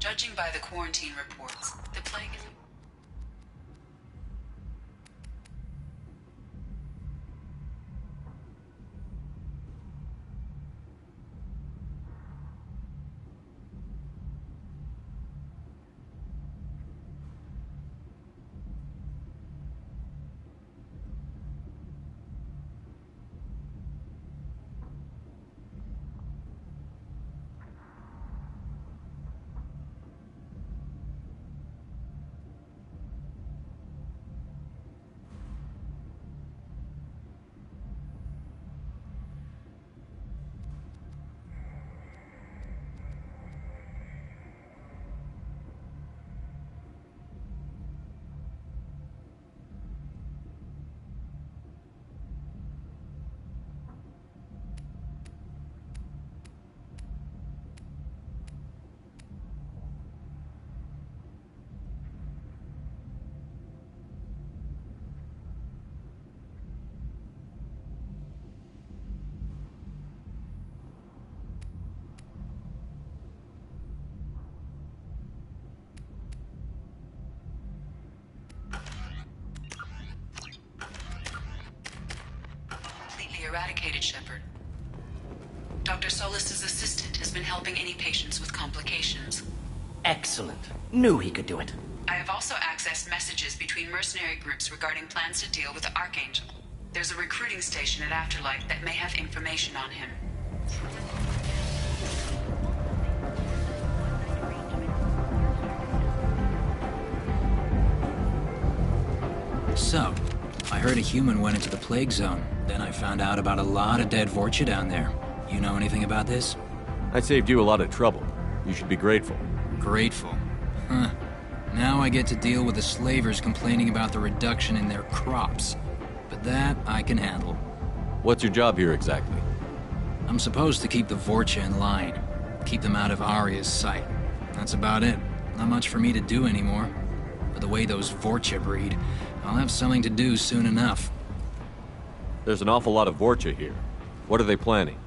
Judging by the quarantine reports, the plague is... eradicated, Shepard. Dr. Solis's assistant has been helping any patients with complications. Excellent. Knew he could do it. I have also accessed messages between mercenary groups regarding plans to deal with the Archangel. There's a recruiting station at Afterlife that may have information on him. So, I heard a human went into the plague zone. Then I found out about a lot of dead Vorcha down there. You know anything about this? I saved you a lot of trouble. You should be grateful. Grateful? Huh. Now I get to deal with the slavers complaining about the reduction in their crops. But that I can handle. What's your job here exactly? I'm supposed to keep the Vorcha in line. Keep them out of Arya's sight. That's about it. Not much for me to do anymore. But the way those Vorcha breed, I'll have something to do soon enough. There's an awful lot of Vorcha here. What are they planning?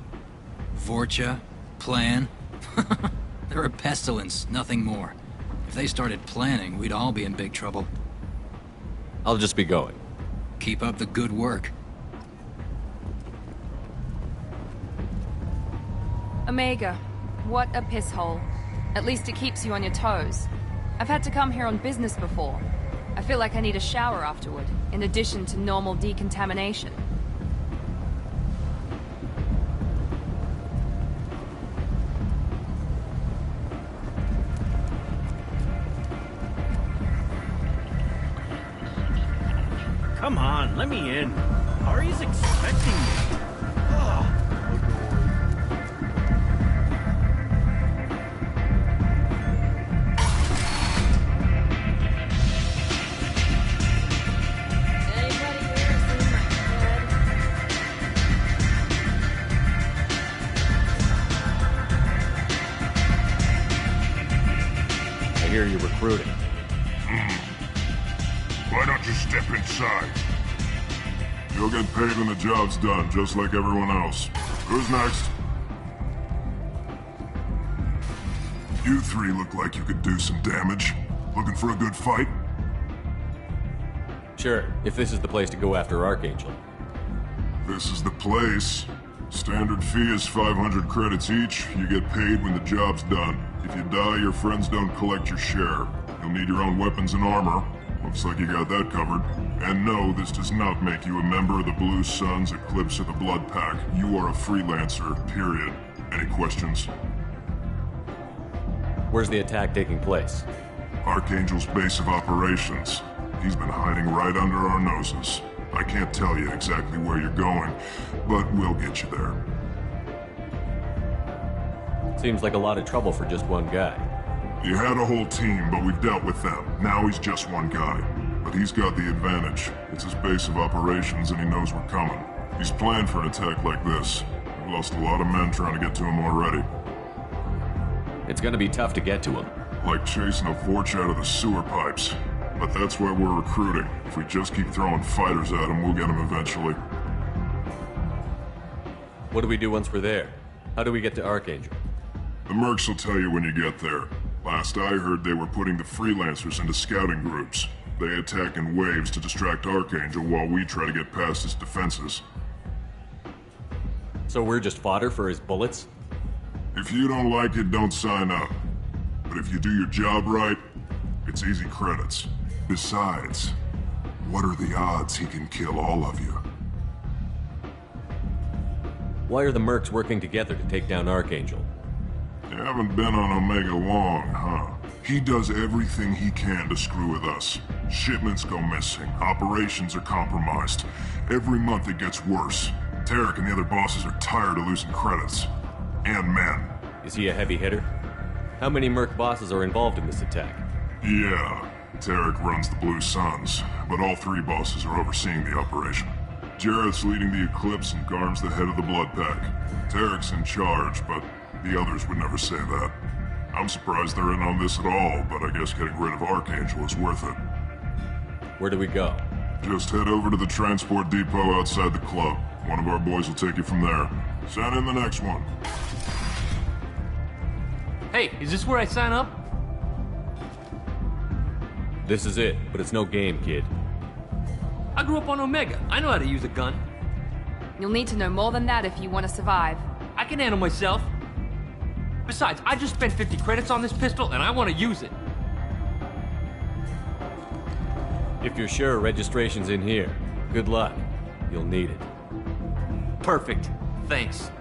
Vorcha? Plan? They're a pestilence, nothing more. If they started planning, we'd all be in big trouble. I'll just be going. Keep up the good work. Omega, what a piss hole. At least it keeps you on your toes. I've had to come here on business before. I feel like I need a shower afterward, in addition to normal decontamination. Come on, let me in. Ari's expecting me. Ugh. I hear you're recruiting. Why don't you step inside? You'll get paid when the job's done, just like everyone else. Who's next? You three look like you could do some damage. Looking for a good fight? Sure, if this is the place to go after Archangel. This is the place. Standard fee is 500 credits each. You get paid when the job's done. If you die, your friends don't collect your share. You'll need your own weapons and armor. Looks like you got that covered. And no, this does not make you a member of the Blue Suns, Eclipse, or the Blood Pack. You are a freelancer, period. Any questions? Where's the attack taking place? Archangel's base of operations. He's been hiding right under our noses. I can't tell you exactly where you're going, but we'll get you there. Seems like a lot of trouble for just one guy. You had a whole team, but we've dealt with them. Now he's just one guy. But he's got the advantage. It's his base of operations and he knows we're coming. He's planned for an attack like this. We've lost a lot of men trying to get to him already. It's gonna be tough to get to him. Like chasing a Vorcha out of the sewer pipes. But that's why we're recruiting. If we just keep throwing fighters at him, we'll get him eventually. What do we do once we're there? How do we get to Archangel? The mercs will tell you when you get there. Last I heard, they were putting the freelancers into scouting groups. They attack in waves to distract Archangel while we try to get past his defenses. So we're just fodder for his bullets? If you don't like it, don't sign up. But if you do your job right, it's easy credits. Besides, what are the odds he can kill all of you? Why are the mercs working together to take down Archangel? You haven't been on Omega long, huh? He does everything he can to screw with us. Shipments go missing, operations are compromised. Every month it gets worse. Tarek and the other bosses are tired of losing credits. And men. Is he a heavy hitter? How many merc bosses are involved in this attack? Yeah, Tarek runs the Blue Suns, but all three bosses are overseeing the operation. Jarrett's leading the Eclipse and Garm's the head of the Blood Pack. Tarek's in charge, but the others would never say that. I'm surprised they're in on this at all, but I guess getting rid of Archangel is worth it. Where do we go? Just head over to the transport depot outside the club. One of our boys will take you from there. Send in the next one. Hey, is this where I sign up? This is it, but it's no game, kid. I grew up on Omega. I know how to use a gun. You'll need to know more than that if you want to survive. I can handle myself. Besides, I just spent 50 credits on this pistol, and I want to use it. If you're sure registration's in here, good luck. You'll need it. Perfect. Thanks.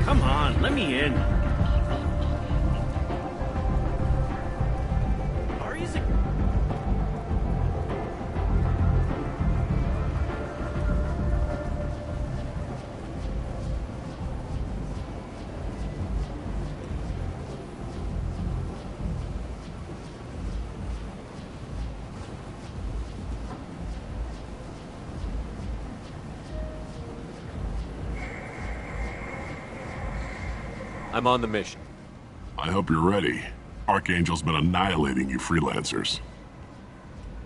Come on, let me in. Ari's a... I'm on the mission. I hope you're ready. Archangel's been annihilating you freelancers.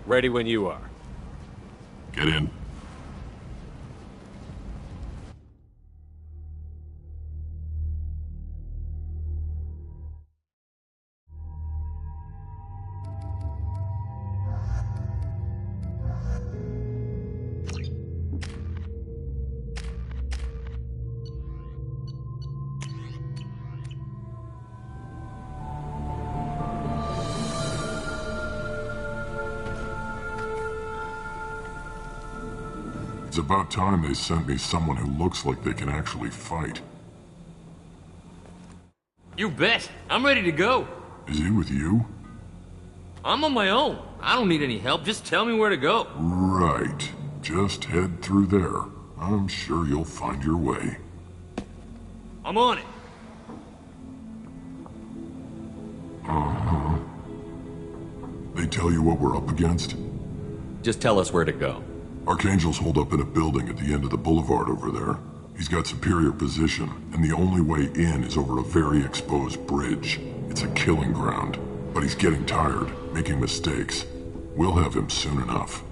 Ready when you are. Get in. It's about time they sent me someone who looks like they can actually fight. You bet. I'm ready to go. Is he with you? I'm on my own. I don't need any help. Just tell me where to go. Right. Just head through there. I'm sure you'll find your way. I'm on it. Uh-huh. They tell you what we're up against? Just tell us where to go. Archangel's holed up in a building at the end of the boulevard over there. He's got superior position, and the only way in is over a very exposed bridge. It's a killing ground, but he's getting tired, making mistakes. We'll have him soon enough.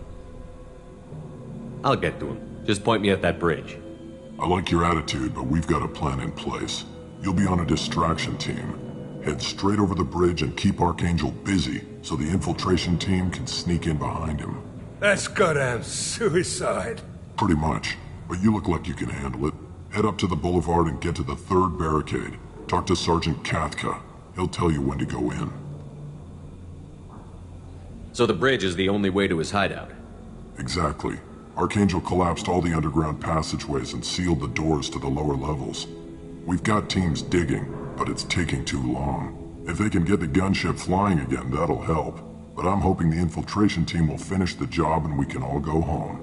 I'll get to him. Just point me at that bridge. I like your attitude, but we've got a plan in place. You'll be on a distraction team. Head straight over the bridge and keep Archangel busy, so the infiltration team can sneak in behind him. That's goddamn suicide. Pretty much, but you look like you can handle it. Head up to the boulevard and get to the third barricade. Talk to Sergeant Kathka. He'll tell you when to go in. So the bridge is the only way to his hideout? Exactly. Archangel collapsed all the underground passageways and sealed the doors to the lower levels. We've got teams digging, but it's taking too long. If they can get the gunship flying again, that'll help. But I'm hoping the infiltration team will finish the job and we can all go home.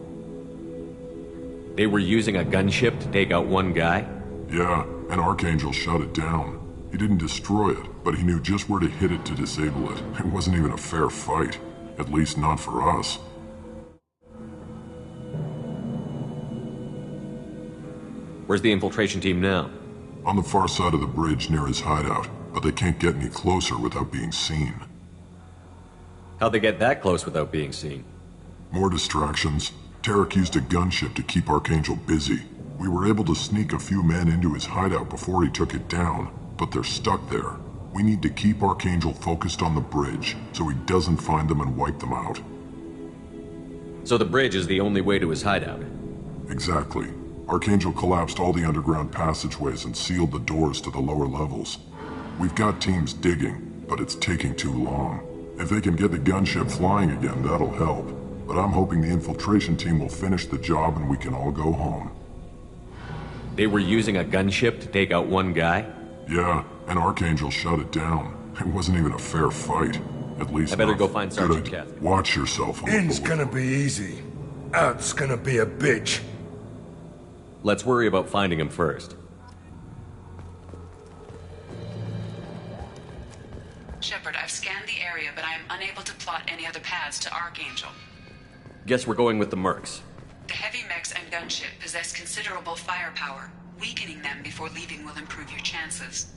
They were using a gunship to take out one guy? Yeah, and Archangel shut it down. He didn't destroy it, but he knew just where to hit it to disable it. It wasn't even a fair fight. At least not for us. Where's the infiltration team now? On the far side of the bridge near his hideout, but they can't get any closer without being seen. How'd they get that close without being seen? More distractions. Tarek used a gunship to keep Archangel busy. We were able to sneak a few men into his hideout before he took it down, but they're stuck there. We need to keep Archangel focused on the bridge, so he doesn't find them and wipe them out. So the bridge is the only way to his hideout? Exactly. Archangel collapsed all the underground passageways and sealed the doors to the lower levels. We've got teams digging, but it's taking too long. If they can get the gunship flying again, that'll help. But I'm hoping the infiltration team will finish the job and we can all go home. They were using a gunship to take out one guy? Yeah, and Archangel shut it down. It wasn't even a fair fight. At least I better not go find Sergeant good. Catherine. Watch yourself on the In's bullet. gonna be easy. Out's gonna be a bitch. Let's worry about finding him first. Shepard, I've scanned the area, but I am unable to plot any other paths to Archangel. Guess we're going with the Mercs. The heavy mechs and gunship possess considerable firepower. Weakening them before leaving will improve your chances.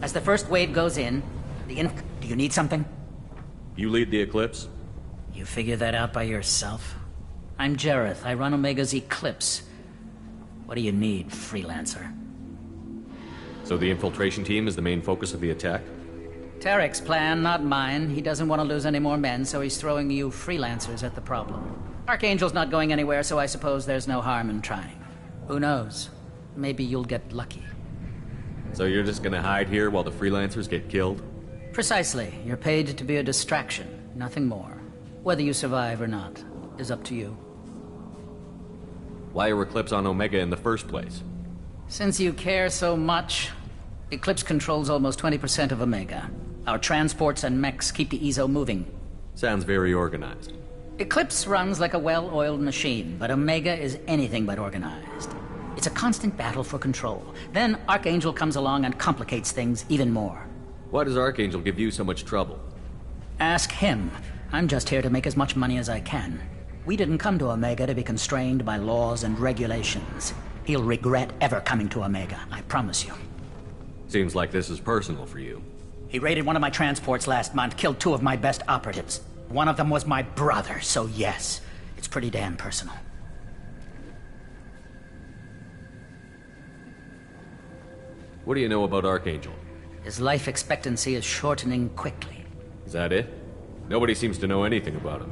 As the first wave goes in, do you need something? You lead the Eclipse? You figure that out by yourself? I'm Jareth. I run Omega's Eclipse. What do you need, freelancer? So the infiltration team is the main focus of the attack? Tarek's plan, not mine. He doesn't want to lose any more men, so he's throwing you freelancers at the problem. Archangel's not going anywhere, so I suppose there's no harm in trying. Who knows? Maybe you'll get lucky. So you're just gonna hide here while the freelancers get killed? Precisely. You're paid to be a distraction, nothing more. Whether you survive or not is up to you. Why are Eclipse on Omega in the first place? Since you care so much, Eclipse controls almost 20% of Omega. Our transports and mechs keep the EZO moving. Sounds very organized. Eclipse runs like a well-oiled machine, but Omega is anything but organized. It's a constant battle for control. Then Archangel comes along and complicates things even more. Why does Archangel give you so much trouble? Ask him. I'm just here to make as much money as I can. We didn't come to Omega to be constrained by laws and regulations. He'll regret ever coming to Omega, I promise you. Seems like this is personal for you. He raided one of my transports last month, killed 2 of my best operatives. One of them was my brother, so yes, it's pretty damn personal. What do you know about Archangel? His life expectancy is shortening quickly. Is that it? Nobody seems to know anything about him.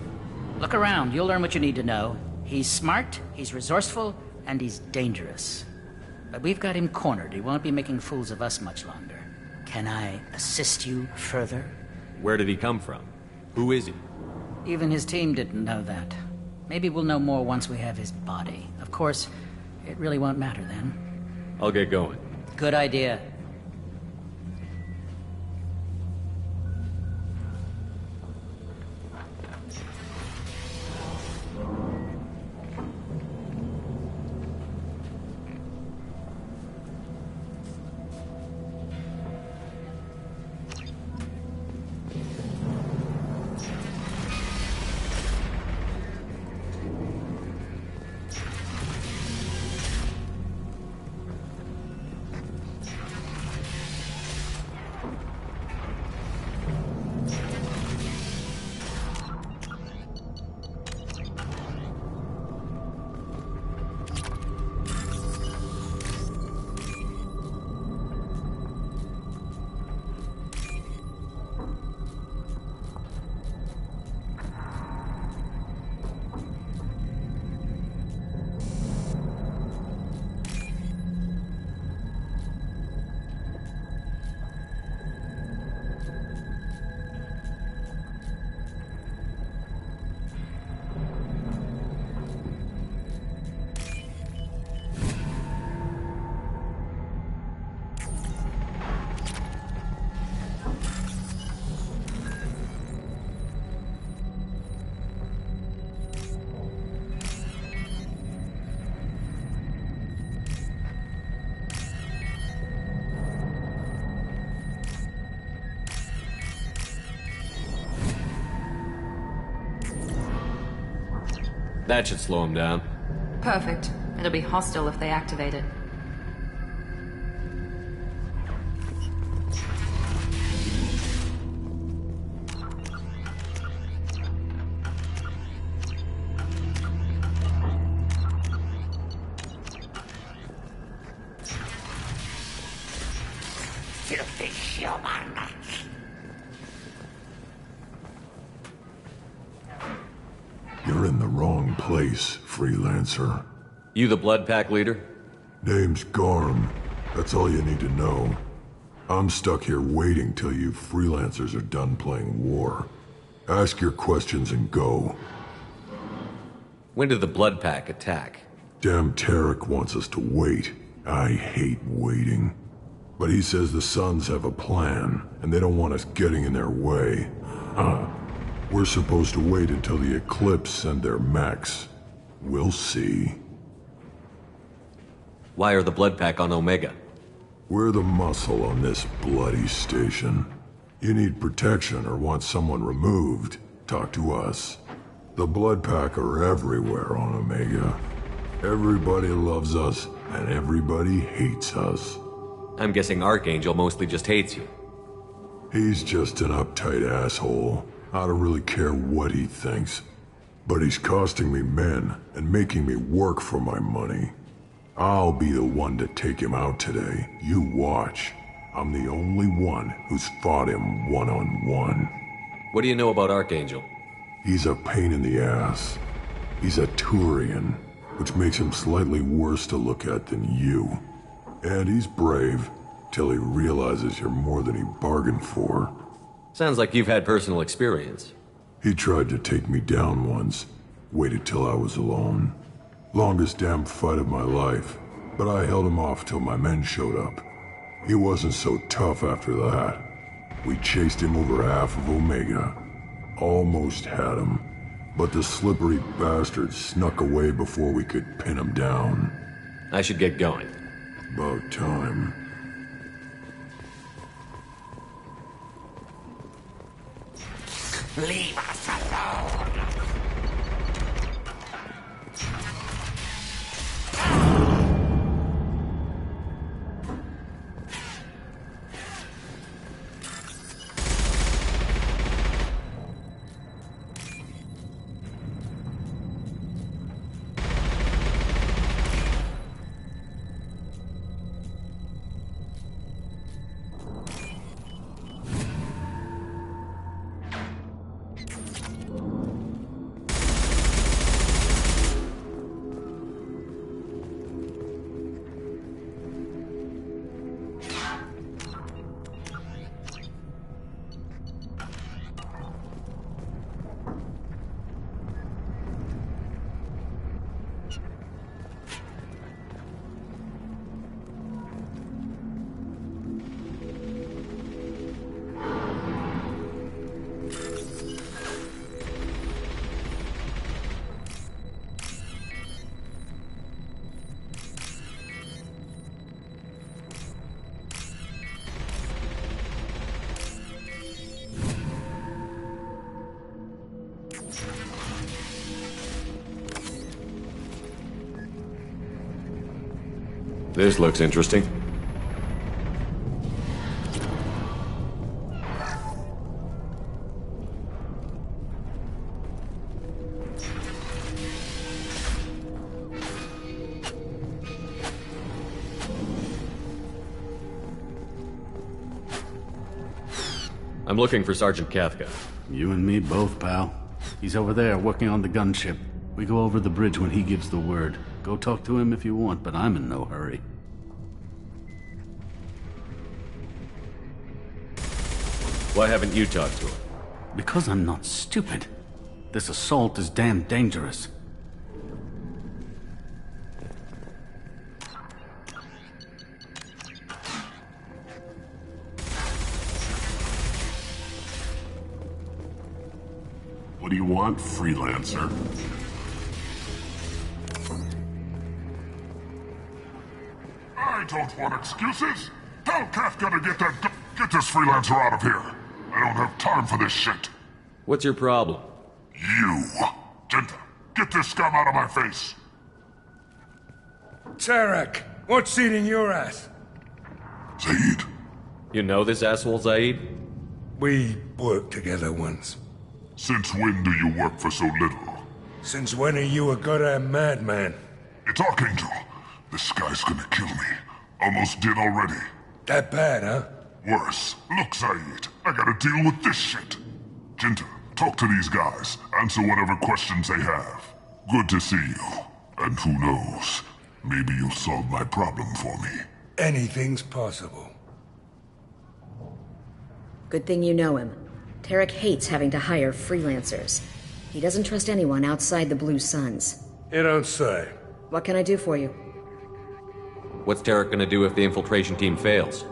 Look around, you'll learn what you need to know. He's smart, he's resourceful, and he's dangerous. But we've got him cornered. He won't be making fools of us much longer. Can I assist you further? Where did he come from? Who is he? Even his team didn't know that. Maybe we'll know more once we have his body. Of course, it really won't matter then. I'll get going. Good idea. That should slow him down. Perfect. It'll be hostile if they activate it. Filthy human. You're in the wrong place, freelancer. You the Blood Pack leader? Name's Garm. That's all you need to know. I'm stuck here waiting till you freelancers are done playing war. Ask your questions and go. When did the Blood Pack attack? Damn Tarek wants us to wait. I hate waiting. But he says the Suns have a plan, and they don't want us getting in their way. We're supposed to wait until the Eclipse send their mechs. We'll see. Why are the Blood Pack on Omega? We're the muscle on this bloody station. You need protection or want someone removed, talk to us. The Blood Pack are everywhere on Omega. Everybody loves us, and everybody hates us. I'm guessing Archangel mostly just hates you. He's just an uptight asshole. I don't really care what he thinks. But he's costing me men and making me work for my money. I'll be the one to take him out today. You watch. I'm the only one who's fought him one-on-one. What do you know about Archangel? He's a pain in the ass. He's a Turian, which makes him slightly worse to look at than you. And he's brave, till he realizes you're more than he bargained for. Sounds like you've had personal experience. He tried to take me down once. Waited till I was alone. Longest damn fight of my life. But I held him off till my men showed up. He wasn't so tough after that. We chased him over half of Omega. Almost had him. But the slippery bastard snuck away before we could pin him down. I should get going. About time. Leave us alone. This looks interesting. I'm looking for Sergeant Kafka. You and me both, pal. He's over there working on the gunship. We go over the bridge when he gives the word. Go talk to him if you want, but I'm in no hurry. Why haven't you talked to him? Because I'm not stupid. This assault is damn dangerous. What do you want, freelancer? I don't want excuses. Tell Kafka to get this freelancer out of here. I don't have time for this shit. What's your problem? You. Genta, Get this scum out of my face! Tarek, what's eating your ass? Zaid. You know this asshole, Zaid? We worked together once. Since when do you work for so little? Since when are you a goddamn madman? It's Archangel. This guy's gonna kill me. Almost did already. That bad, huh? Worse. Look, Zaid, I gotta deal with this shit. Jinta, talk to these guys. Answer whatever questions they have. Good to see you. And who knows, maybe you'll solve my problem for me. Anything's possible. Good thing you know him. Tarek hates having to hire freelancers. He doesn't trust anyone outside the Blue Suns. You don't say. What can I do for you? What's Tarek gonna do if the infiltration team fails?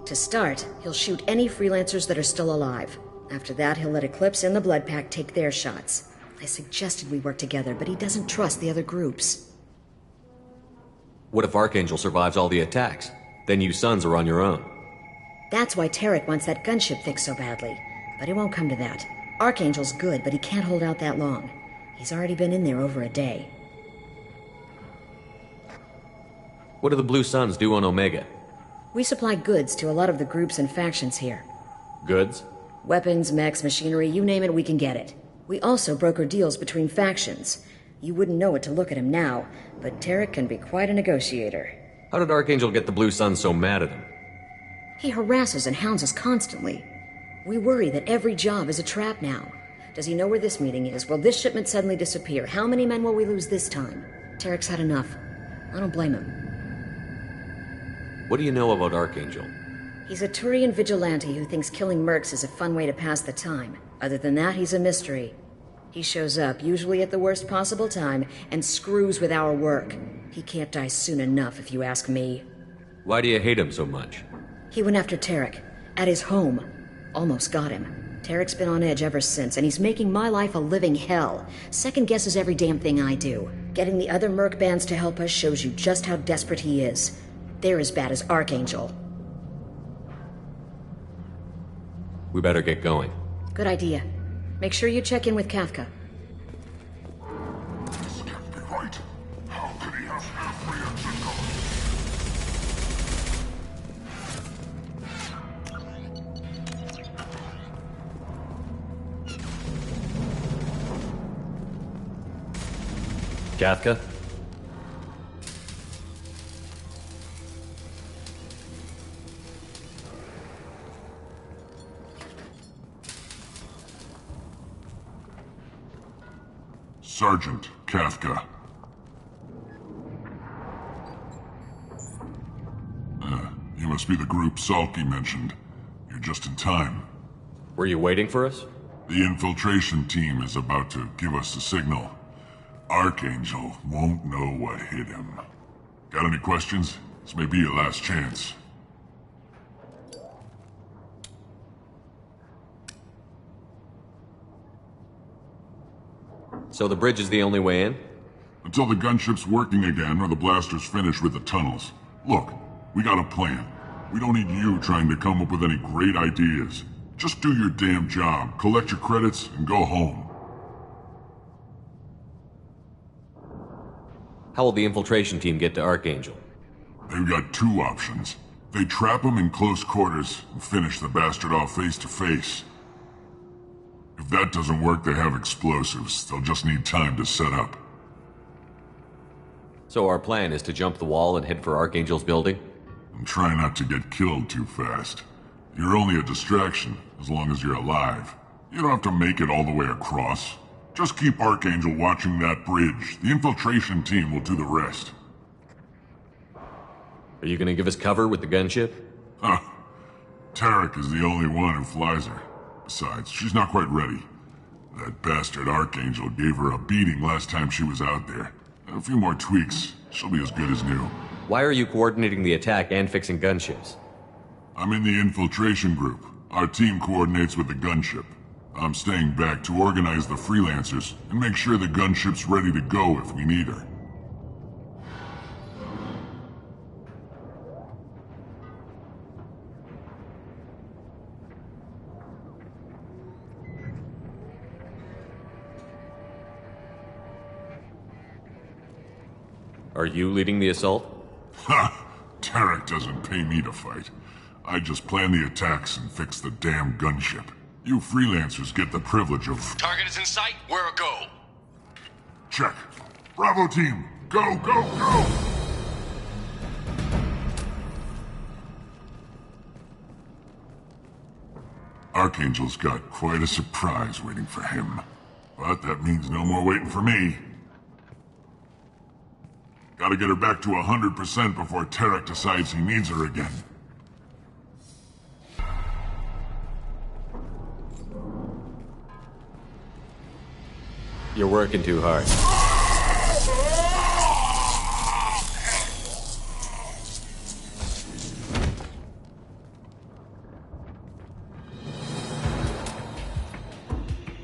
To start, he'll shoot any freelancers that are still alive. After that, he'll let Eclipse and the Blood Pack take their shots. I suggested we work together, but he doesn't trust the other groups. What if Archangel survives all the attacks? Then you Sons are on your own. That's why Tarek wants that gunship fixed so badly. But it won't come to that. Archangel's good, but he can't hold out that long. He's already been in there over a day. What do the Blue Suns do on Omega? We supply goods to a lot of the groups and factions here. Goods? Weapons, mechs, machinery, you name it, we can get it. We also broker deals between factions. You wouldn't know it to look at him now, but Tarek can be quite a negotiator. How did Archangel get the Blue Suns so mad at him? He harasses and hounds us constantly. We worry that every job is a trap now. Does he know where this meeting is? Will this shipment suddenly disappear? How many men will we lose this time? Tarek's had enough. I don't blame him. What do you know about Archangel? He's a Turian vigilante who thinks killing mercs is a fun way to pass the time. Other than that, he's a mystery. He shows up, usually at the worst possible time, and screws with our work. He can't die soon enough, if you ask me. Why do you hate him so much? He went after Tarek. At his home. Almost got him. Tarek's been on edge ever since, and he's making my life a living hell. Second guesses every damn thing I do. Getting the other merc bands to help us shows you just how desperate he is. They're as bad as Archangel. We better get going. Good idea. Make sure you check in with Kafka. This can't be right. How could he have every Kafka? Sergeant Kafka. You must be the group Salky mentioned. You're just in time. Were you waiting for us? The infiltration team is about to give us the signal. Archangel won't know what hit him. Got any questions? This may be your last chance. So the bridge is the only way in? Until the gunship's working again or the blasters finish with the tunnels. Look, we got a plan. We don't need you trying to come up with any great ideas. Just do your damn job, collect your credits, and go home. How will the infiltration team get to Archangel? They've got two options. They trap him in close quarters and finish the bastard off face to face. If that doesn't work, they have explosives. They'll just need time to set up. So our plan is to jump the wall and head for Archangel's building? And try not to get killed too fast. You're only a distraction, as long as you're alive. You don't have to make it all the way across. Just keep Archangel watching that bridge. The infiltration team will do the rest. Are you gonna give us cover with the gunship? Huh. Tarek is the only one who flies her. Besides, she's not quite ready. That bastard Archangel gave her a beating last time she was out there. A few more tweaks, she'll be as good as new. Why are you coordinating the attack and fixing gunships? I'm in the infiltration group. Our team coordinates with the gunship. I'm staying back to organize the freelancers and make sure the gunship's ready to go if we need her. Are you leading the assault? Ha! Tarek doesn't pay me to fight. I just plan the attacks and fix the damn gunship. You freelancers get the privilege of... Target is in sight. Where a go? Check. Bravo team, go, go, go! Archangel's got quite a surprise waiting for him. But that means no more waiting for me. Gotta get her back to 100% before Tarek decides he needs her again. You're working too hard.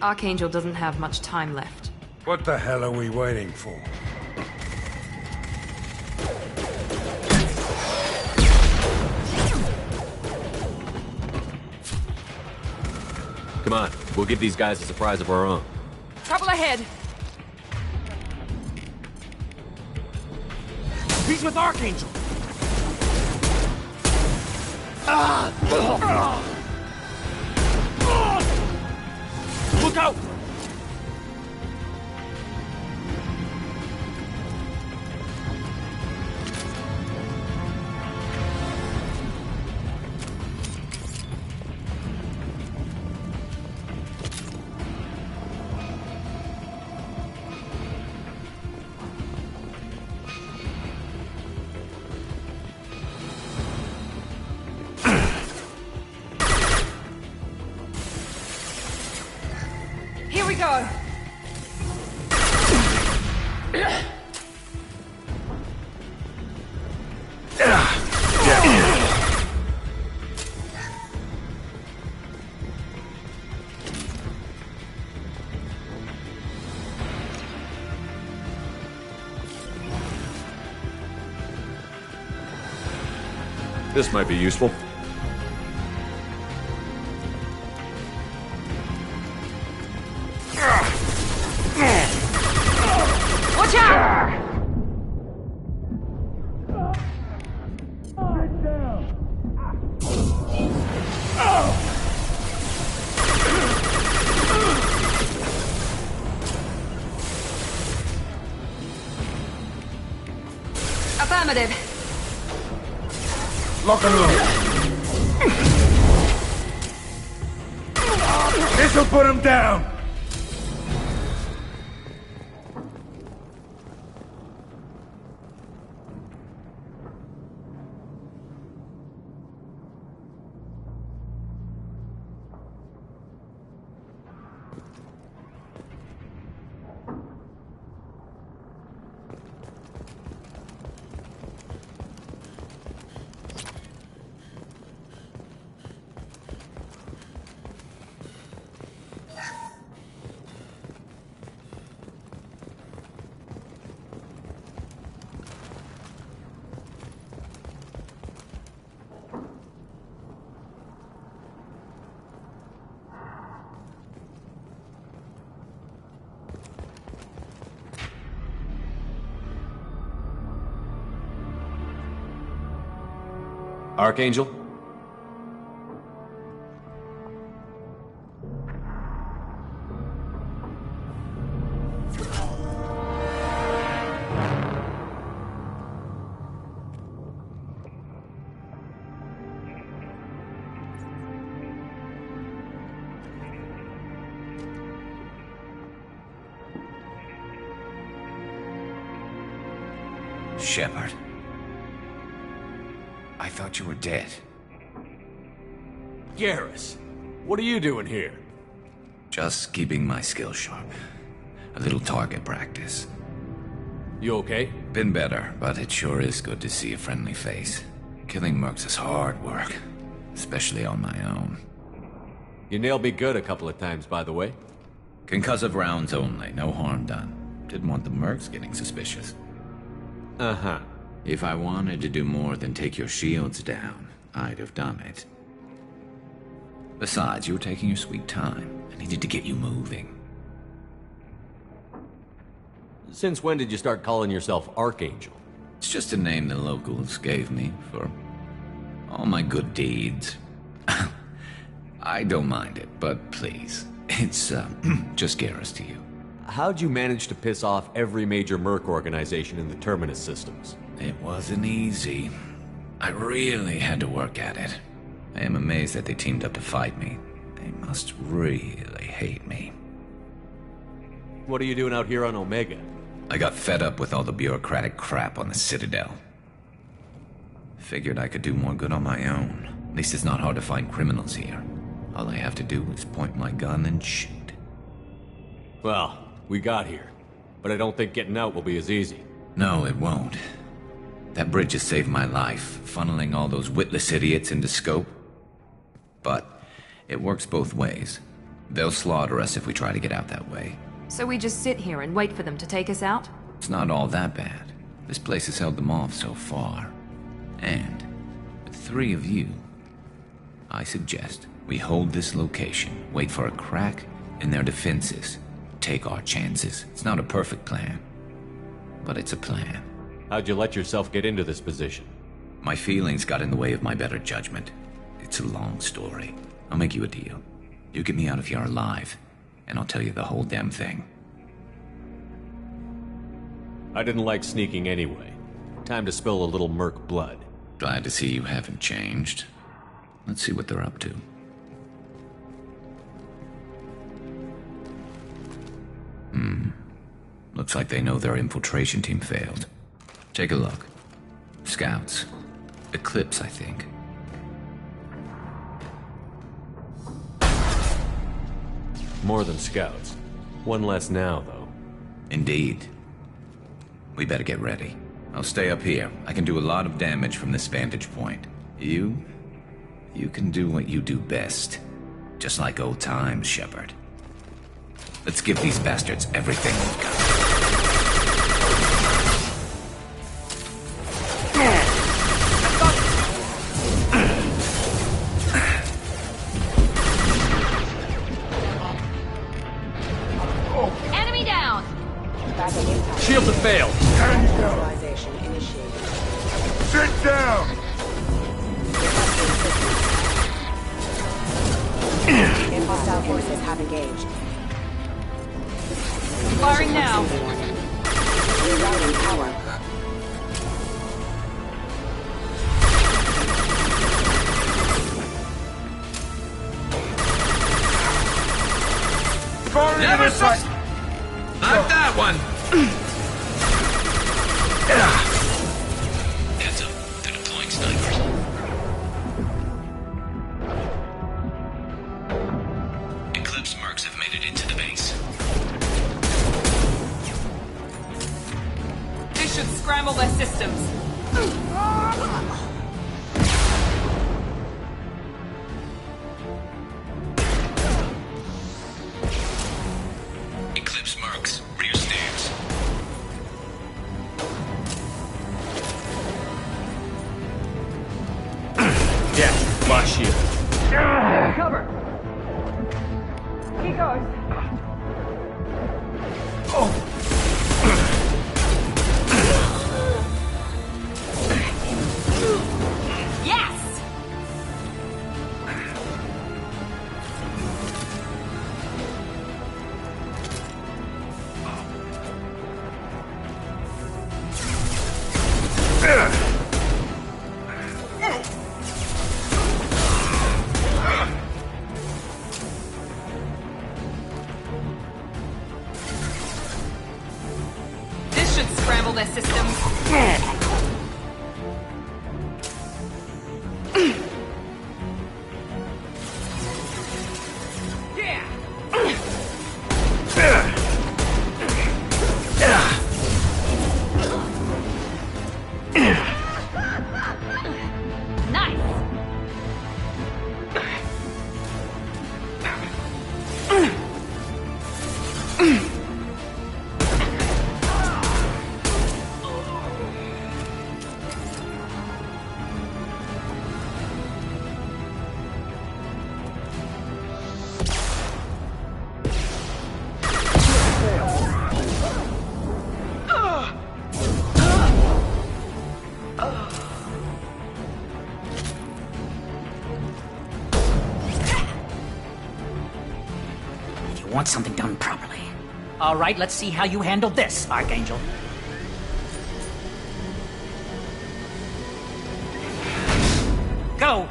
Archangel doesn't have much time left. What the hell are we waiting for? Come on, we'll give these guys a surprise of our own. Trouble ahead. He's with Archangel. Look out! Here we go. This might be useful. Watch out! Affirmative. Lock and load. This'll put him down. Archangel? Shepard. I thought you were dead. Garrus, what are you doing here? Just keeping my skills sharp. A little target practice. You okay? Been better, but it sure is good to see a friendly face. Killing mercs is hard work, especially on my own. You nailed me good a couple of times, by the way. Concussive rounds only, no harm done. Didn't want the mercs getting suspicious. Uh-huh. If I wanted to do more than take your shields down, I'd have done it. Besides, you were taking your sweet time. I needed to get you moving. Since when did you start calling yourself Archangel? It's just a name the locals gave me for all my good deeds. I don't mind it, but please, it's just Garrus to you. How'd you manage to piss off every major merc organization in the Terminus systems? It wasn't easy. I really had to work at it. I am amazed that they teamed up to fight me. They must really hate me. What are you doing out here on Omega? I got fed up with all the bureaucratic crap on the Citadel. Figured I could do more good on my own. At least it's not hard to find criminals here. All I have to do is point my gun and shoot. Well, we got here. But I don't think getting out will be as easy. No, it won't. That bridge has saved my life, funneling all those witless idiots into scope. But it works both ways. They'll slaughter us if we try to get out that way. So we just sit here and wait for them to take us out? It's not all that bad. This place has held them off so far. And with 3 of you, I suggest we hold this location, wait for a crack in their defenses, take our chances. It's not a perfect plan, but it's a plan. How'd you let yourself get into this position? My feelings got in the way of my better judgment. It's a long story. I'll make you a deal. You get me out of here alive, and I'll tell you the whole damn thing. I didn't like sneaking anyway. Time to spill a little merc blood. Glad to see you haven't changed. Let's see what they're up to. Looks like they know their infiltration team failed. Take a look. Scouts. Eclipse, I think. More than scouts. One less now, though. Indeed. We better get ready. I'll stay up here. I can do a lot of damage from this vantage point. You can do what you do best. Just like old times, Shepard. Let's give these bastards everything we've got. Enemy down! Shields have failed. Mobilization initiated. Sit down! Hostile forces have engaged. Firing now. Rerouting power. Never such. Not that one. Heads up. They're deploying snipers. Eclipse mercs have made it into the base. This should scramble their systems. Eclipse mercs, rear stance. Yeah, my shield. Cover! Keep going. Yes! This should scramble their systems. Nice. You want something done properly. All right, let's see how you handle this, Archangel. Go!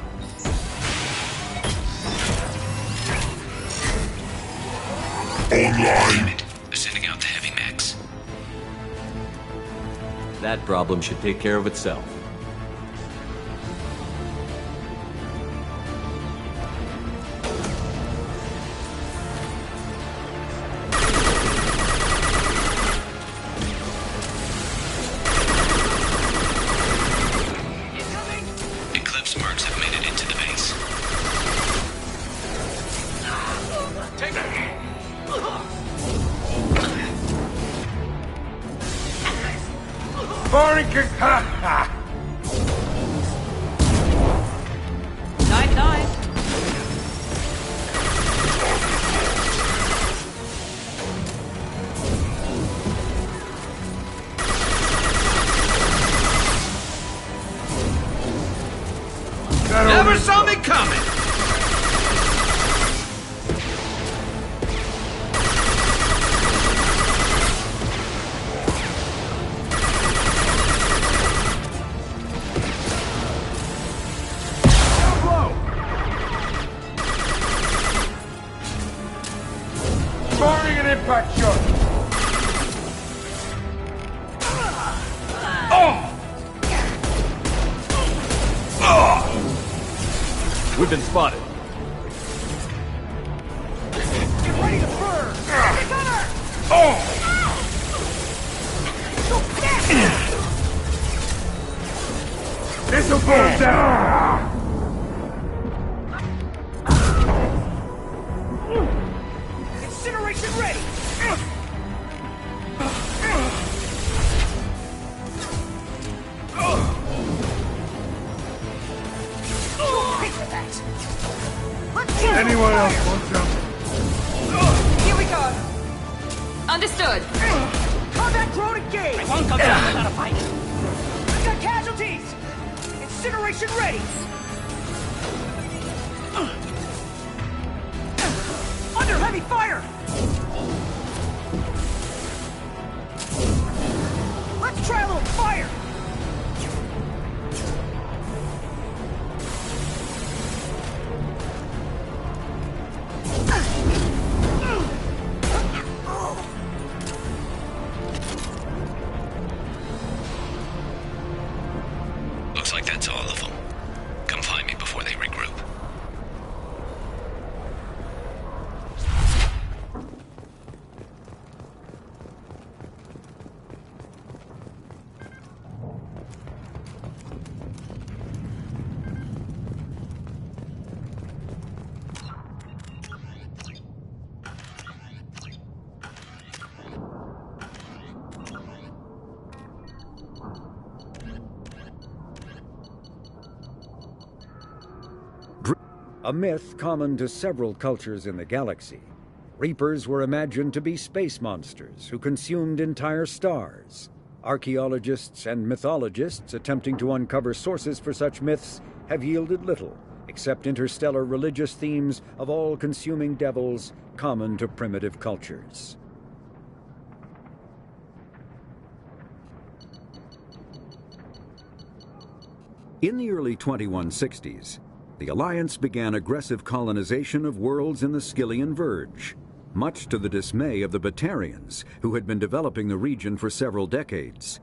Online! They're sending out the heavy mechs. That problem should take care of itself. Eclipse mercs have made it into the base. Take it! Barney, ha ha! 9-9. Never saw me coming! Barney, an impact shot! We've been spotted. Get ready to burn! This'll burn down! Incineration ready! Anyone else want jump? Here we go. Understood. Combat drone engaged! I won't go down without a fight. We've got casualties! Incineration ready! Under heavy fire! Let's try a little fire! Looks like that's all of them. Come find me before they regroup. A myth common to several cultures in the galaxy. Reapers were imagined to be space monsters who consumed entire stars. Archaeologists and mythologists attempting to uncover sources for such myths have yielded little, except interstellar religious themes of all-consuming devils common to primitive cultures. In the early 2160s, the Alliance began aggressive colonization of worlds in the Skyllian Verge, much to the dismay of the Batarians, who had been developing the region for several decades.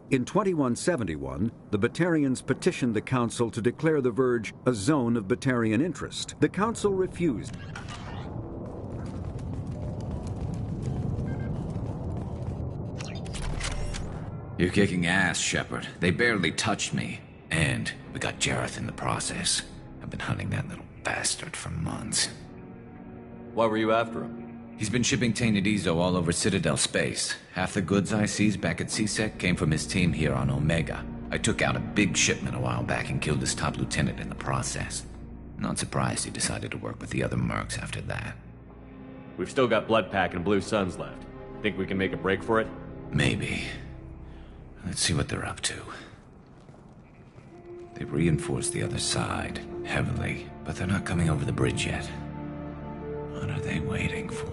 In 2171, the Batarians petitioned the Council to declare the Verge a zone of Batarian interest. The Council refused. You're kicking ass, Shepard. They barely touched me. And we got Jareth in the process. I've been hunting that little bastard for months. Why were you after him? He's been shipping tainted Ezo all over Citadel space. Half the goods I seized back at CSEC came from his team here on Omega. I took out a big shipment a while back and killed his top lieutenant in the process. Not surprised he decided to work with the other mercs after that. We've still got Bloodpack and Blue Suns left. Think we can make a break for it? Maybe. Let's see what they're up to. They've reinforced the other side, heavily, but they're not coming over the bridge yet. What are they waiting for?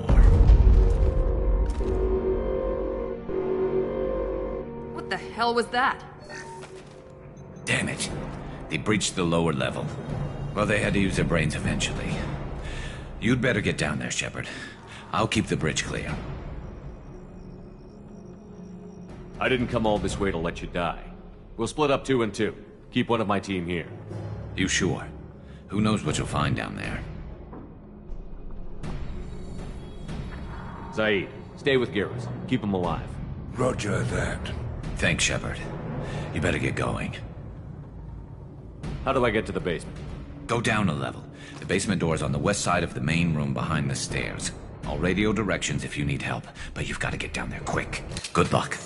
What the hell was that? Damn it. They breached the lower level. Well, they had to use their brains eventually. You'd better get down there, Shepard. I'll keep the bridge clear. I didn't come all this way to let you die. We'll split up 2 and 2. Keep one of my team here. You sure? Who knows what you'll find down there? Zaid, stay with Garrus. Keep him alive. Roger that. Thanks, Shepard. You better get going. How do I get to the basement? Go down a level. The basement door's on the west side of the main room behind the stairs. I'll radio directions if you need help, but you've got to get down there quick. Good luck.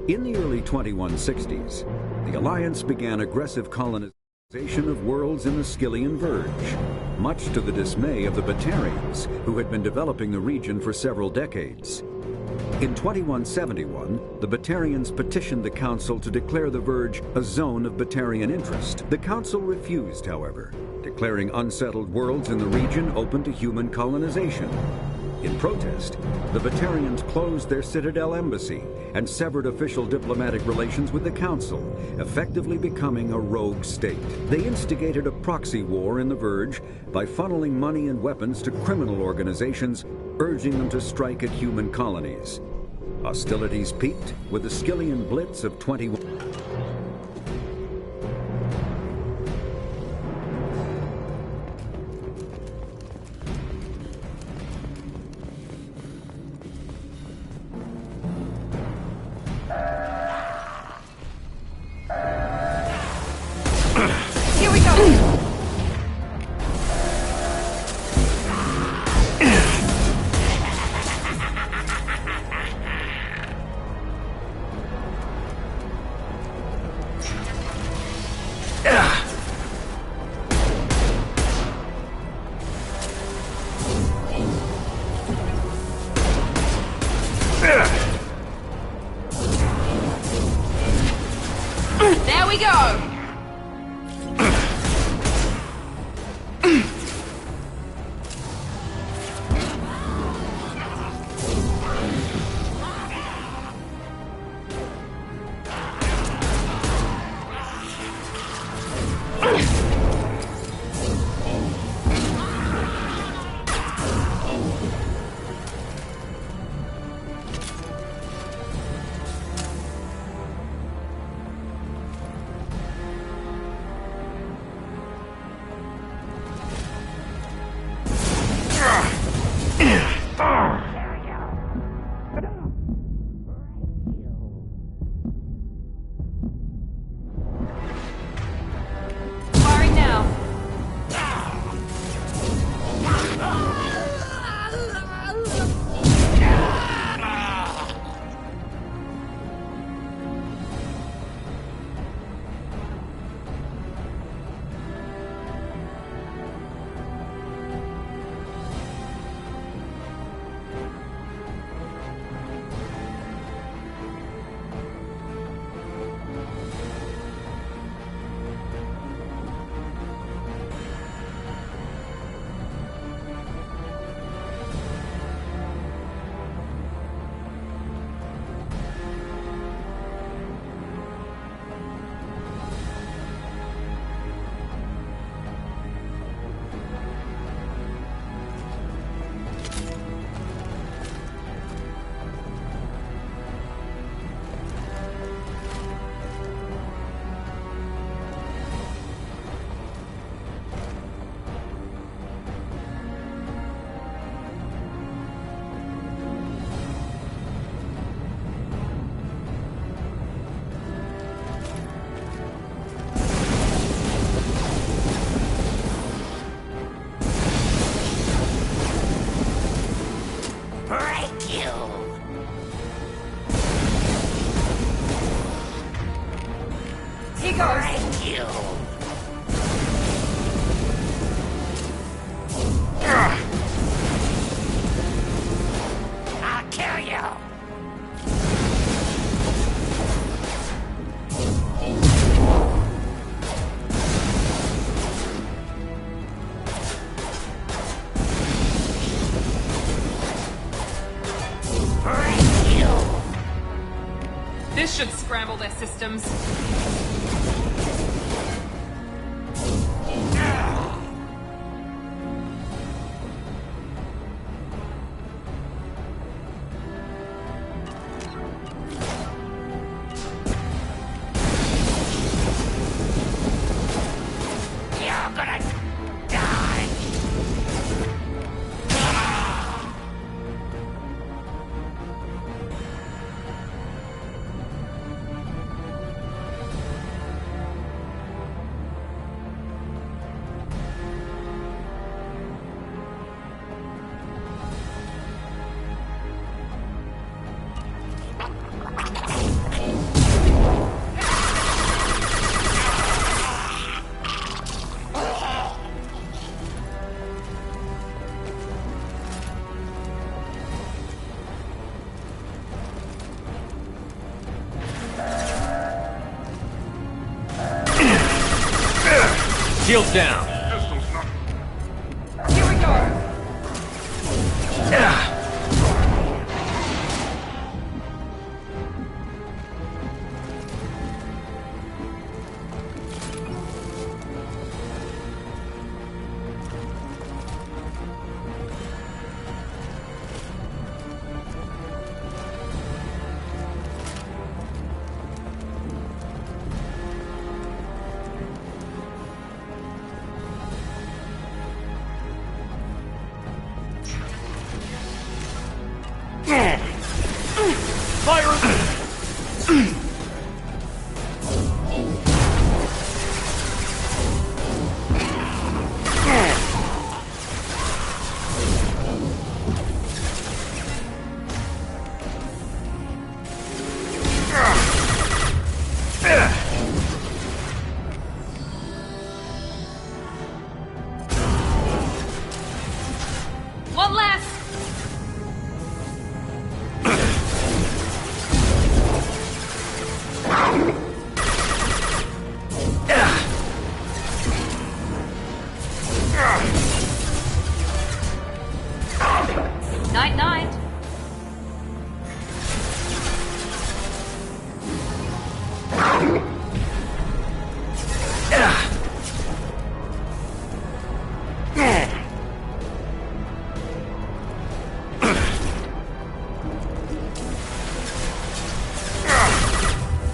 In the early 2160s, the Alliance began aggressive colonization of worlds in the Skillian Verge, much to the dismay of the Batarians, who had been developing the region for several decades. In 2171, the Batarians petitioned the Council to declare the Verge a zone of Batarian interest. The Council refused, however, declaring unsettled worlds in the region open to human colonization. In protest, the Batarians closed their Citadel embassy and severed official diplomatic relations with the Council, effectively becoming a rogue state. They instigated a proxy war in the Verge by funneling money and weapons to criminal organizations, urging them to strike at human colonies. Hostilities peaked with the Skillian Blitz of 21... There we go! goes. You. I'll kill you. This should scramble their systems. You're gonna die. Shields down. Here we go. One last. Night night.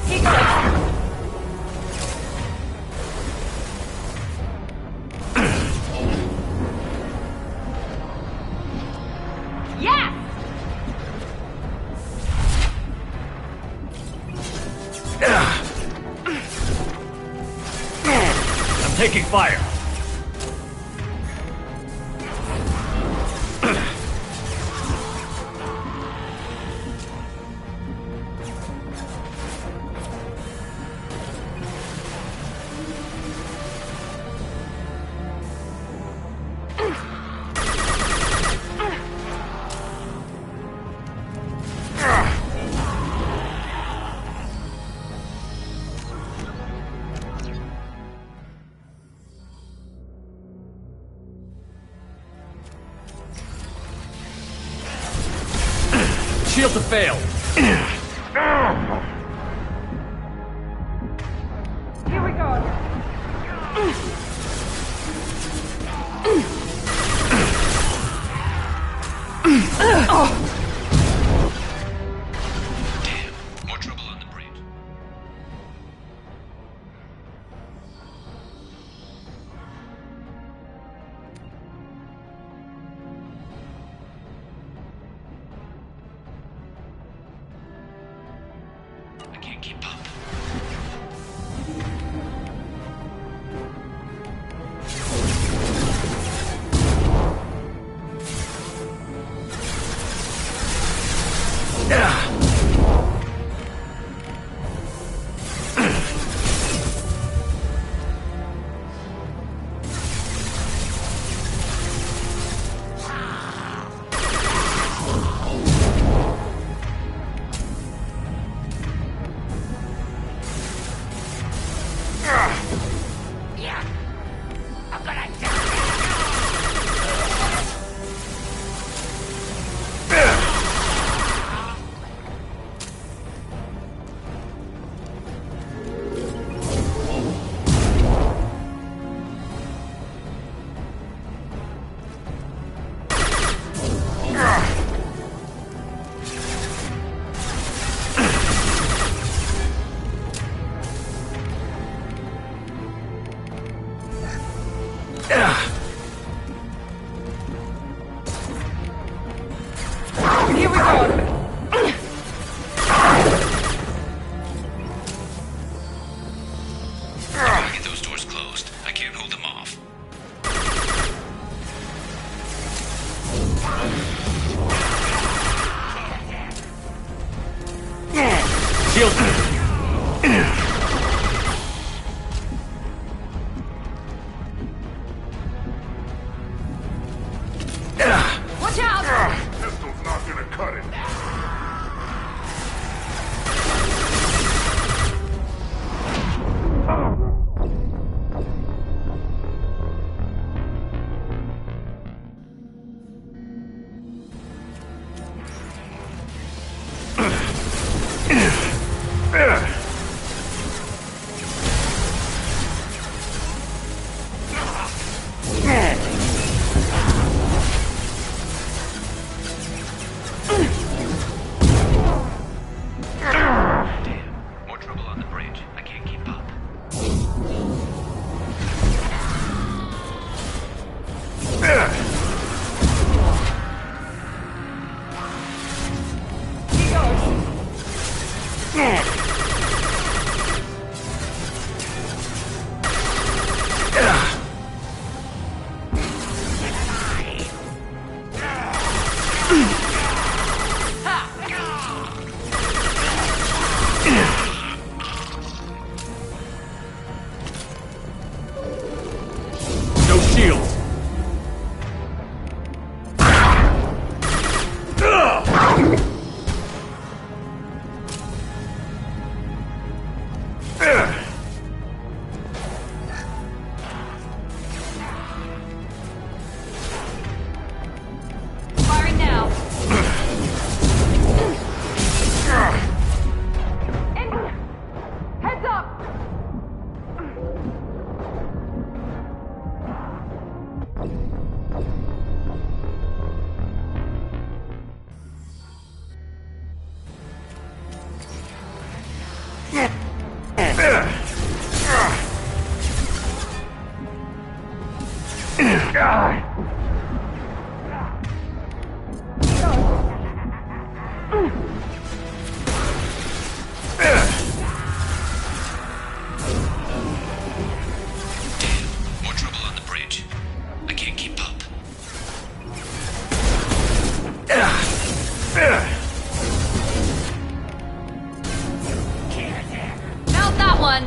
He goes. Yeah. I'm taking fire. Shields have failed. Here we go. More trouble on the bridge. I can't keep up. Here we go. Gotta get those doors closed. I can't hold them off. Shield. Watch out! Pistol's not gonna cut it. More trouble on the bridge. I can't keep up. No shields. Firing now. Heads up! More trouble on the bridge. I can't keep up. Mount that one!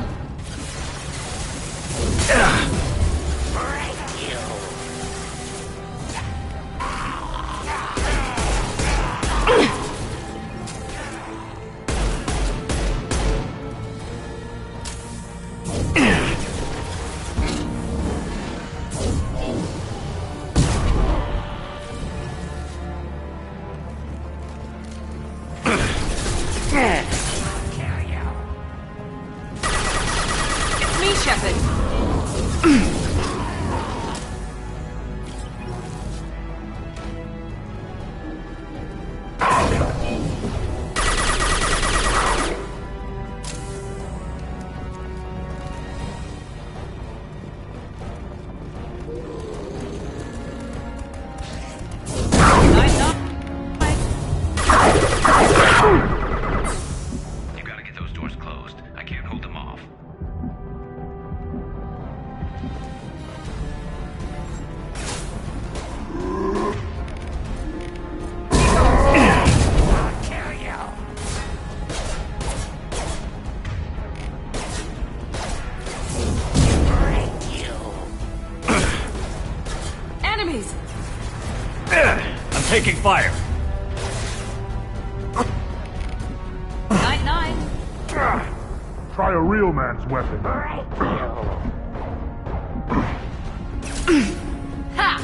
It's me, Shepard. You gotta get those doors closed. I can't hold them off. Enemies! I'm taking fire. Night-night. Try a real man's weapon. Ha!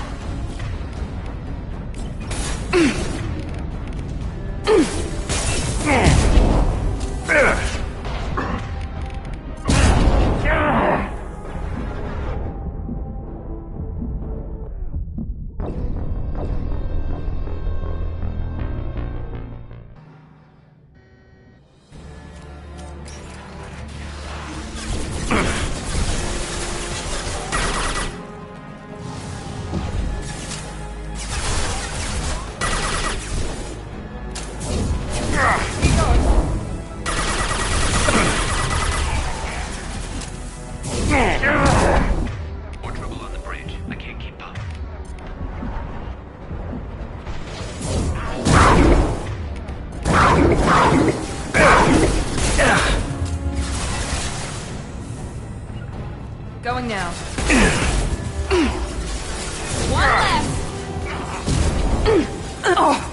Going now. One left. Oh.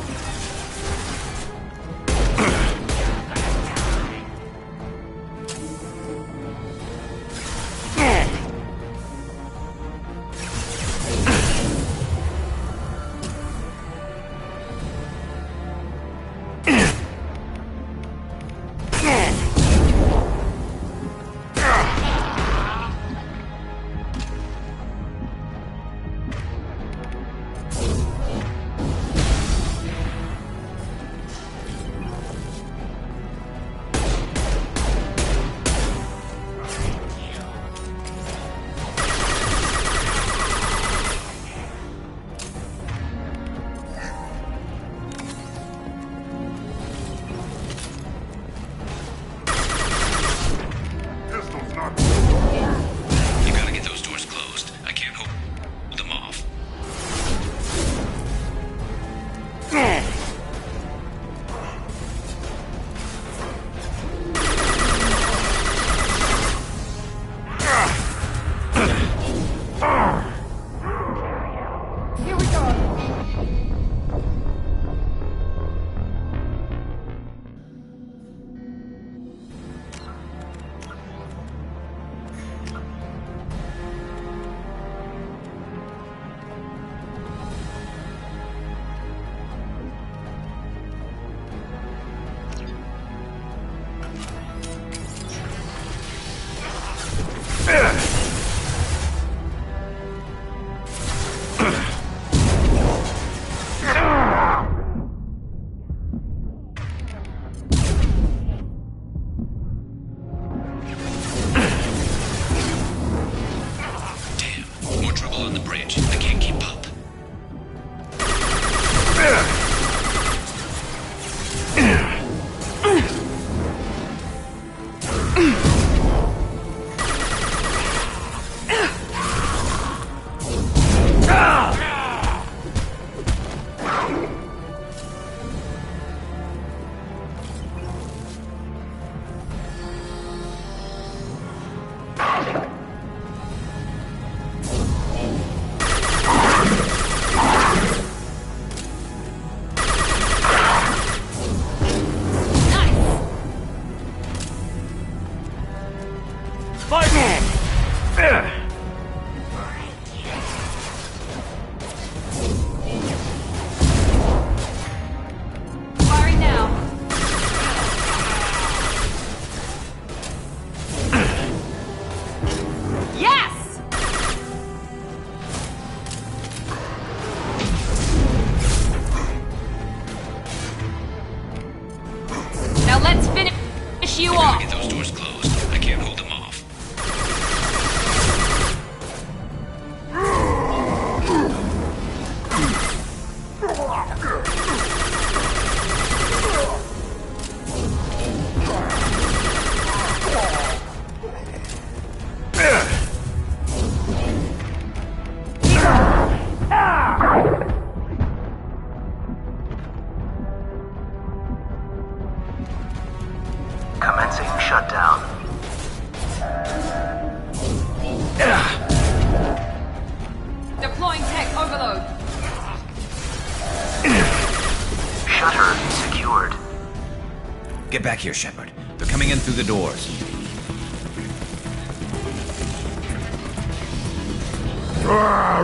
Get back here, Shepard. They're coming in through the doors.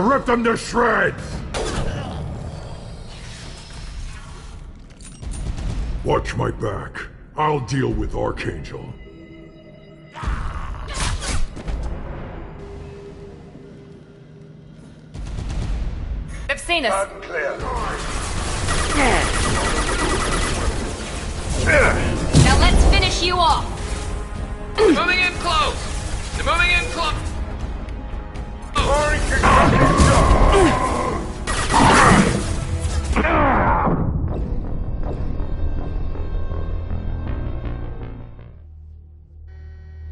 Rip them to shreds! Watch my back. I'll deal with Archangel. They've seen us. Now let's finish you off. They're moving in close. They're moving in close.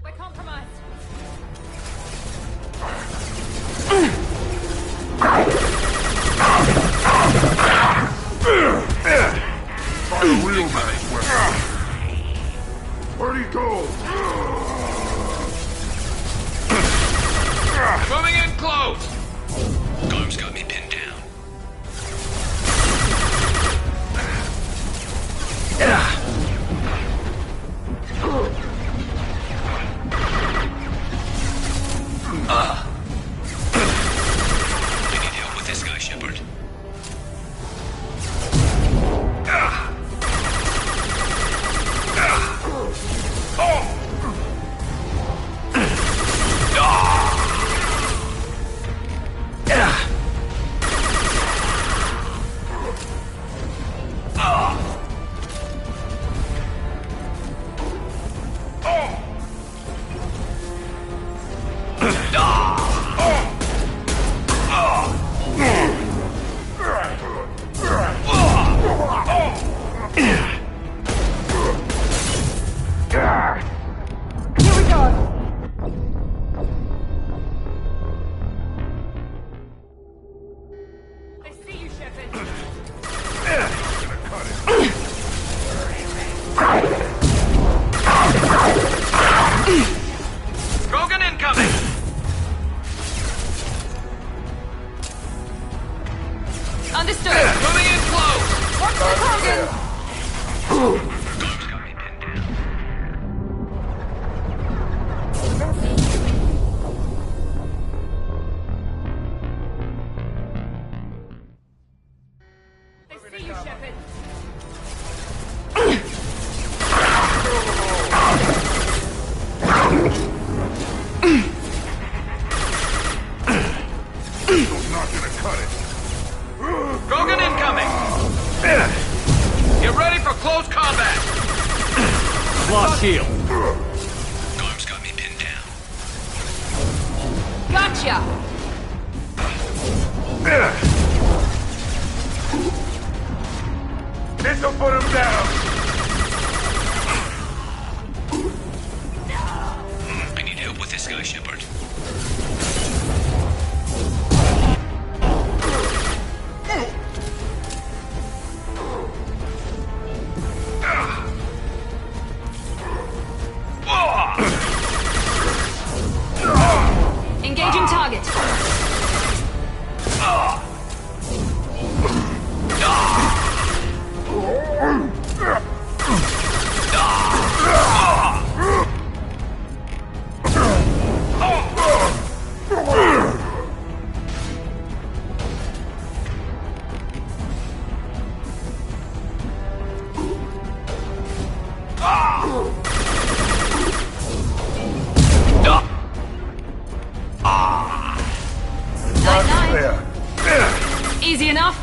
We're compromised. Where'd he go? Gotcha! This'll put him down! I need help with this guy, Shepard. Engaging target. Easy enough.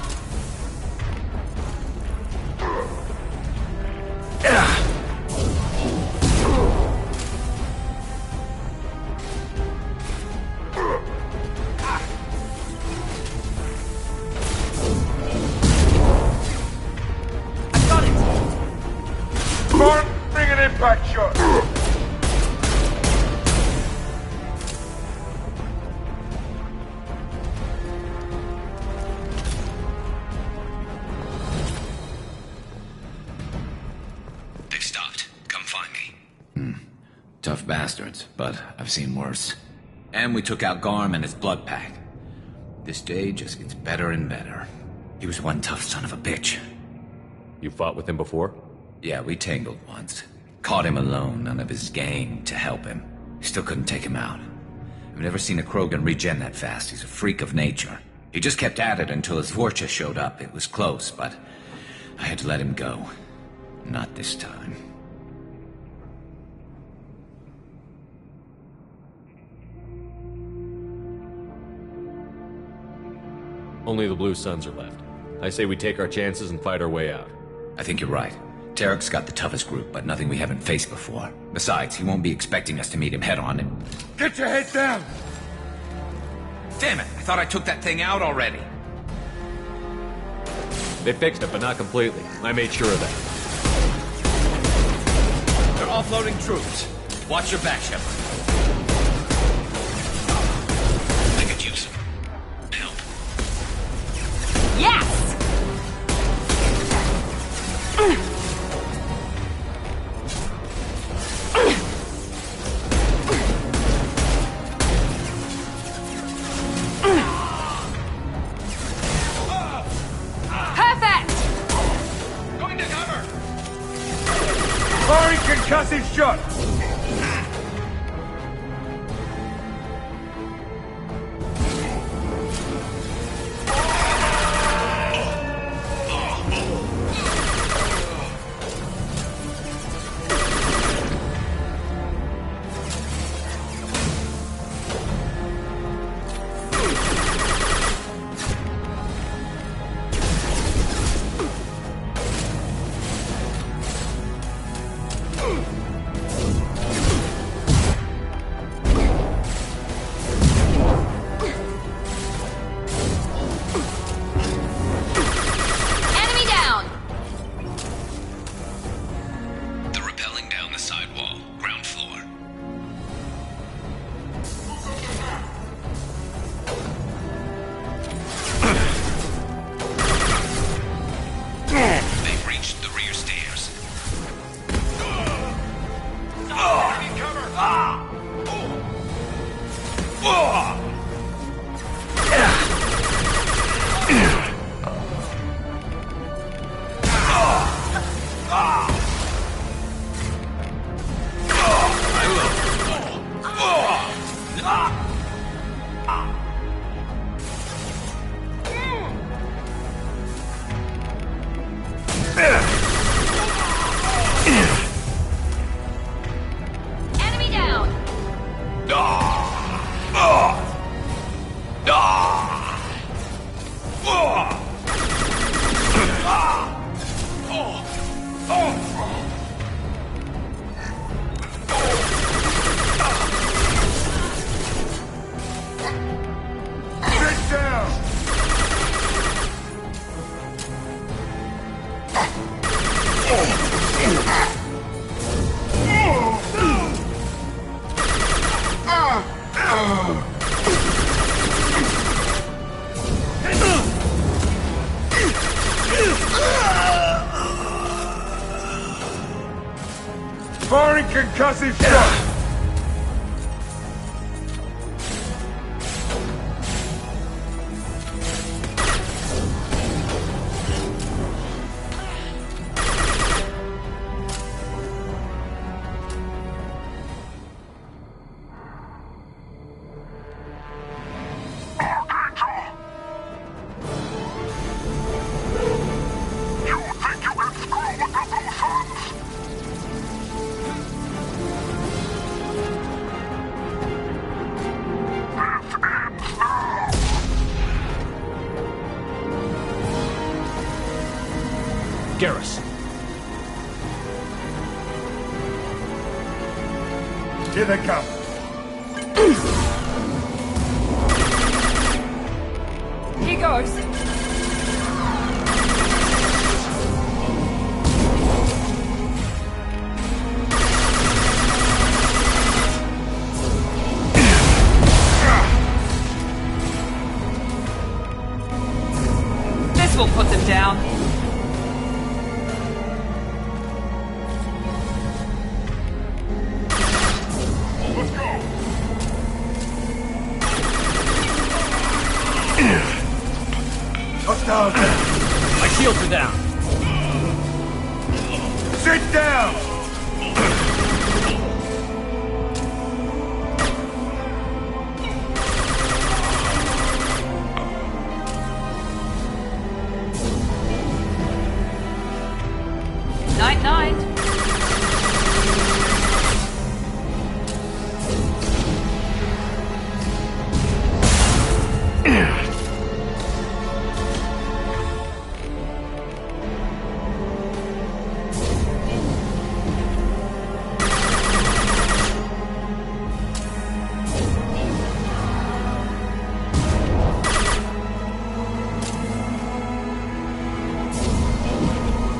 I got it! Mark, bring an impact shot! They've stopped. Come find me. Tough bastards, but I've seen worse. And we took out Garm and his blood pack. This day just gets better and better. He was one tough son of a bitch. You fought with him before? Yeah, we tangled once. Caught him alone, none of his gang to help him. Still couldn't take him out. I've never seen a Krogan regen that fast. He's a freak of nature. He just kept at it until his Vorcha showed up. It was close, but I had to let him go. Not this time. Only the Blue Suns are left. I say we take our chances and fight our way out. I think you're right. Tarek's got the toughest group, but nothing we haven't faced before. Besides, he won't be expecting us to meet him head-on and... Get your head down! Damn it! I thought I took that thing out already. They fixed it, but not completely. I made sure of that. They're offloading troops. Watch your back, Shepard. I could use some help. Yes! Perfect! Going to cover! Firing concussive shot! Enemy down! They're rappelling down the sidewall, ground floor. They've reached the rear stairs. Enemy cover! Enemy down! Concussive shot! Garrus. Here they come. Here goes. This will put them down. Hostile down. My shields are down. Sit down! Night, night.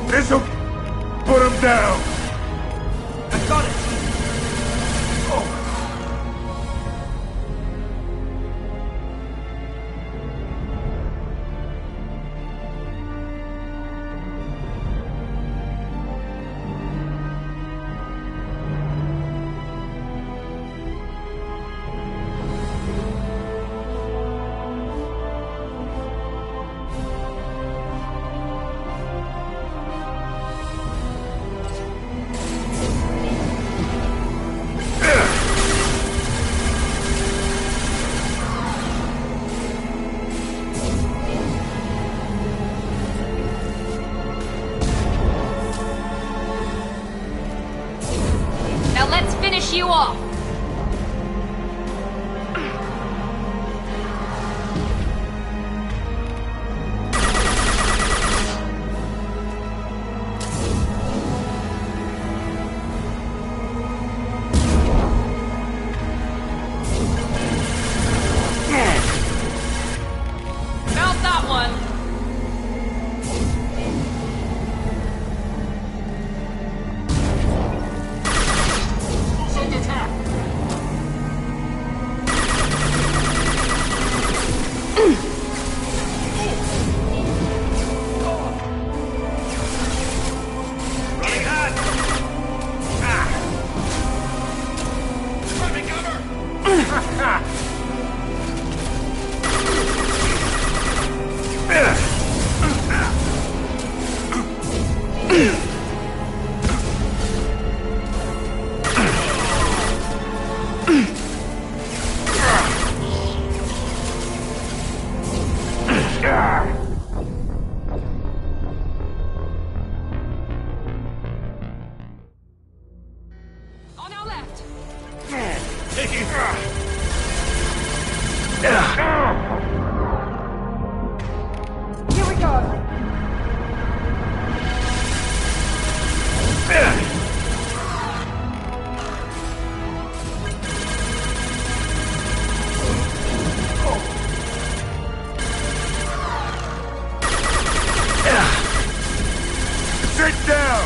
This'll put him down. I got it. Now let's finish you off. Found that one. Running hot! Grabbing cover! On our left. Taking... Here we go. Sit down!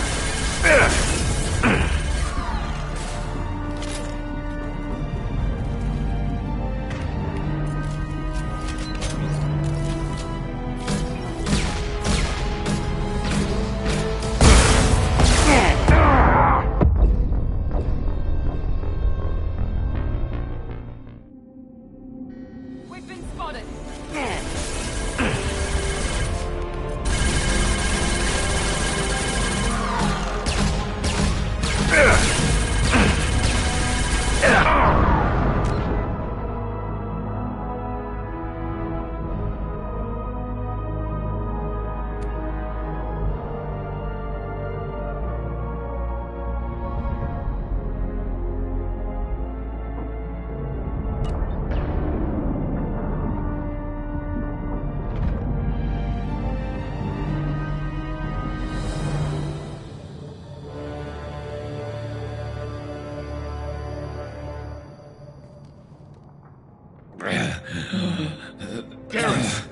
Garrus!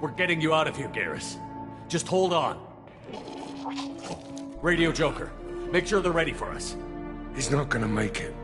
We're getting you out of here, Garrus. Just hold on. Radio Joker, make sure they're ready for us. He's not gonna make it.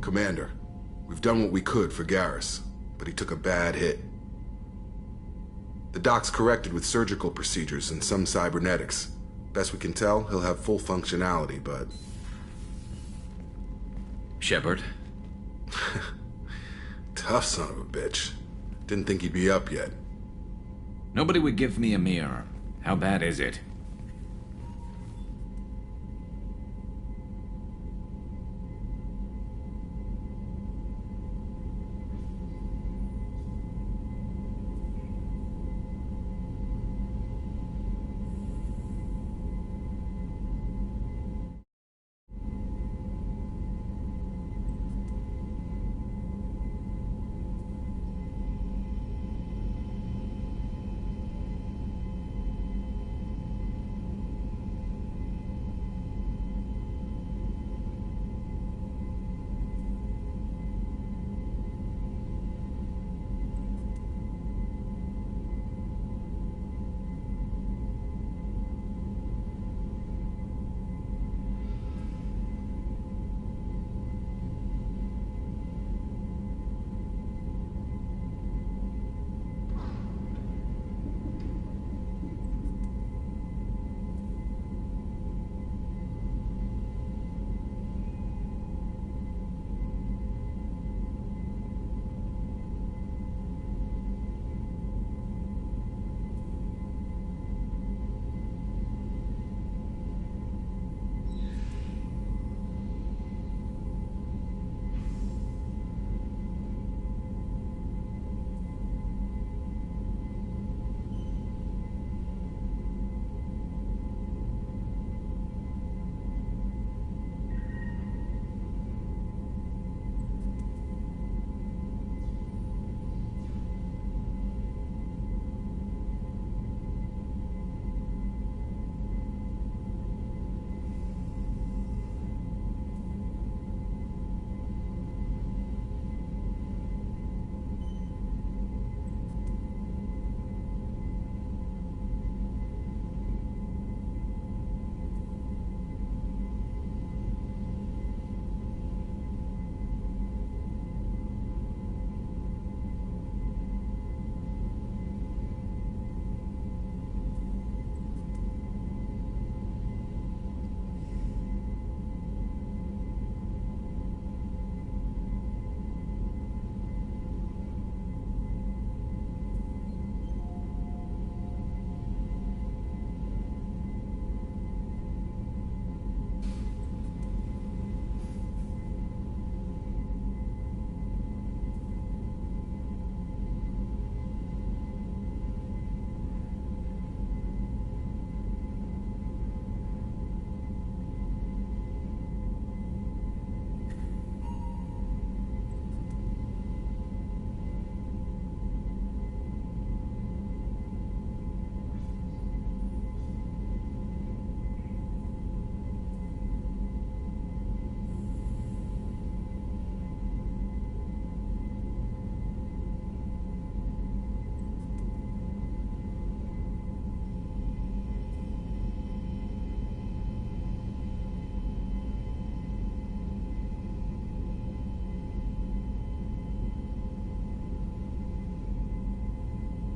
Commander, we've done what we could for Garrus, but he took a bad hit. The doc's corrected with surgical procedures and some cybernetics. Best we can tell, he'll have full functionality, but... Shepard? Tough son of a bitch. Didn't think he'd be up yet. Nobody would give me a mirror. How bad is it?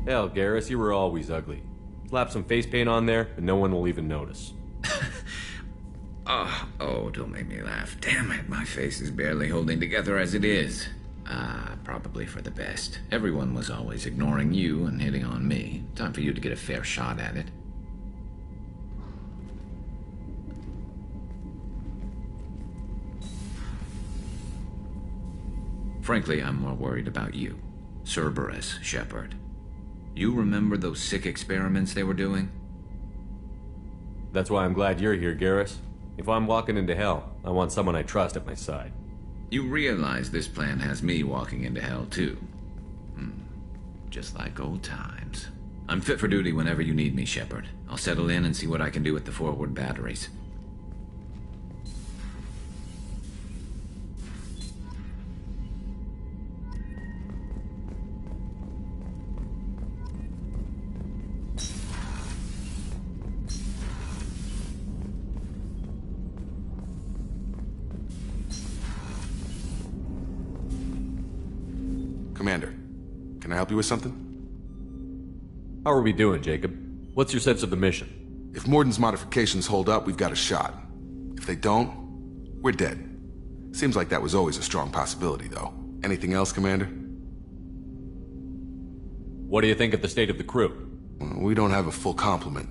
Hell, Garrus, you were always ugly. Slap some face paint on there, and no one will even notice. Oh, don't make me laugh. Damn it, my face is barely holding together as it is. Probably for the best. Everyone was always ignoring you and hitting on me. Time for you to get a fair shot at it. Frankly, I'm more worried about you. Cerberus, Shepard. You remember those sick experiments they were doing? That's why I'm glad you're here, Garrus. If I'm walking into hell, I want someone I trust at my side. You realize this plan has me walking into hell, too. Just like old times. I'm fit for duty whenever you need me, Shepard. I'll settle in and see what I can do with the forward batteries. Commander, can I help you with something? How are we doing, Jacob? What's your sense of the mission? If Morden's modifications hold up, we've got a shot. If they don't, we're dead. Seems like that was always a strong possibility, though. Anything else, Commander? What do you think of the state of the crew? We don't have a full complement.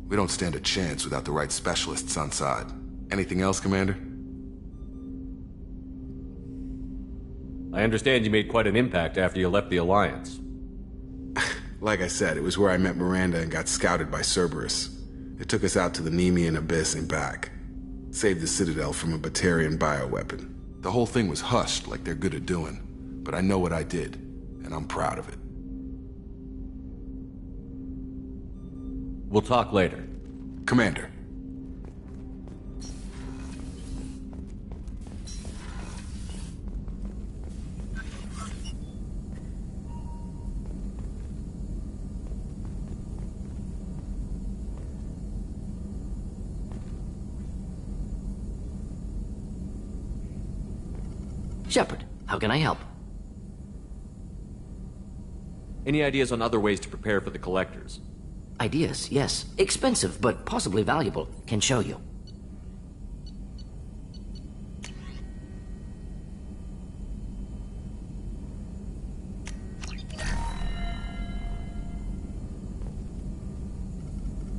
We don't stand a chance without the right specialists on side. Anything else, Commander? I understand you made quite an impact after you left the Alliance. Like I said, it was where I met Miranda and got scouted by Cerberus. It took us out to the Nemean Abyss and back. Saved the Citadel from a Batarian bioweapon. The whole thing was hushed like they're good at doing. But I know what I did, and I'm proud of it. We'll talk later. Commander. Shepard, how can I help? Any ideas on other ways to prepare for the Collectors? Ideas, yes. Expensive, but possibly valuable. Can show you.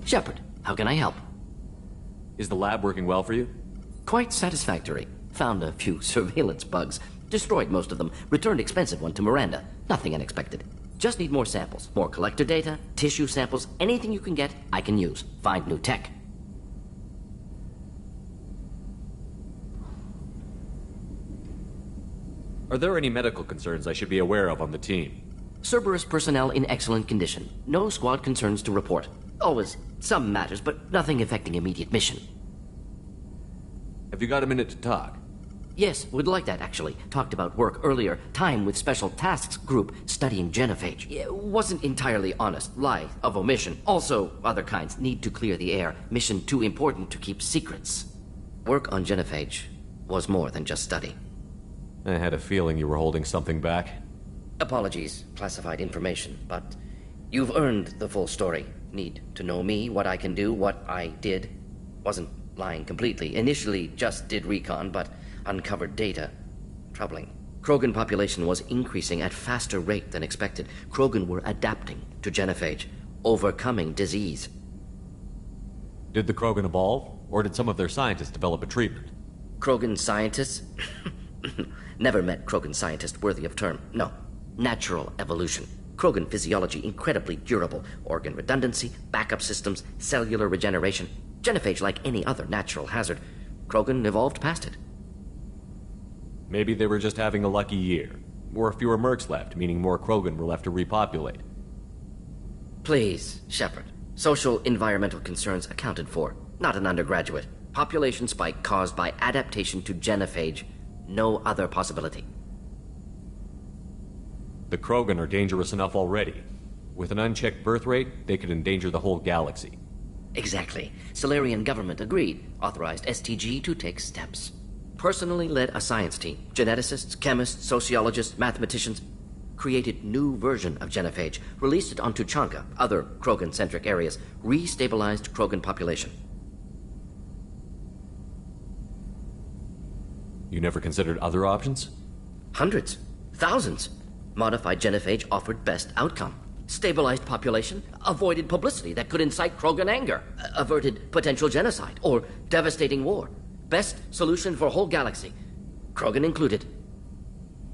Shepard, how can I help? Is the lab working well for you? Quite satisfactory. Found a few surveillance bugs. Destroyed most of them. Returned expensive one to Miranda. Nothing unexpected. Just need more samples. More collector data, tissue samples, anything you can get, I can use. Find new tech. Are there any medical concerns I should be aware of on the team? Cerberus personnel in excellent condition. No squad concerns to report. Always some matters, but nothing affecting immediate mission. Have you got a minute to talk? Yes, would like that, actually. Talked about work earlier. Time with Special Tasks Group studying genophage. Wasn't entirely honest. Lie of omission. Also, other kinds. Need to clear the air. Mission too important to keep secrets. Work on genophage was more than just study. I had a feeling you were holding something back. Apologies, classified information, but you've earned the full story. Need to know me, what I can do, what I did. Wasn't lying completely. Initially just did recon, but uncovered data. Troubling. Krogan population was increasing at faster rate than expected. Krogan were adapting to genophage, overcoming disease. Did the Krogan evolve, or did some of their scientists develop a treatment? Krogan scientists? Never met Krogan scientist worthy of term. No. Natural evolution. Krogan physiology incredibly durable. Organ redundancy, backup systems, cellular regeneration. Genophage like any other natural hazard. Krogan evolved past it. Maybe they were just having a lucky year. Or fewer mercs left, meaning more Krogan were left to repopulate. Please, Shepard. Social environmental concerns accounted for. Not an undergraduate. Population spike caused by adaptation to genophage. No other possibility. The Krogan are dangerous enough already. With an unchecked birth rate, they could endanger the whole galaxy. Exactly. Solarian government agreed. Authorized STG to take steps. Personally led a science team. Geneticists, chemists, sociologists, mathematicians. Created new version of genophage. Released it onto Chanka, other Krogan-centric areas. Restabilized Krogan population. You never considered other options? Hundreds. Thousands. Modified genophage offered best outcome. Stabilized population, avoided publicity that could incite Krogan anger, averted potential genocide or devastating war. Best solution for whole galaxy, Krogan included.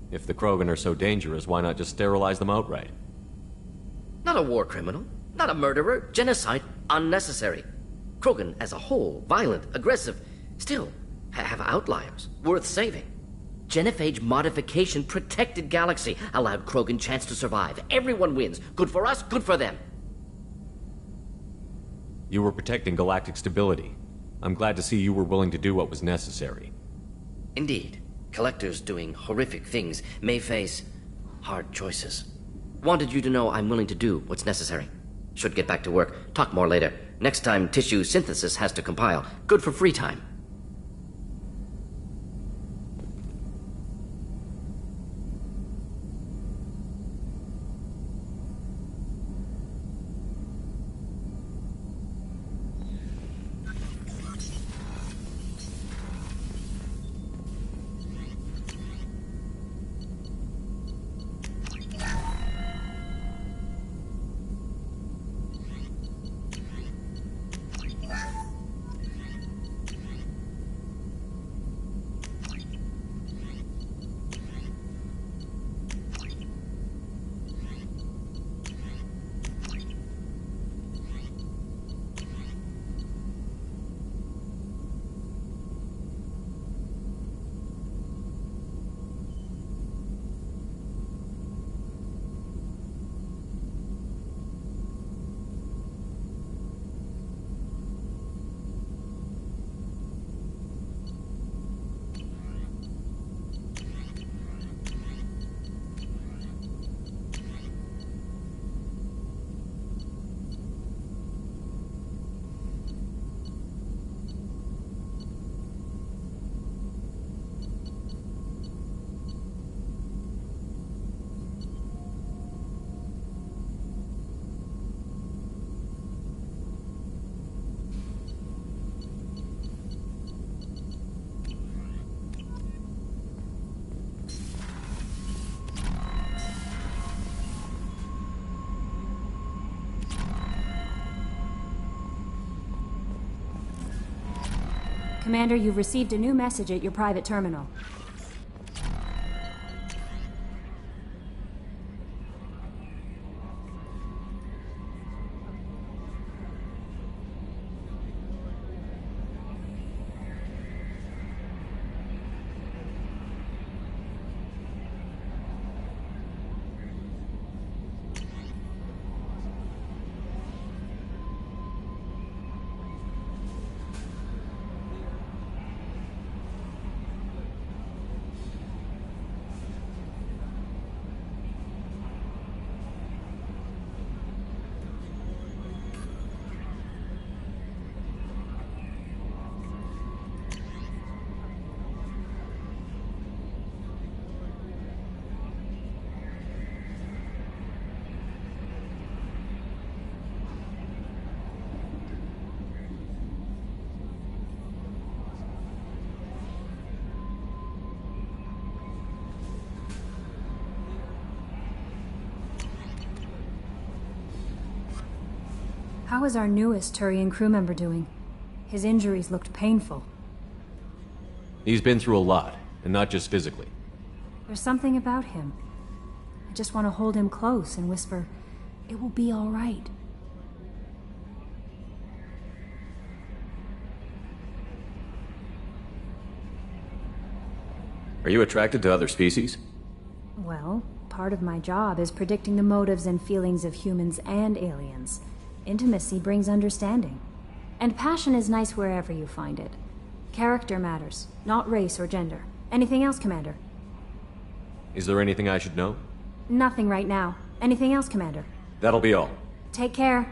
If the Krogan are so dangerous, why not just sterilize them outright? Not a war criminal, not a murderer, genocide, unnecessary. Krogan as a whole, violent, aggressive, still have outliers, worth saving. Genophage modification protected galaxy, allowed Krogan chance to survive. Everyone wins. Good for us, good for them. You were protecting galactic stability. I'm glad to see you were willing to do what was necessary. Indeed. Collectors doing horrific things may face hard choices. Wanted you to know I'm willing to do what's necessary. Should get back to work. Talk more later. Next time tissue synthesis has to compile. Good for free time. Commander, you've received a new message at your private terminal. How is our newest Turian crew member doing? His injuries looked painful. He's been through a lot, and not just physically. There's something about him. I just want to hold him close and whisper, "It will be all right." Are you attracted to other species? Well, part of my job is predicting the motives and feelings of humans and aliens. Intimacy brings understanding. And passion is nice wherever you find it. Character matters, not race or gender. Anything else, Commander? Is there anything I should know? Nothing right now. Anything else, Commander? That'll be all. Take care.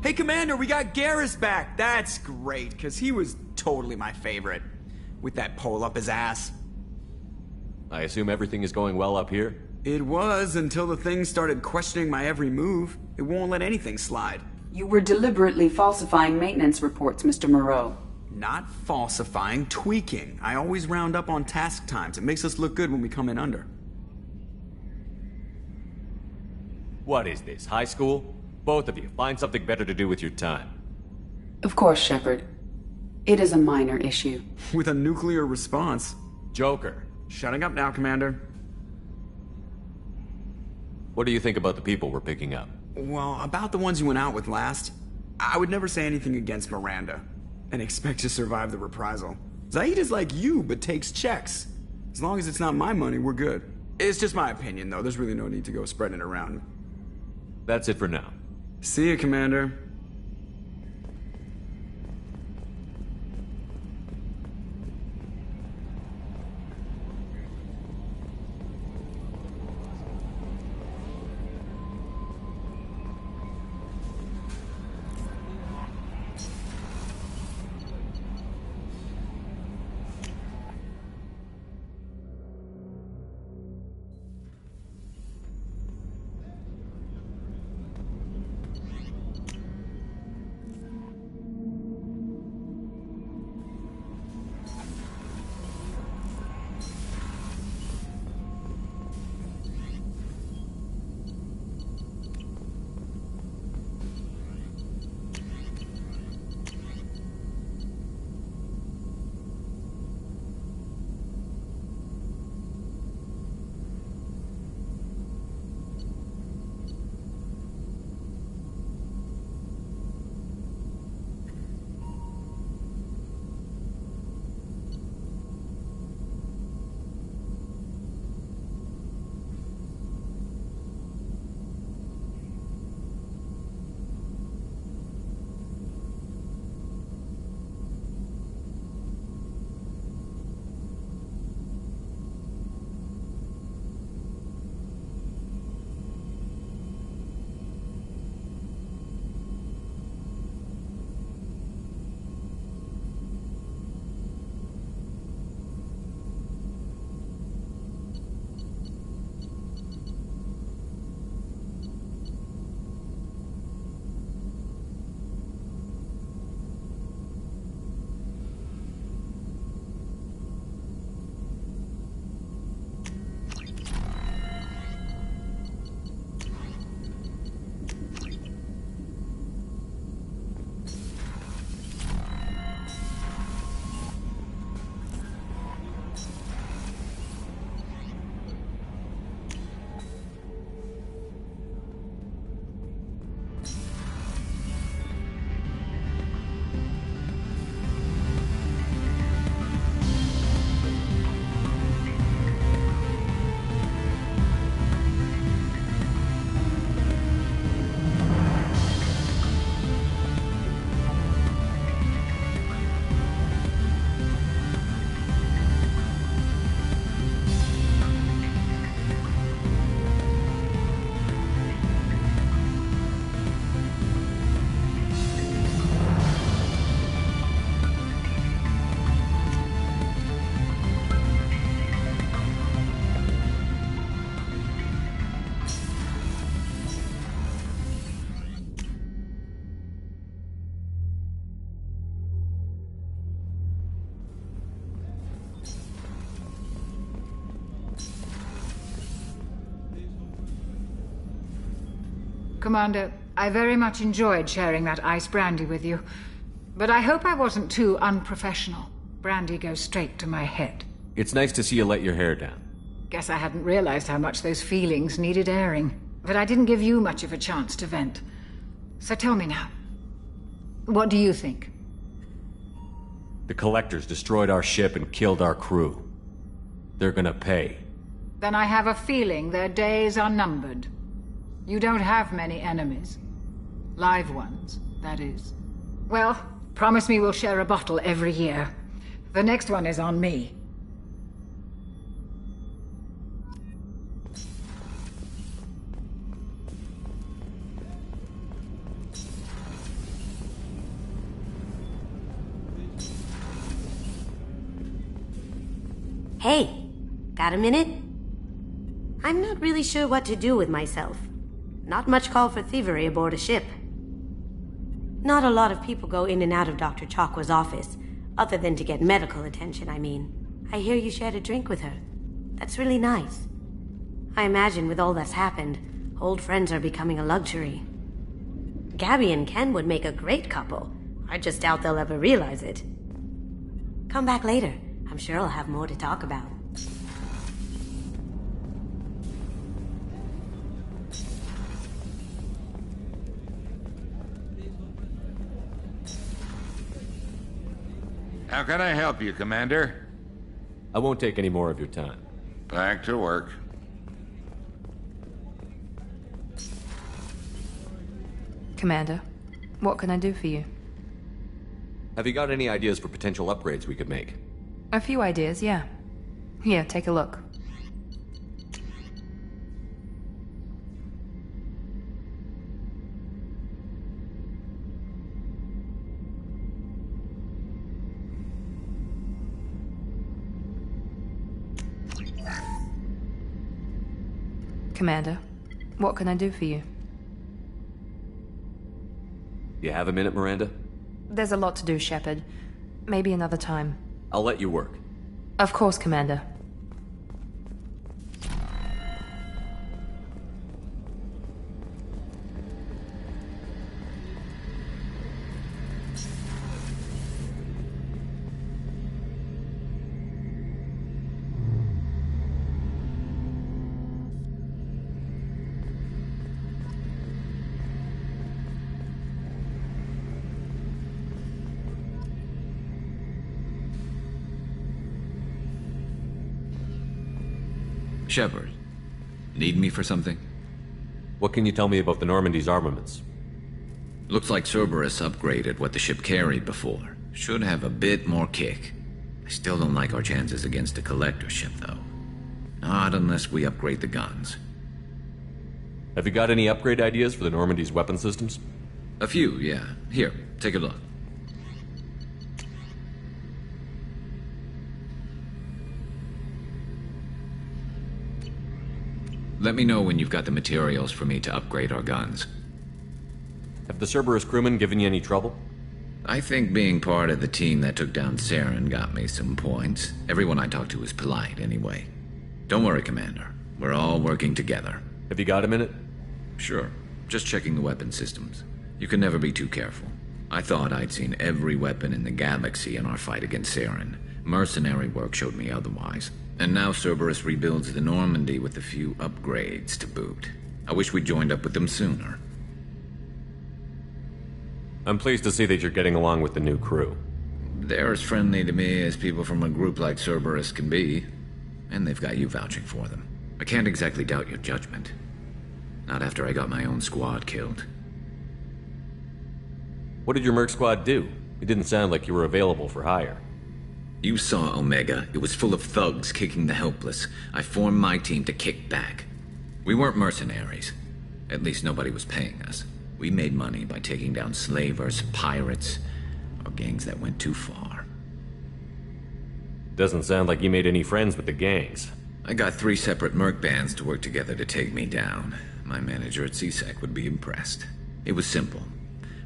Hey, Commander, we got Garrus back. That's great, because he was totally my favorite. With that pole up his ass. I assume everything is going well up here? It was, until the thing started questioning my every move. It won't let anything slide. You were deliberately falsifying maintenance reports, Mr. Moreau. Not falsifying, tweaking. I always round up on task times. It makes us look good when we come in under. What is this, high school? Both of you, find something better to do with your time. Of course, Shepard. It is a minor issue. With a nuclear response. Joker. Shutting up now, Commander. What do you think about the people we're picking up? Well, about the ones you went out with last, I would never say anything against Miranda, and expect to survive the reprisal. Zaid is like you, but takes checks. As long as it's not my money, we're good. It's just my opinion, though. There's really no need to go spreading it around. That's it for now. See you, Commander. Commander, I very much enjoyed sharing that ice brandy with you. But I hope I wasn't too unprofessional. Brandy goes straight to my head. It's nice to see you let your hair down. Guess I hadn't realized how much those feelings needed airing. But I didn't give you much of a chance to vent. So tell me now. What do you think? The Collectors destroyed our ship and killed our crew. They're gonna pay. Then I have a feeling their days are numbered. You don't have many enemies. Live ones, that is. Well, promise me we'll share a bottle every year. The next one is on me. Hey, got a minute? I'm not really sure what to do with myself. Not much call for thievery aboard a ship. Not a lot of people go in and out of Dr. Chakwa's office, Other than to get medical attention, I mean. I hear you shared a drink with her. That's really nice. I imagine with all that's happened, old friends are becoming a luxury. Gabby and Ken would make a great couple. I just doubt they'll ever realize it. Come back later. I'm sure I'll have more to talk about. How can I help you, Commander? I won't take any more of your time. Back to work. Commander, what can I do for you? Have you got any ideas for potential upgrades we could make? A few ideas, yeah. Here, take a look. Commander, what can I do for you? You have a minute, Miranda? There's a lot to do, Shepard. Maybe another time. I'll let you work. Of course, Commander. Shepard, need me for something? What can you tell me about the Normandy's armaments? Looks like Cerberus upgraded what the ship carried before. Should have a bit more kick. I still don't like our chances against a collector ship, though. Not unless we upgrade the guns. Have you got any upgrade ideas for the Normandy's weapon systems? A few, yeah. Here, take a look. Let me know when you've got the materials for me to upgrade our guns. Have the Cerberus crewmen given you any trouble? I think being part of the team that took down Saren got me some points. Everyone I talked to was polite, anyway. Don't worry, Commander. We're all working together. Have you got a minute? Sure. Just checking the weapon systems. You can never be too careful. I thought I'd seen every weapon in the galaxy in our fight against Saren. Mercenary work showed me otherwise. And now Cerberus rebuilds the Normandy with a few upgrades to boot. I wish we'd joined up with them sooner. I'm pleased to see that you're getting along with the new crew. They're as friendly to me as people from a group like Cerberus can be. And they've got you vouching for them. I can't exactly doubt your judgment. Not after I got my own squad killed. What did your merc squad do? It didn't sound like you were available for hire. You saw Omega. It was full of thugs kicking the helpless. I formed my team to kick back. We weren't mercenaries. At least nobody was paying us. We made money by taking down slavers, pirates, or gangs that went too far. Doesn't sound like you made any friends with the gangs. I got 3 separate merc bands to work together to take me down. My manager at CSEC would be impressed. It was simple.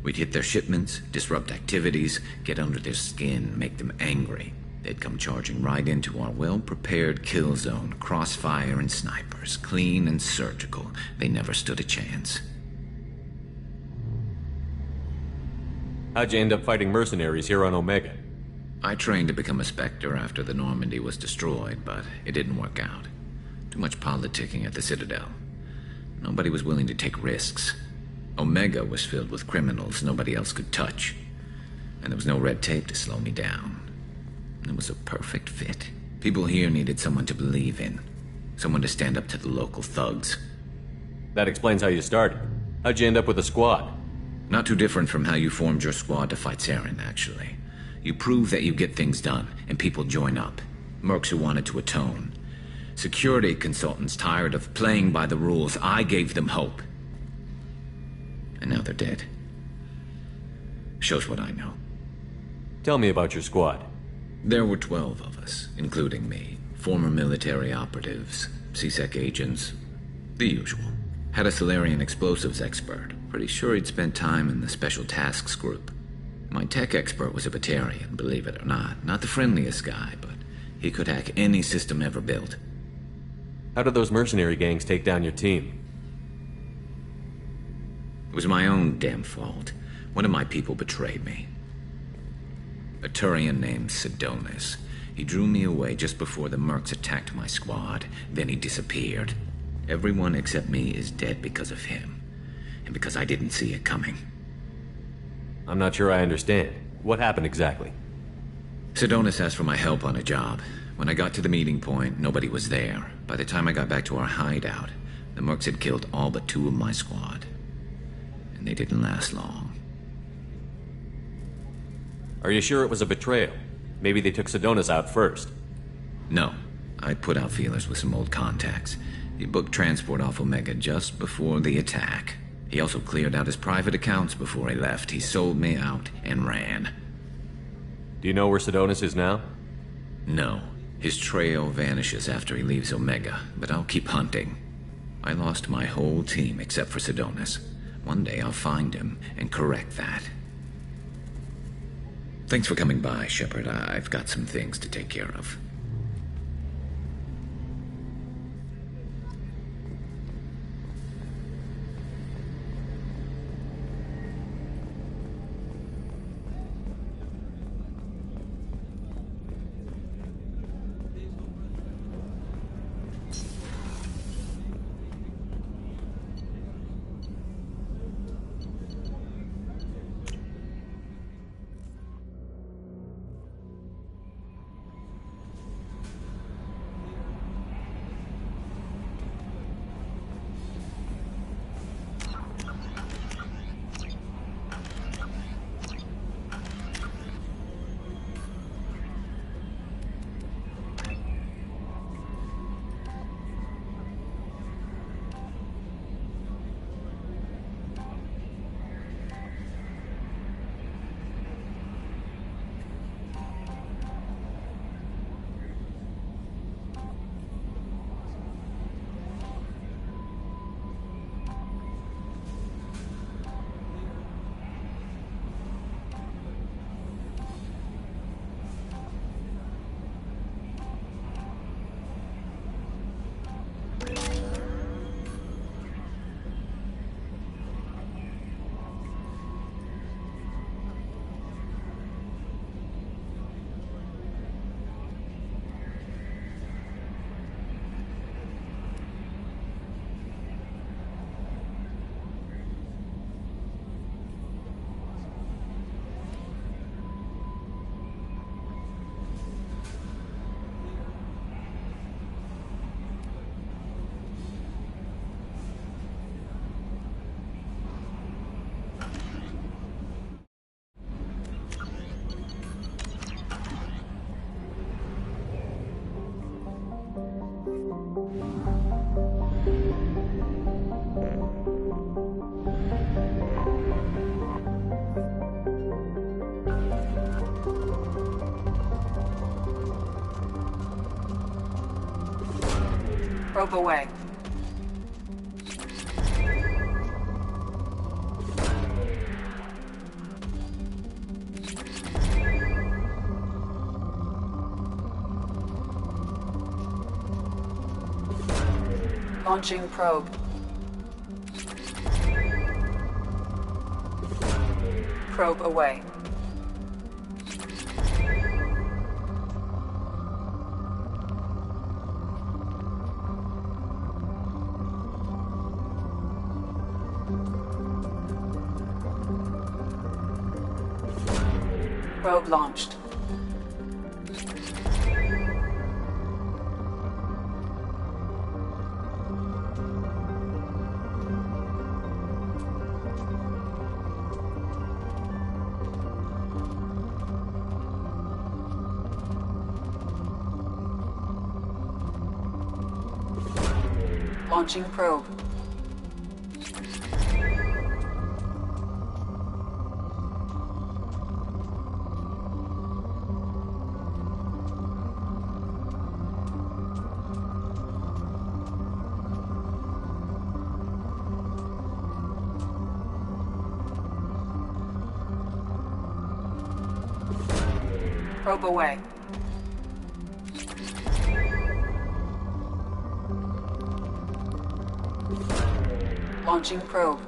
We'd hit their shipments, disrupt activities, get under their skin, make them angry. They'd come charging right into our well-prepared kill zone, crossfire and snipers, clean and surgical. They never stood a chance. How'd you end up fighting mercenaries here on Omega? I trained to become a Spectre after the Normandy was destroyed, but it didn't work out. Too much politicking at the Citadel. Nobody was willing to take risks. Omega was filled with criminals nobody else could touch. And there was no red tape to slow me down. It was a perfect fit. People here needed someone to believe in. Someone to stand up to the local thugs. That explains how you started. How'd you end up with a squad? Not too different from how you formed your squad to fight Saren, actually. You prove that you get things done, and people join up. Mercs who wanted to atone. Security consultants tired of playing by the rules. I gave them hope. And now they're dead. Shows what I know. Tell me about your squad. There were 12 of us, including me. Former military operatives, CSEC agents, the usual. Had a Solarian explosives expert. Pretty sure he'd spent time in the Special Tasks Group. My tech expert was a Batarian, believe it or not. Not the friendliest guy, but he could hack any system ever built. How did those mercenary gangs take down your team? It was my own damn fault. One of my people betrayed me. A Turian named Sidonis. He drew me away just before the mercs attacked my squad. Then he disappeared. Everyone except me is dead because of him. And because I didn't see it coming. I'm not sure I understand. What happened exactly? Sidonis asked for my help on a job. When I got to the meeting point, nobody was there. By the time I got back to our hideout, the mercs had killed all but 2 of my squad. And they didn't last long. Are you sure it was a betrayal? Maybe they took Sidonis out first. No. I put out feelers with some old contacts. He booked transport off Omega just before the attack. He also cleared out his private accounts before he left. He sold me out and ran. Do you know where Sidonis is now? No. His trail vanishes after he leaves Omega, but I'll keep hunting. I lost my whole team except for Sidonis. One day I'll find him and correct that. Thanks for coming by, Shepard. I've got some things to take care of. Probe away. Launching probe. Probe away. Probe launched. Launching probe. Probe away. Launching probe.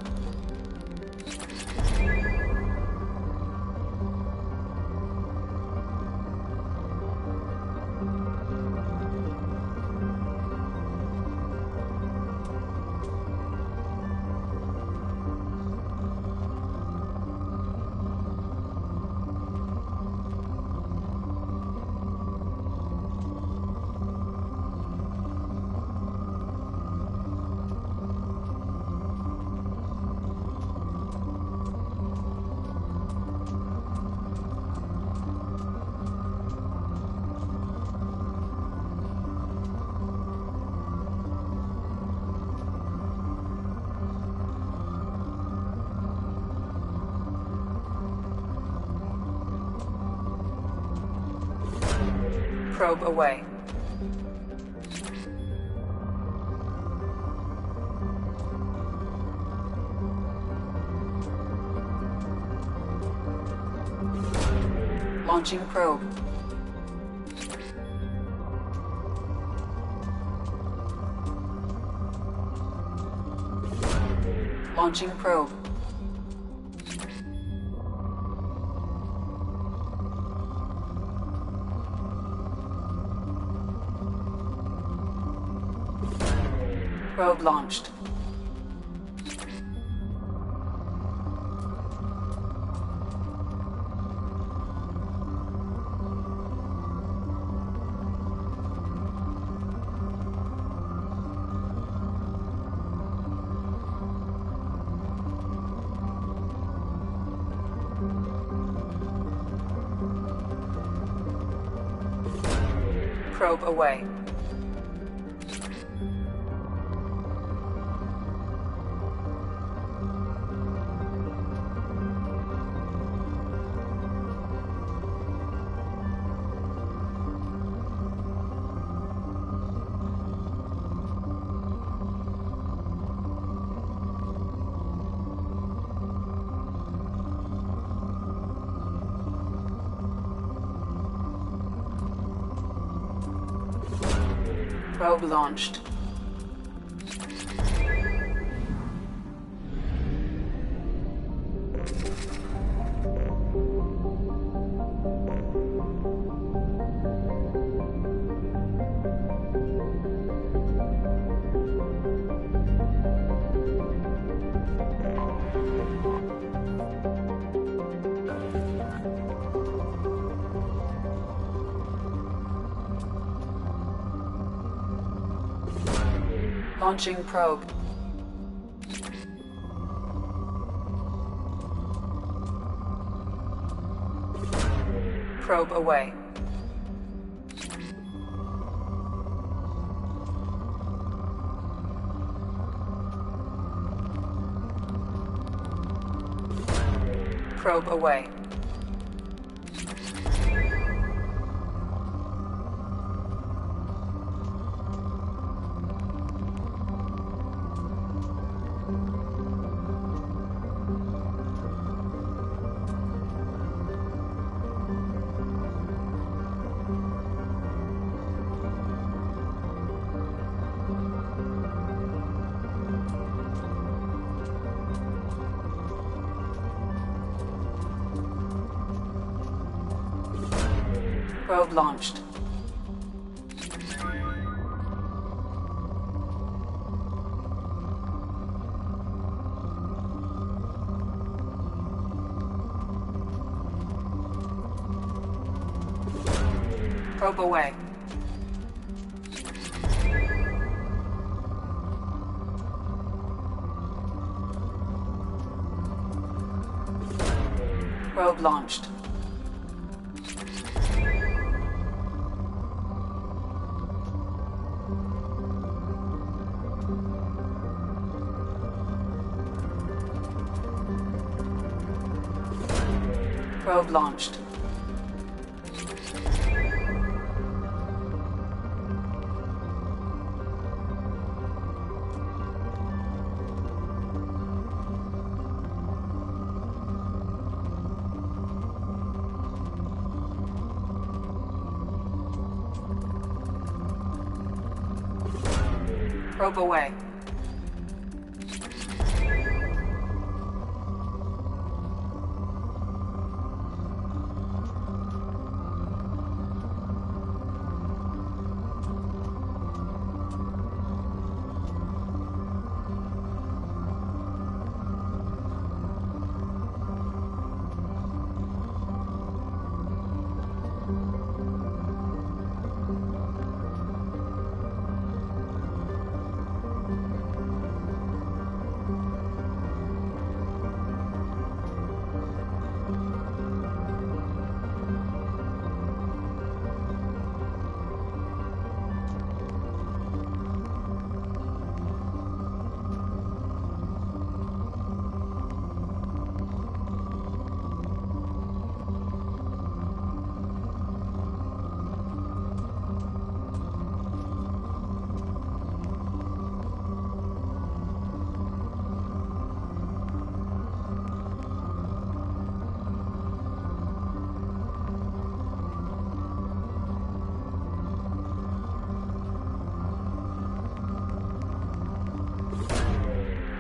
Probe away. Launching probe. Launching probe. Probe launched. Probe away. Probe launched. Launching probe. Probe away. Probe away. Probe launched. Probe away. Probe launched. Probe launched. Probe away.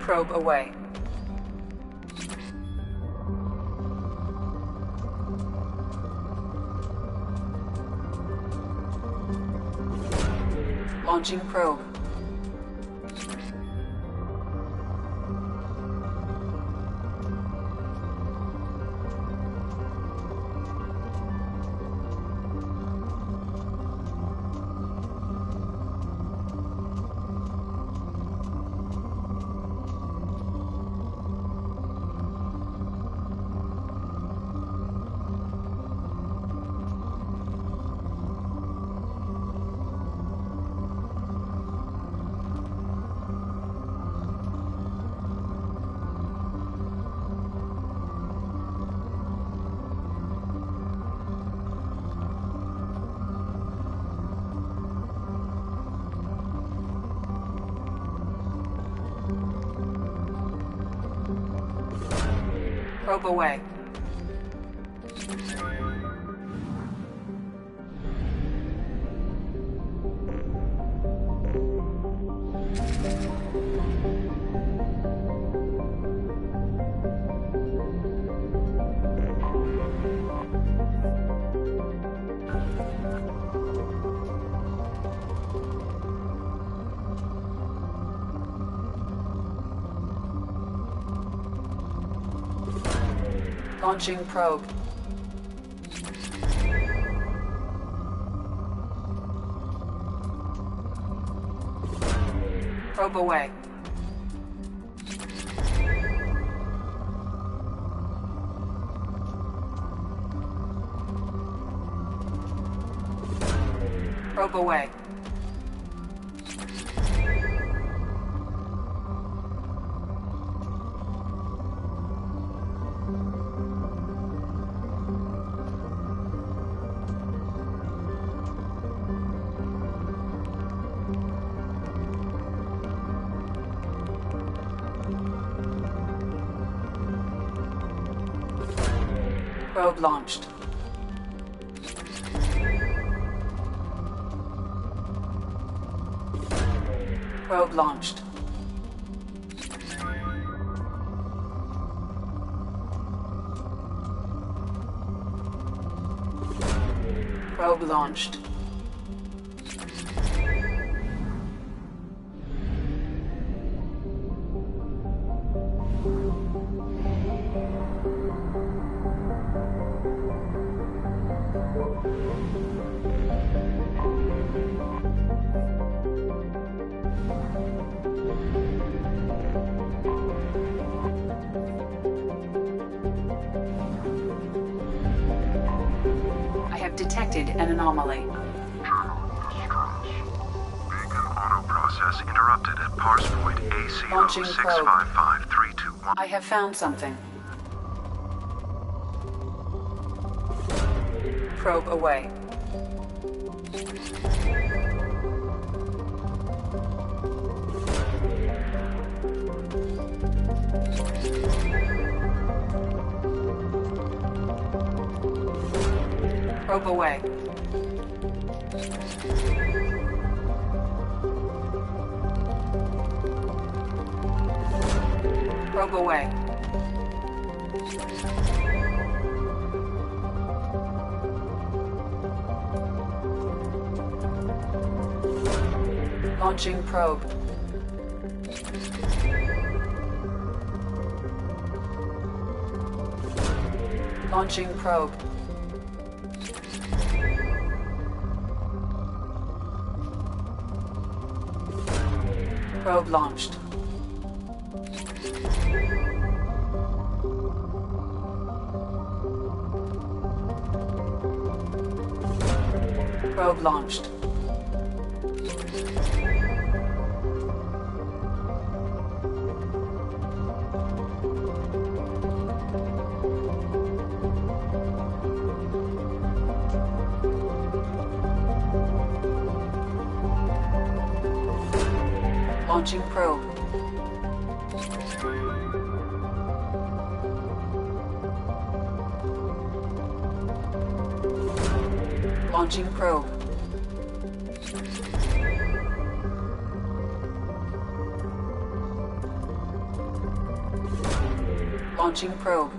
Probe away. Launching probe. Probe away. Launching probe. Probe away. Probe away. Probe launched. Probe launched. Probe launched. I have detected an anomaly. Process interrupted at parse point Launching probe. AC0655-321. I have found something. Probe away. Probe away. Probe away. Launching probe. Launching probe. Probe launched. Probe launched. Launching probe. Launching probe. Launching probe.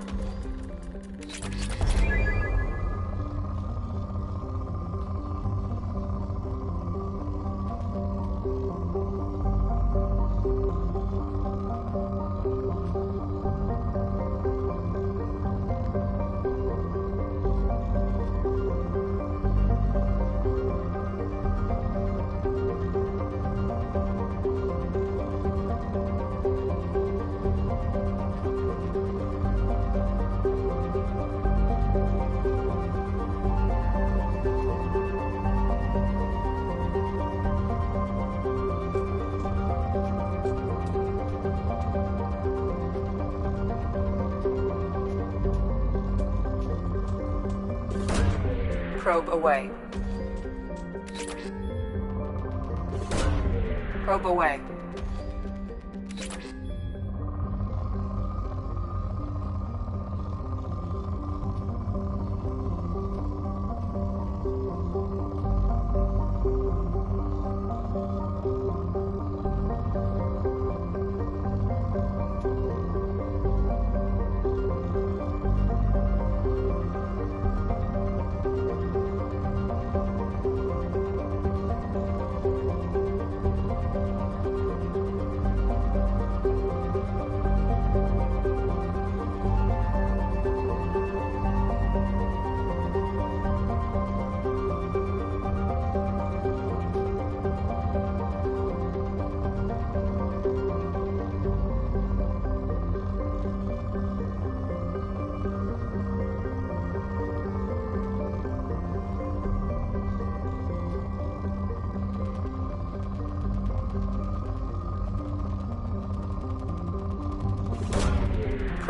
Probe away. Probe away.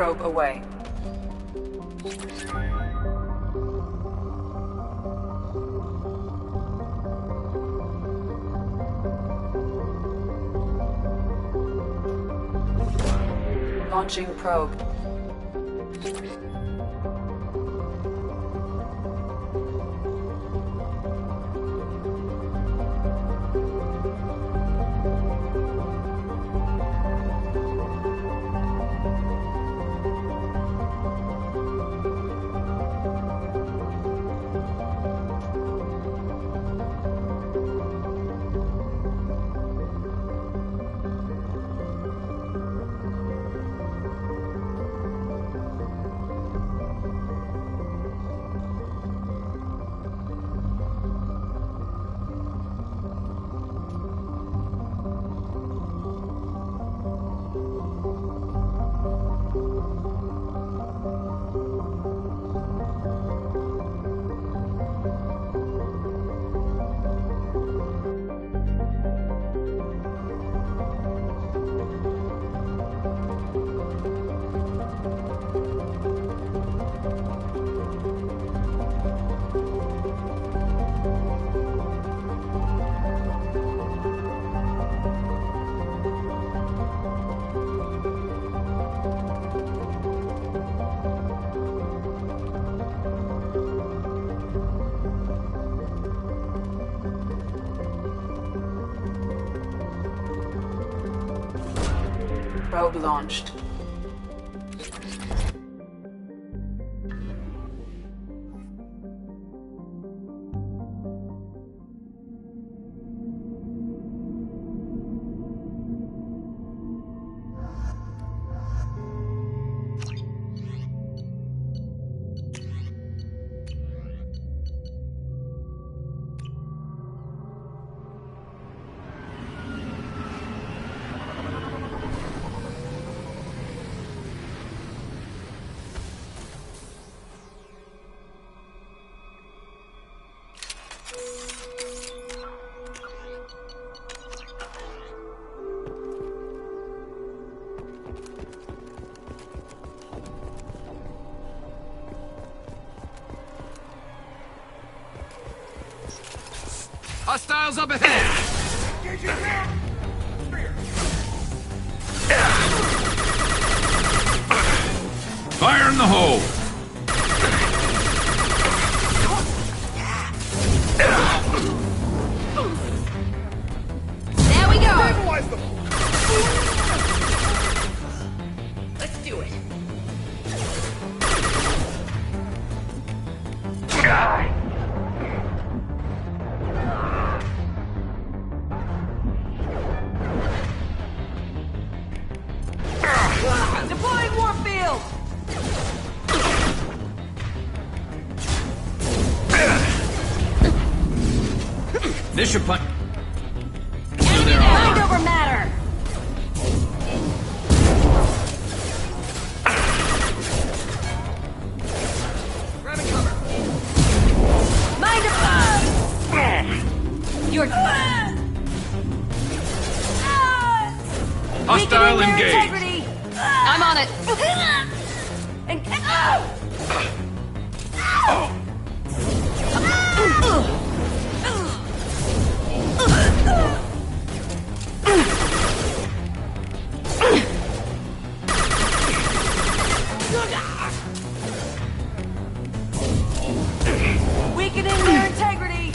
Probe away. Launching probe. Probe launched. Hostiles up ahead! Fire in the hole! There we go! Stabilize them! Let's do it. Deploying Warfield! This should put... Mind over matter! Grabbing cover. Mind over... You're... Hostile Weakening their engaged. integrity. I'm on it. And... Weakening their integrity.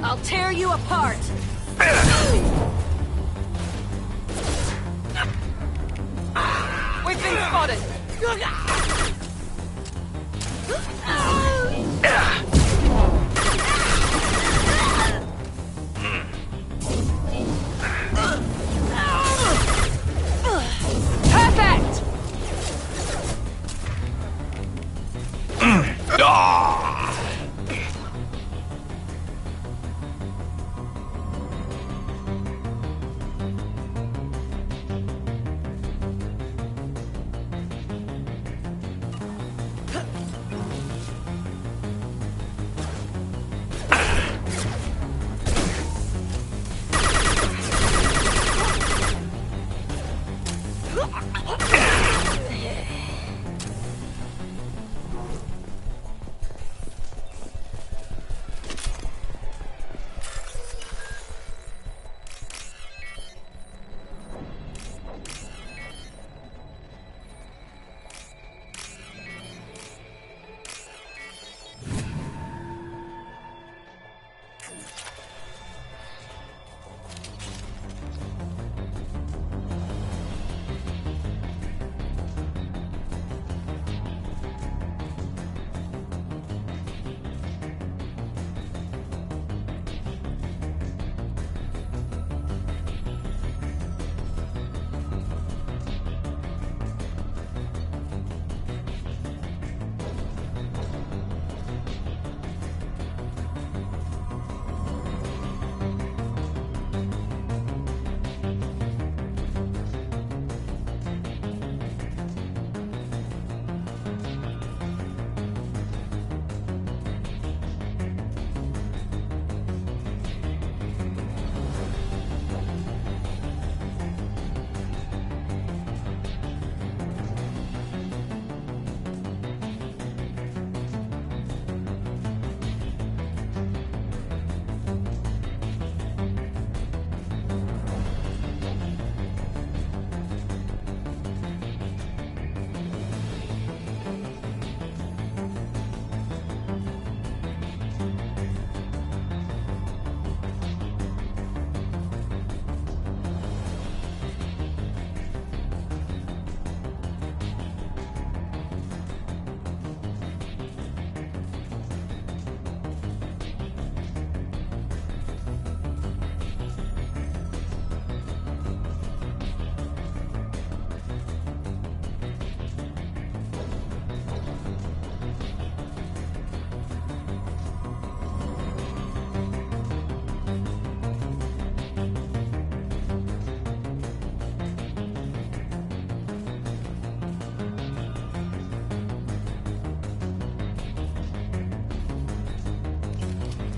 I'll tear you apart. We've been spotted. Perfect.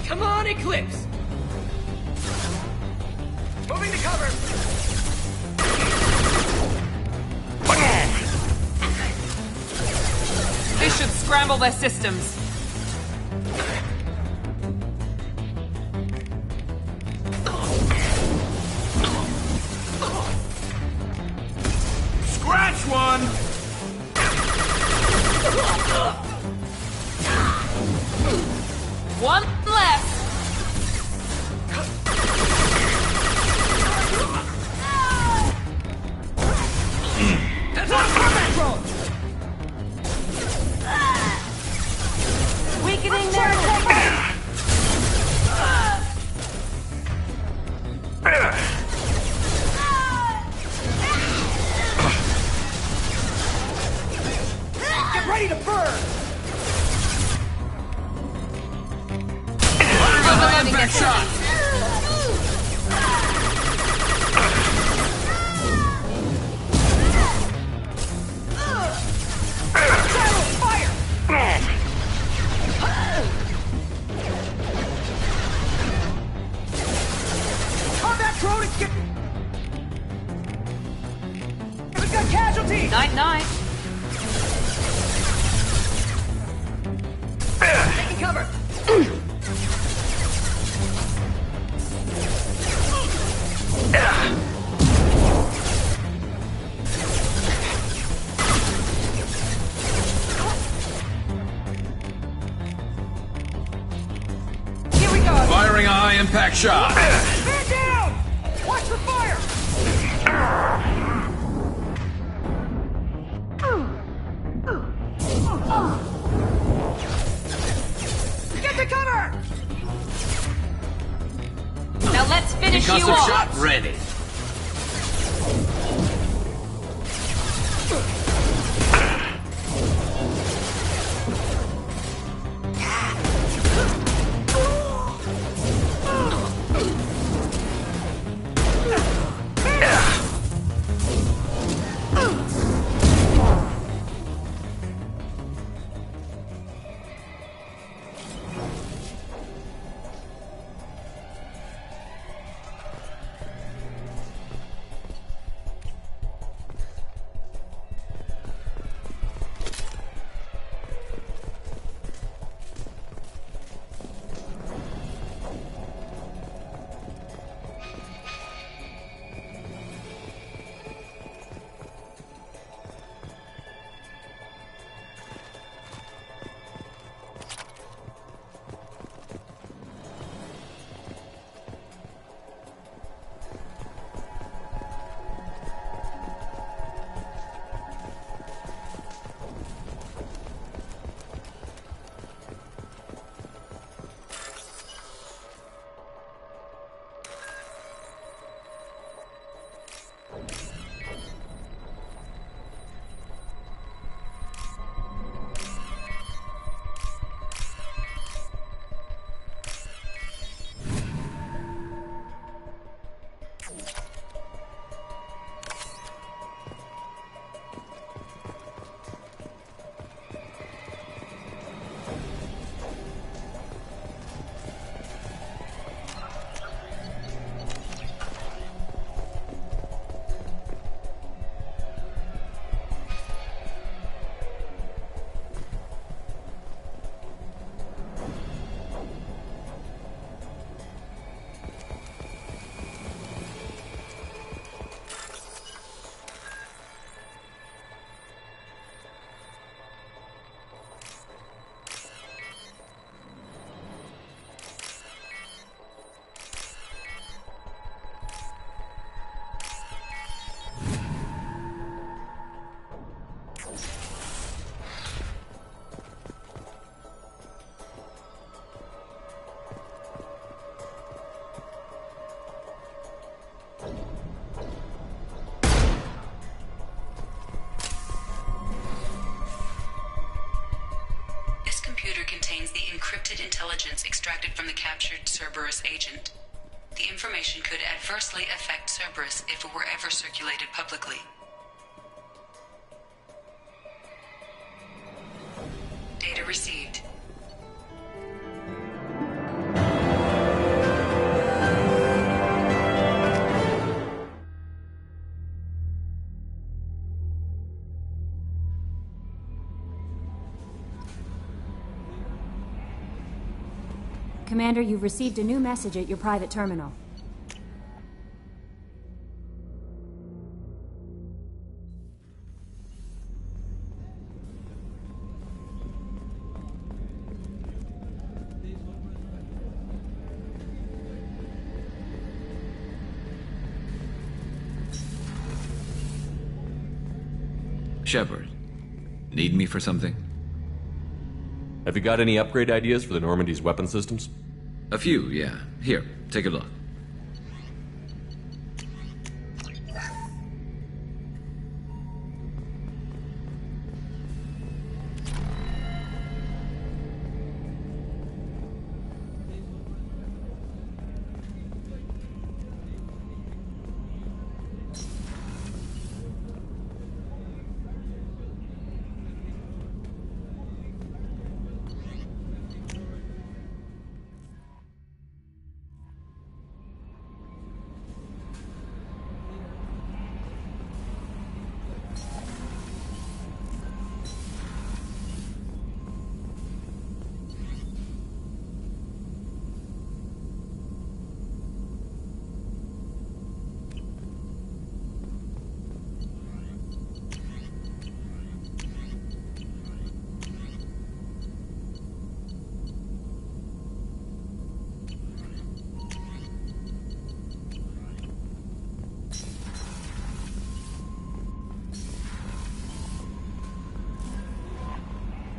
Come on, Eclipse! Moving to cover! scramble their systems. Scratch one! One left. That's on combat drone! Weakening their attack. Get ready to burn! Back shot. Combat drone is getting... We've got casualties! Night-night. Taking cover! Here we go. Firing a high-impact shot. Man down! Watch for fire! Get to cover! Now let's finish you Concussive off. shot ready. encrypted intelligence extracted from the captured Cerberus agent. The information could adversely affect Cerberus if it were ever circulated publicly. Data received. Commander, you've received a new message at your private terminal. Shepard, need me for something? Have you got any upgrade ideas for the Normandy's weapon systems? A few, yeah. Here, take a look.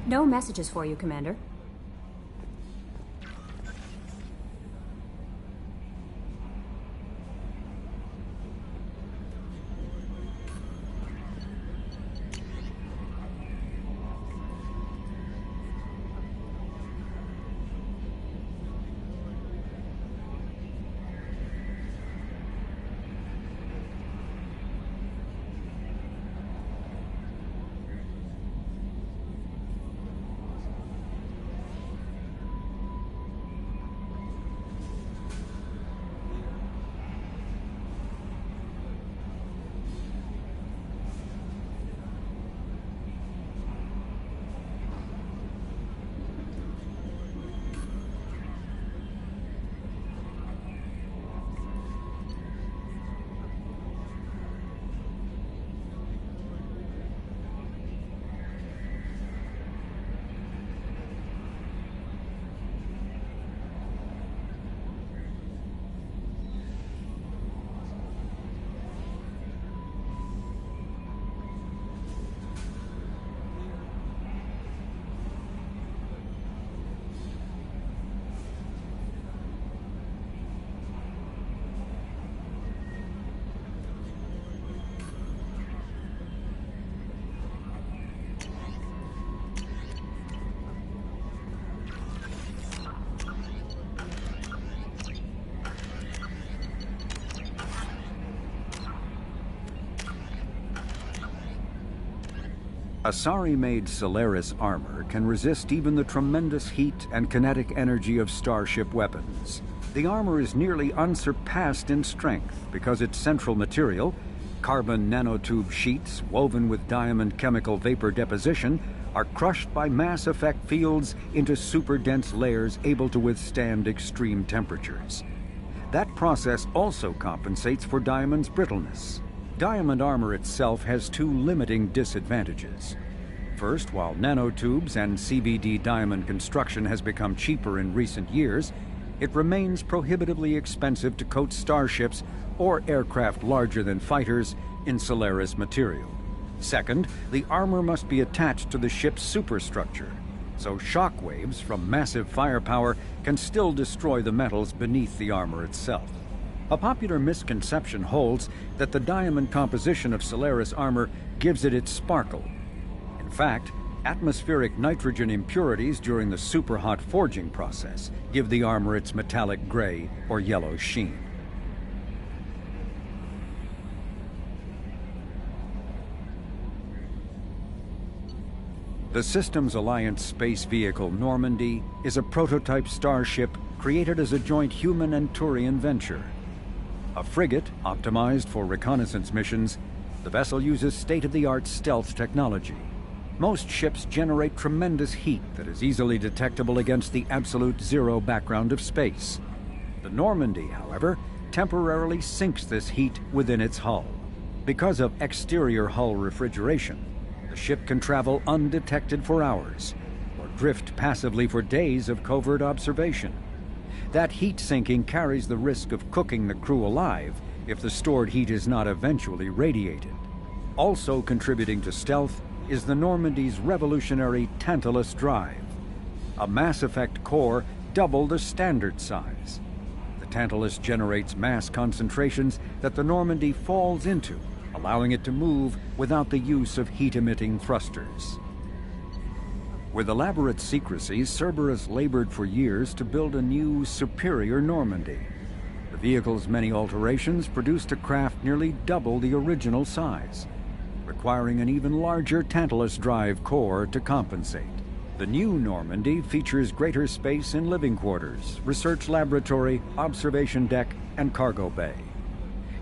No messages for you, Commander. Asari-made Solaris armor can resist even the tremendous heat and kinetic energy of starship weapons. The armor is nearly unsurpassed in strength because its central material, carbon nanotube sheets woven with diamond chemical vapor deposition, are crushed by mass effect fields into super-dense layers able to withstand extreme temperatures. That process also compensates for diamond's brittleness. Diamond armor itself has two limiting disadvantages. First, while nanotubes and CVD diamond construction has become cheaper in recent years, it remains prohibitively expensive to coat starships or aircraft larger than fighters in Solaris material. Second, the armor must be attached to the ship's superstructure, so shock waves from massive firepower can still destroy the metals beneath the armor itself. A popular misconception holds that the diamond composition of Solaris armor gives it its sparkle. In fact, atmospheric nitrogen impurities during the super-hot forging process give the armor its metallic gray or yellow sheen. The Systems Alliance space vehicle Normandy is a prototype starship created as a joint human and Turian venture. A frigate optimized for reconnaissance missions, the vessel uses state-of-the-art stealth technology. Most ships generate tremendous heat that is easily detectable against the absolute zero background of space. The Normandy, however, temporarily sinks this heat within its hull. Because of exterior hull refrigeration, the ship can travel undetected for hours, or drift passively for days of covert observation. That heat sinking carries the risk of cooking the crew alive if the stored heat is not eventually radiated. Also contributing to stealth is the Normandy's revolutionary Tantalus drive, a Mass Effect core double the standard size. The Tantalus generates mass concentrations that the Normandy falls into, allowing it to move without the use of heat-emitting thrusters. With elaborate secrecy, Cerberus labored for years to build a new, superior Normandy. The vehicle's many alterations produced a craft nearly double the original size, requiring an even larger Tantalus drive core to compensate. The new Normandy features greater space in living quarters, research laboratory, observation deck, and cargo bay.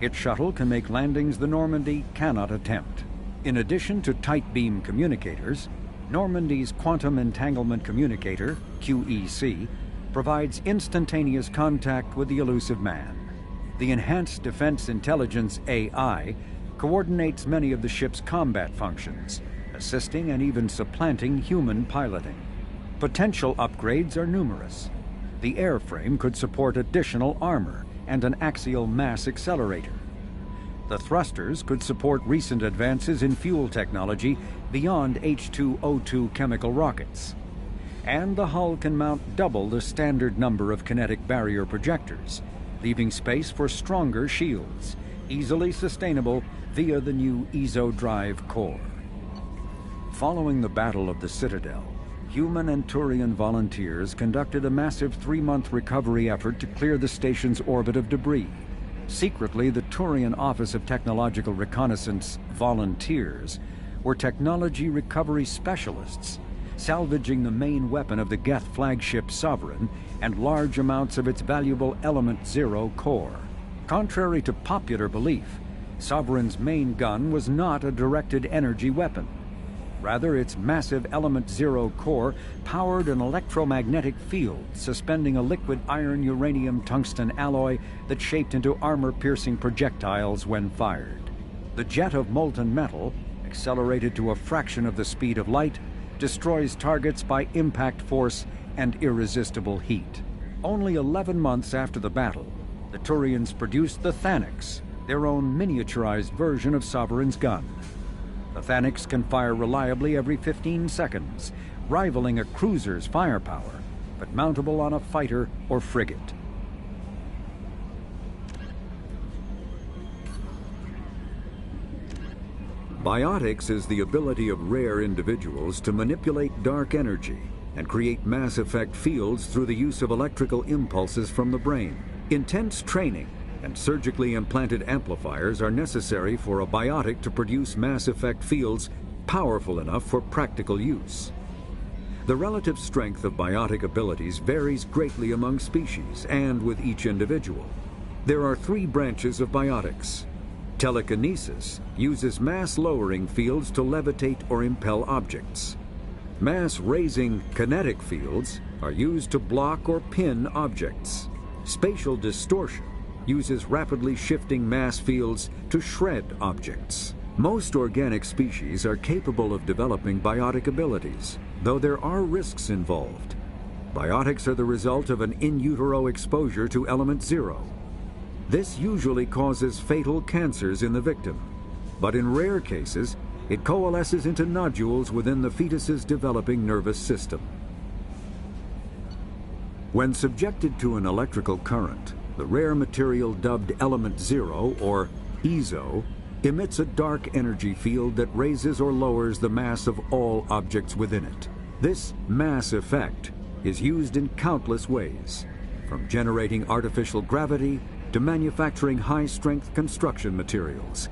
Its shuttle can make landings the Normandy cannot attempt. In addition to tight beam communicators, Normandy's Quantum Entanglement Communicator, QEC, provides instantaneous contact with the elusive man. The Enhanced Defense Intelligence AI coordinates many of the ship's combat functions, assisting and even supplanting human piloting. Potential upgrades are numerous. The airframe could support additional armor and an axial mass accelerator. The thrusters could support recent advances in fuel technology beyond H2O2 chemical rockets. And the hull can mount double the standard number of kinetic barrier projectors, leaving space for stronger shields, easily sustainable via the new EZO drive core. Following the Battle of the Citadel, human and Turian volunteers conducted a massive 3-month recovery effort to clear the station's orbit of debris. Secretly, the Turian Office of Technological Reconnaissance volunteers were technology recovery specialists, salvaging the main weapon of the Geth flagship Sovereign and large amounts of its valuable Element Zero core. Contrary to popular belief, Sovereign's main gun was not a directed energy weapon. Rather, its massive Element Zero core powered an electromagnetic field suspending a liquid iron-uranium-tungsten alloy that shaped into armor-piercing projectiles when fired. The jet of molten metal, accelerated to a fraction of the speed of light, destroys targets by impact force and irresistible heat. Only 11 months after the battle, the Turians produced the Thanix, their own miniaturized version of Sovereign's gun. The Thanix can fire reliably every 15 seconds, rivaling a cruiser's firepower, but mountable on a fighter or frigate. Biotics is the ability of rare individuals to manipulate dark energy and create mass effect fields through the use of electrical impulses from the brain. Intense training and surgically implanted amplifiers are necessary for a biotic to produce mass effect fields powerful enough for practical use. The relative strength of biotic abilities varies greatly among species and with each individual. There are 3 branches of biotics. Telekinesis uses mass-lowering fields to levitate or impel objects. Mass-raising kinetic fields are used to block or pin objects. Spatial distortion uses rapidly shifting mass fields to shred objects. Most organic species are capable of developing biotic abilities, though there are risks involved. Biotics are the result of an in utero exposure to Element Zero. This usually causes fatal cancers in the victim, but in rare cases, it coalesces into nodules within the fetus's developing nervous system. When subjected to an electrical current, the rare material dubbed Element Zero, or EZO, emits a dark energy field that raises or lowers the mass of all objects within it. This mass effect is used in countless ways, from generating artificial gravity to manufacturing high-strength construction materials.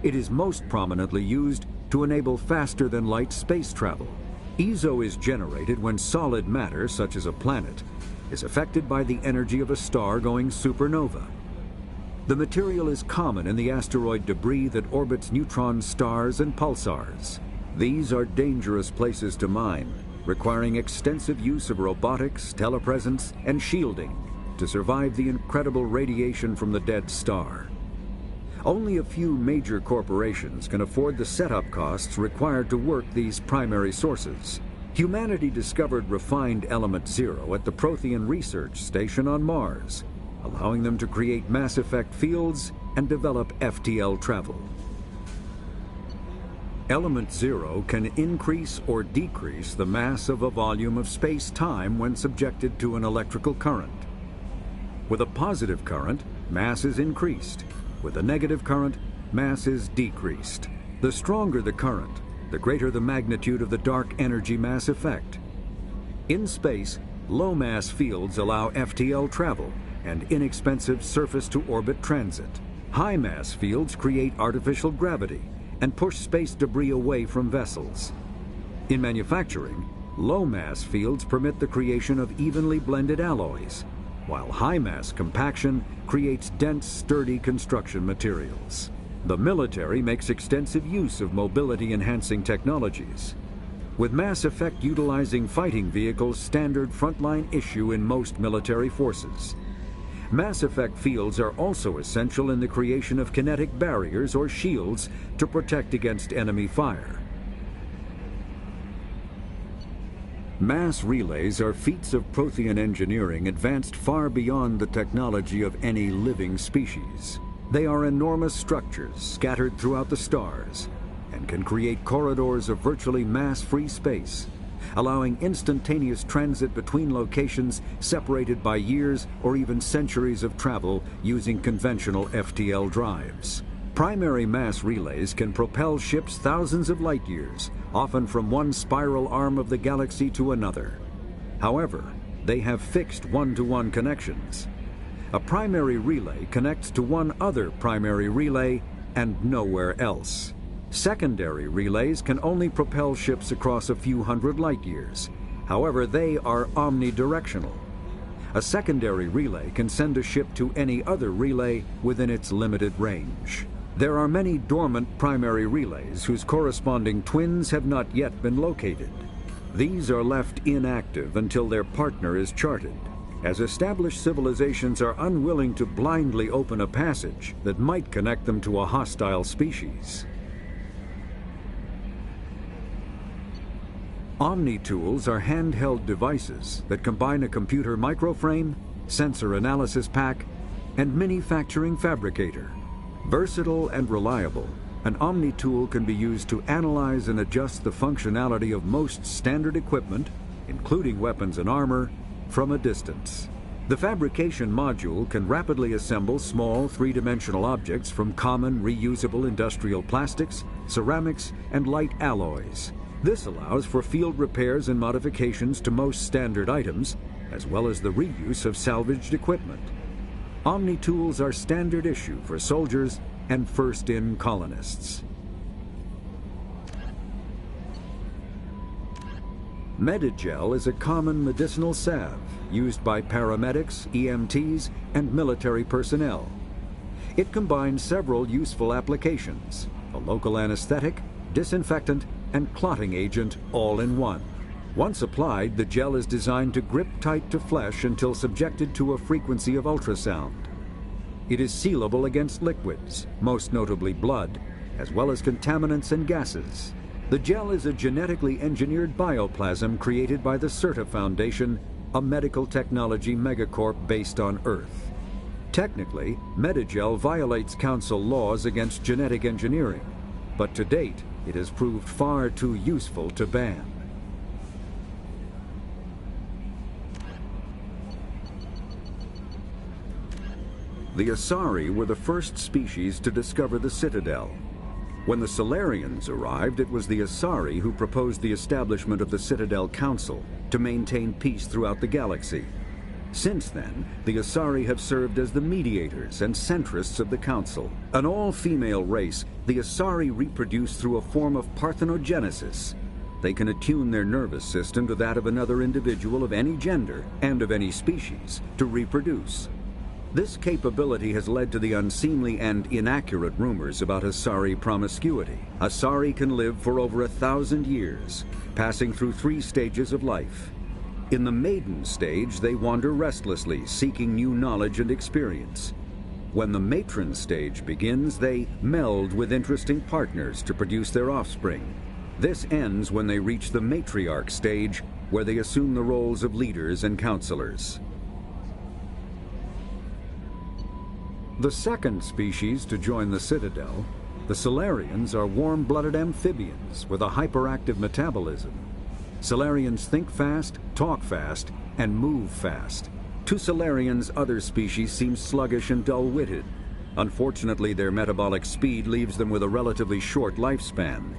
It is most prominently used to enable faster-than-light space travel. EZO is generated when solid matter, such as a planet, is affected by the energy of a star going supernova. The material is common in the asteroid debris that orbits neutron stars and pulsars. These are dangerous places to mine, requiring extensive use of robotics, telepresence, and shielding to survive the incredible radiation from the dead star. Only a few major corporations can afford the setup costs required to work these primary sources. Humanity discovered refined Element Zero at the Prothean Research Station on Mars, allowing them to create mass effect fields and develop FTL travel. Element Zero can increase or decrease the mass of a volume of space-time when subjected to an electrical current. With a positive current, mass is increased. With a negative current, mass is decreased. The stronger the current, the greater the magnitude of the dark energy mass effect. In space, low-mass fields allow FTL travel and inexpensive surface-to-orbit transit. High-mass fields create artificial gravity and push space debris away from vessels. In manufacturing, low-mass fields permit the creation of evenly blended alloys, while high-mass compaction creates dense, sturdy construction materials. The military makes extensive use of mobility-enhancing technologies, with Mass Effect utilizing fighting vehicles standard frontline issue in most military forces. Mass Effect fields are also essential in the creation of kinetic barriers or shields to protect against enemy fire. Mass relays are feats of Prothean engineering advanced far beyond the technology of any living species. They are enormous structures scattered throughout the stars and can create corridors of virtually mass-free space, allowing instantaneous transit between locations separated by years or even centuries of travel using conventional FTL drives. Primary mass relays can propel ships thousands of light years, often from one spiral arm of the galaxy to another. However, they have fixed one-to-one connections. A primary relay connects to one other primary relay and nowhere else. Secondary relays can only propel ships across a few hundred light years. However, they are omnidirectional. A secondary relay can send a ship to any other relay within its limited range. There are many dormant primary relays whose corresponding twins have not yet been located. These are left inactive until their partner is charted, as established civilizations are unwilling to blindly open a passage that might connect them to a hostile species. Omni-tools are handheld devices that combine a computer microframe, sensor analysis pack, and manufacturing fabricator. Versatile and reliable, an Omni-tool can be used to analyze and adjust the functionality of most standard equipment, including weapons and armor, from a distance. The fabrication module can rapidly assemble small three-dimensional objects from common reusable industrial plastics, ceramics, and light alloys. This allows for field repairs and modifications to most standard items, as well as the reuse of salvaged equipment. Omni-tools are standard issue for soldiers and first-in colonists. Medigel is a common medicinal salve used by paramedics, EMTs, and military personnel. It combines several useful applications: a local anesthetic, disinfectant, and clotting agent all in one. Once applied, the gel is designed to grip tight to flesh until subjected to a frequency of ultrasound. It is sealable against liquids, most notably blood, as well as contaminants and gases. The gel is a genetically engineered bioplasm created by the CERTA Foundation, a medical technology megacorp based on Earth. Technically, Medigel violates Council laws against genetic engineering, but to date, it has proved far too useful to ban. The Asari were the first species to discover the Citadel. When the Solarians arrived, it was the Asari who proposed the establishment of the Citadel Council to maintain peace throughout the galaxy. Since then, the Asari have served as the mediators and centrists of the Council. An all-female race, the Asari reproduce through a form of parthenogenesis. They can attune their nervous system to that of another individual of any gender and of any species to reproduce. This capability has led to the unseemly and inaccurate rumors about Asari promiscuity. Asari can live for over 1,000 years, passing through 3 stages of life. In the maiden stage, they wander restlessly, seeking new knowledge and experience. When the matron stage begins, they meld with interesting partners to produce their offspring. This ends when they reach the matriarch stage, where they assume the roles of leaders and counselors. The second species to join the Citadel, the Salarians, are warm-blooded amphibians with a hyperactive metabolism. Salarians think fast, talk fast, and move fast. To Salarians, other species seem sluggish and dull-witted. Unfortunately, their metabolic speed leaves them with a relatively short lifespan.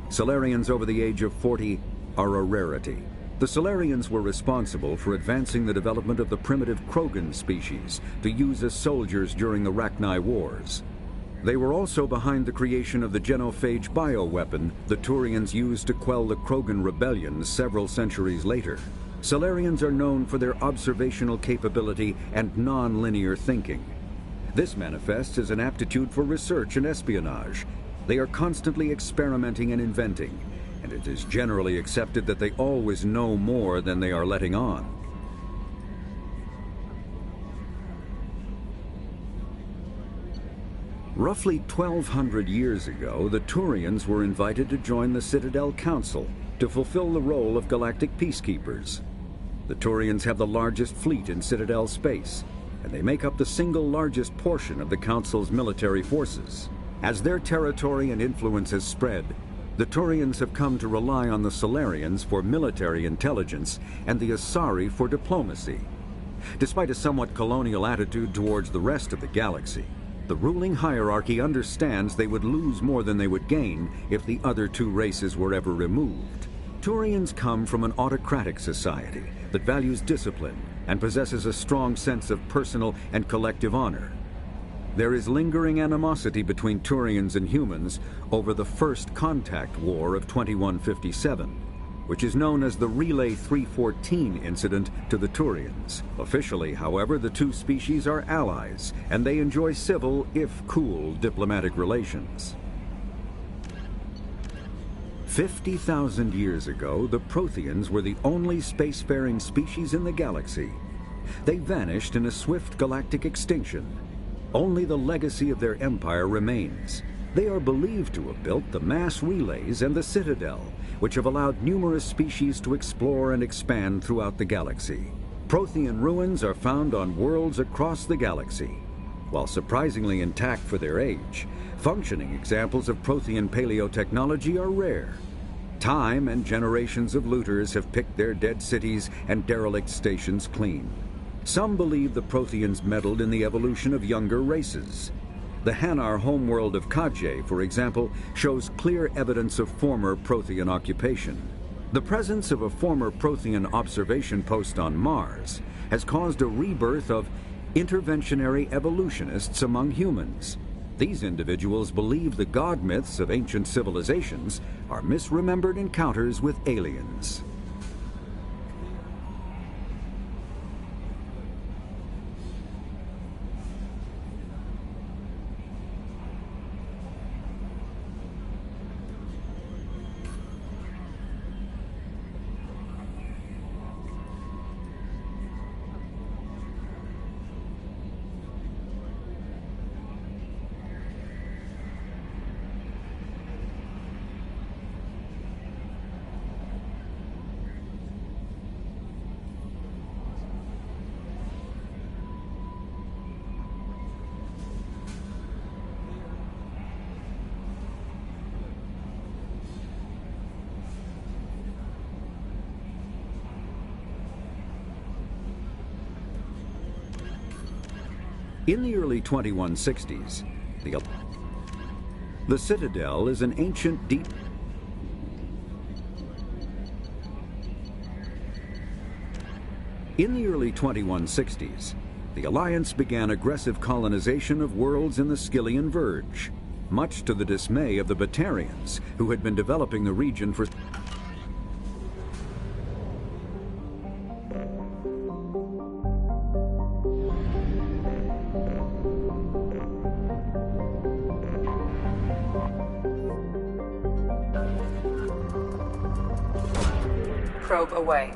Salarians over the age of 40 are a rarity. The Salarians were responsible for advancing the development of the primitive Krogan species to use as soldiers during the Rachni Wars. They were also behind the creation of the genophage bioweapon the Turians used to quell the Krogan rebellion several centuries later. Salarians are known for their observational capability and non-linear thinking. This manifests as an aptitude for research and espionage. They are constantly experimenting and inventing, and it is generally accepted that they always know more than they are letting on. Roughly 1,200 years ago, the Turians were invited to join the Citadel Council to fulfill the role of galactic peacekeepers. The Turians have the largest fleet in Citadel space, and they make up the single largest portion of the Council's military forces. As their territory and influence has spread, the Turians have come to rely on the Salarians for military intelligence and the Asari for diplomacy. Despite a somewhat colonial attitude towards the rest of the galaxy, the ruling hierarchy understands they would lose more than they would gain if the other 2 races were ever removed. Turians come from an autocratic society that values discipline and possesses a strong sense of personal and collective honor. There is lingering animosity between Turians and humans over the First Contact War of 2157, which is known as the Relay 314 incident to the Turians. Officially, however, the 2 species are allies, and they enjoy civil, if cool, diplomatic relations. 50,000 years ago, the Protheans were the only spacefaring species in the galaxy. They vanished in a swift galactic extinction. Only the legacy of their empire remains. They are believed to have built the mass relays and the Citadel, which have allowed numerous species to explore and expand throughout the galaxy. Prothean ruins are found on worlds across the galaxy. While surprisingly intact for their age, functioning examples of Prothean paleotechnology are rare. Time and generations of looters have picked their dead cities and derelict stations clean. Some believe the Protheans meddled in the evolution of younger races. The Hanar homeworld of Kajay, for example, shows clear evidence of former Prothean occupation. The presence of a former Prothean observation post on Mars has caused a rebirth of interventionary evolutionists among humans. These individuals believe the god myths of ancient civilizations are misremembered encounters with aliens. In the early 2160s, the Citadel is an ancient deep... In the early 2160s, the Alliance began aggressive colonization of worlds in the Skillian Verge, much to the dismay of the Batarians, who had been developing the region for... Probe away.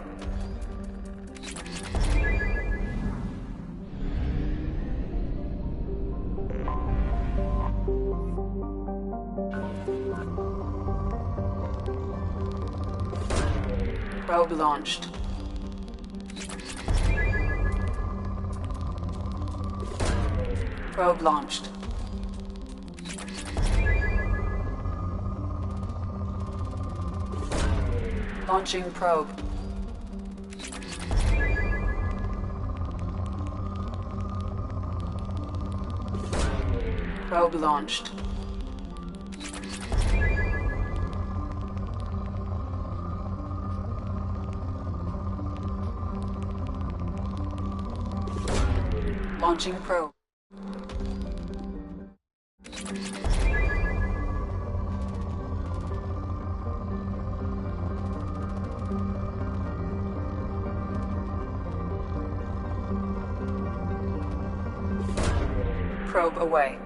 Probe launched. Probe launched. Launching probe. Probe launched. Launching probe. Probe away.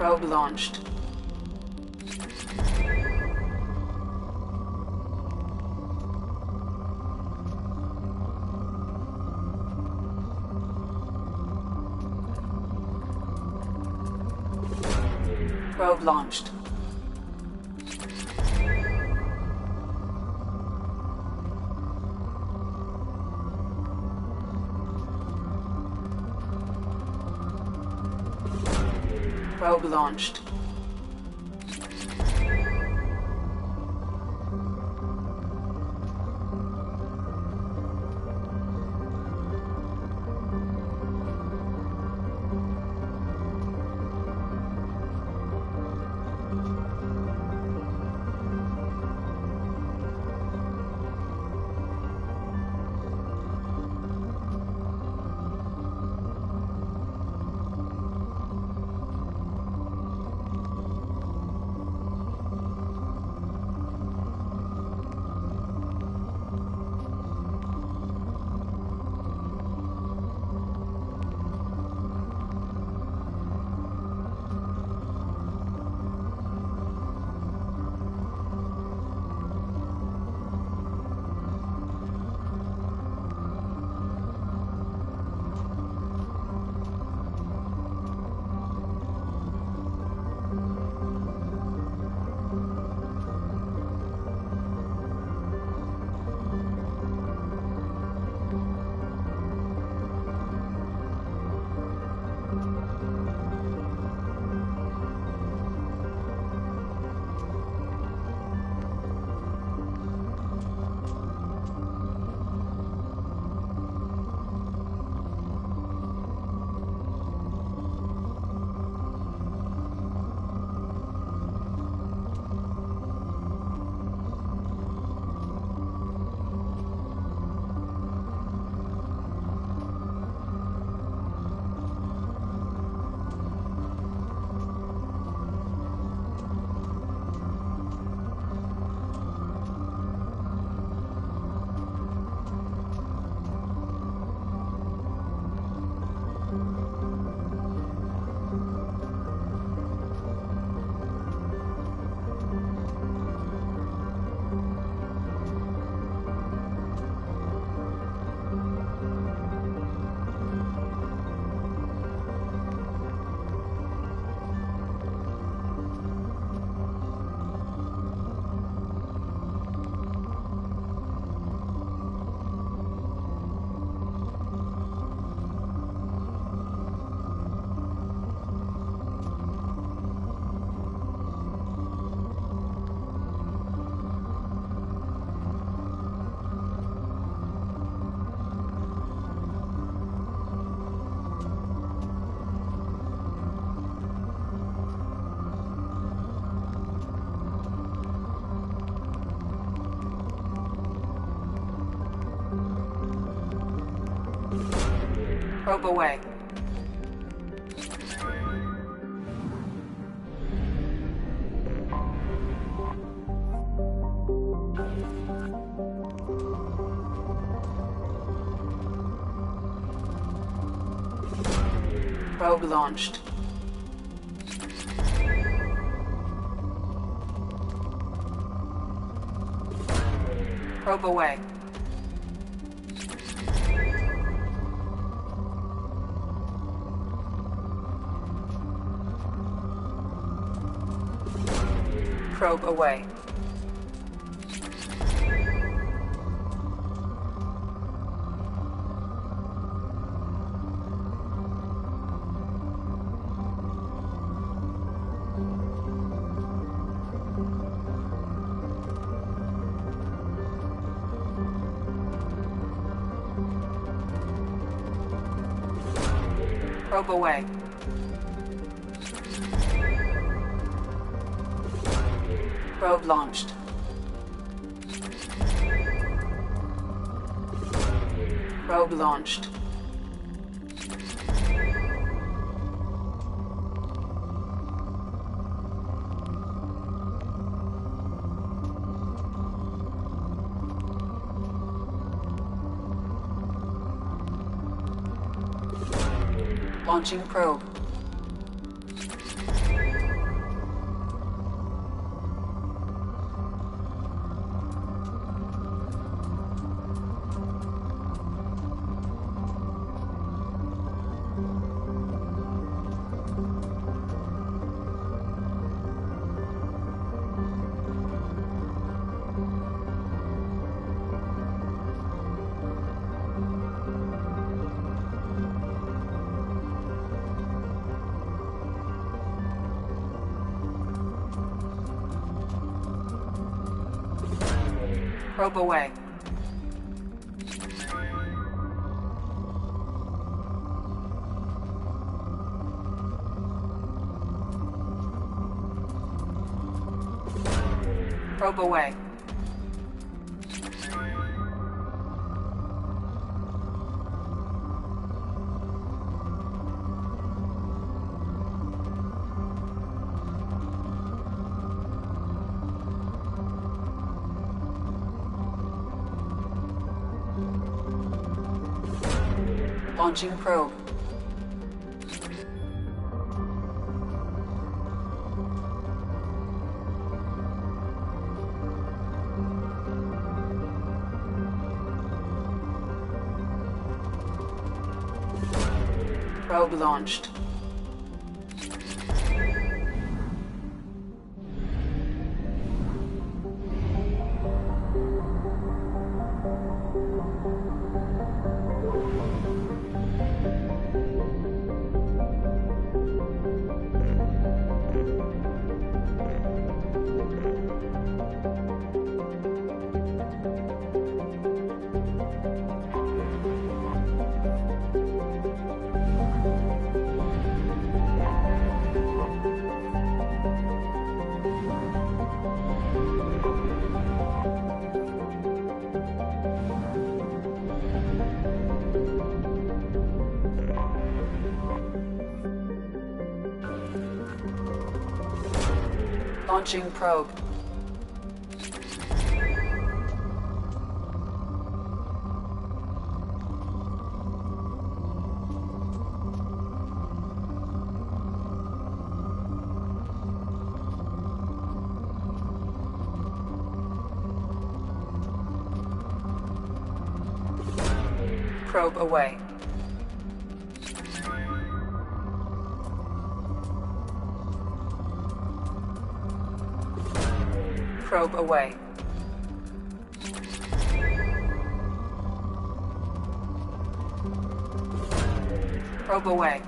Probe launched. Probe launched. Probe launched. Probe away. Probe launched. Probe away. Probe away. Probe away. Probe launched. Probe launched. Launching probe. Probe away. Probe away. Launching probe. Probe launched. Launching probe. Probe away. Probe away. Probe away.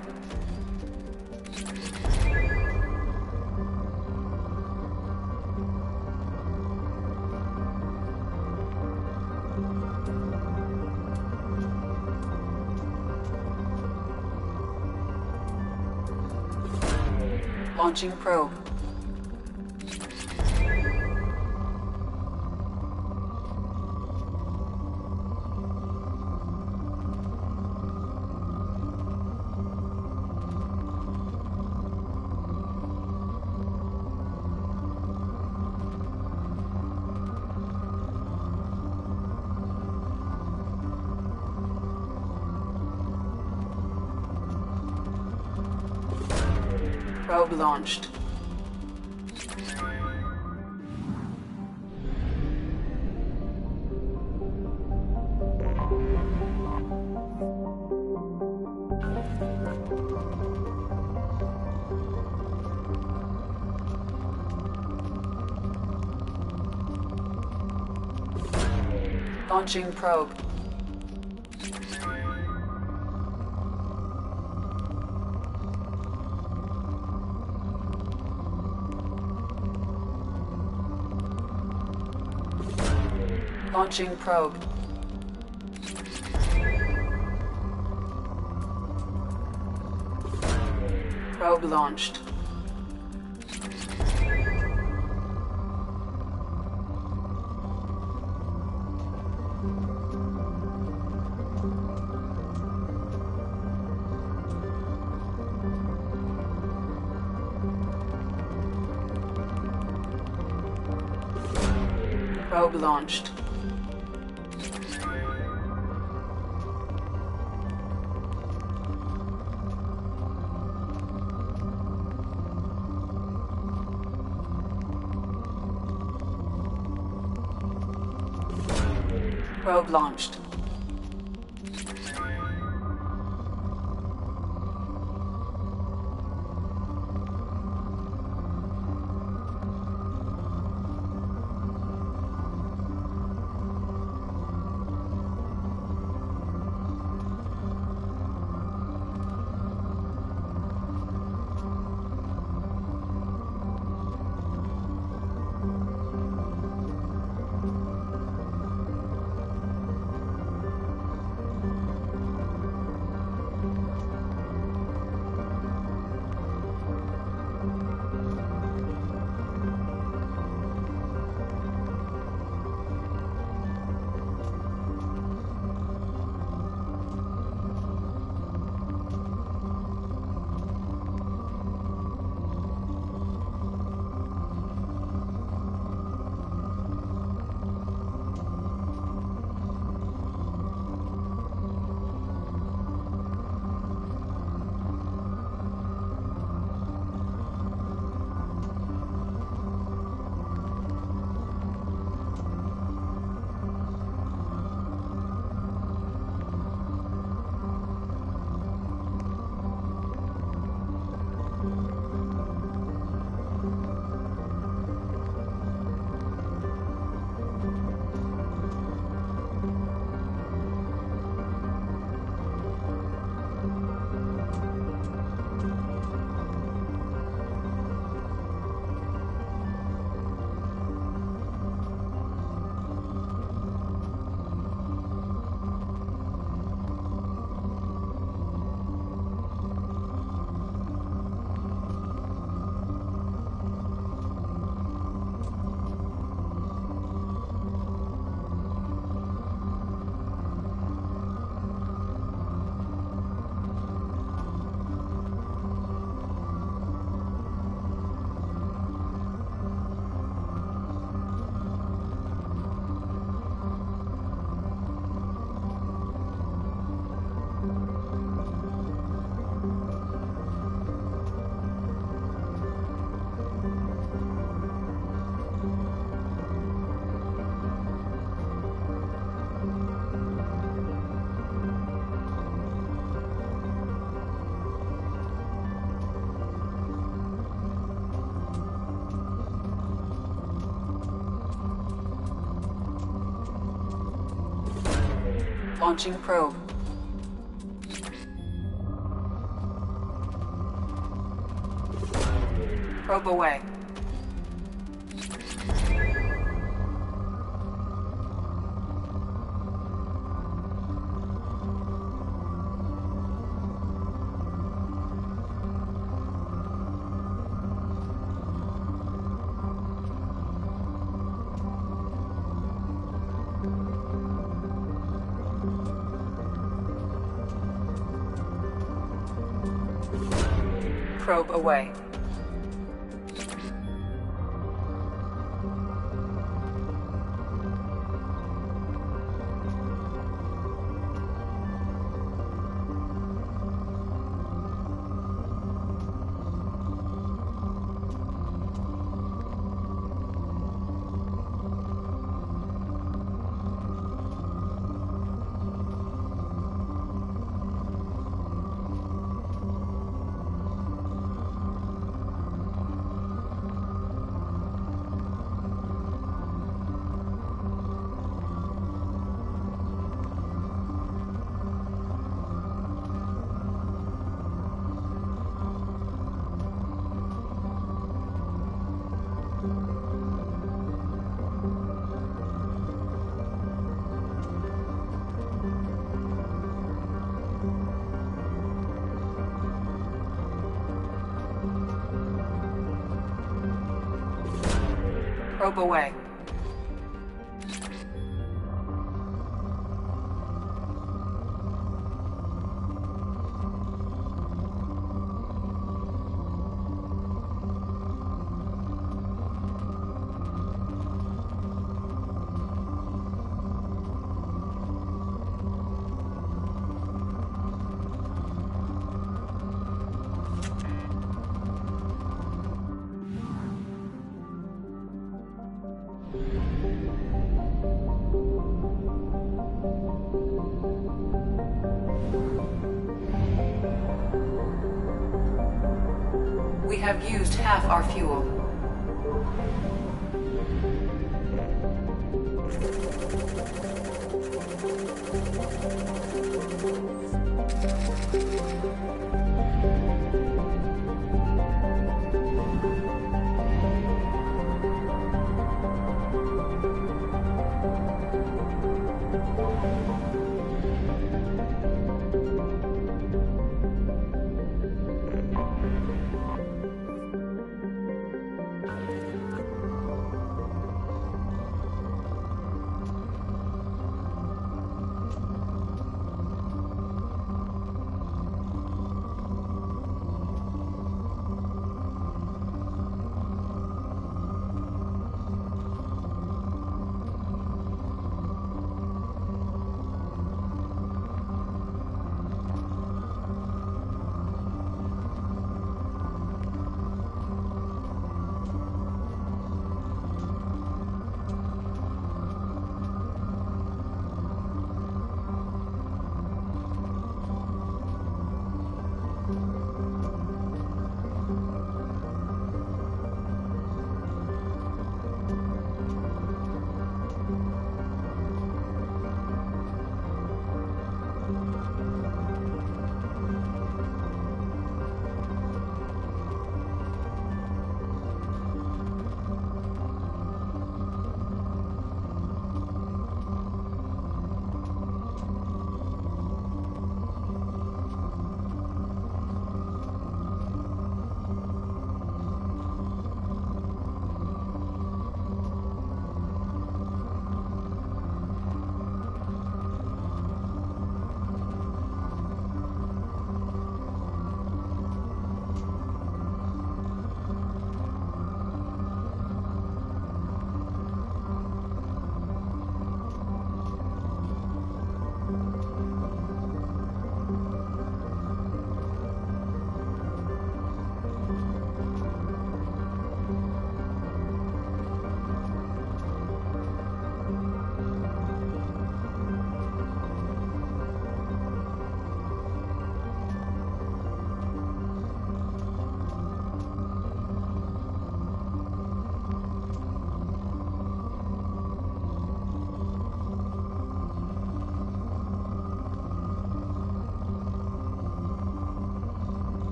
Launching probe. Probe launched. Launching probe. Launching probe. Probe launched. Probe launched. Probe launched. Launching probe. Probe away. Probe away. Probe away. We have used half our fuel.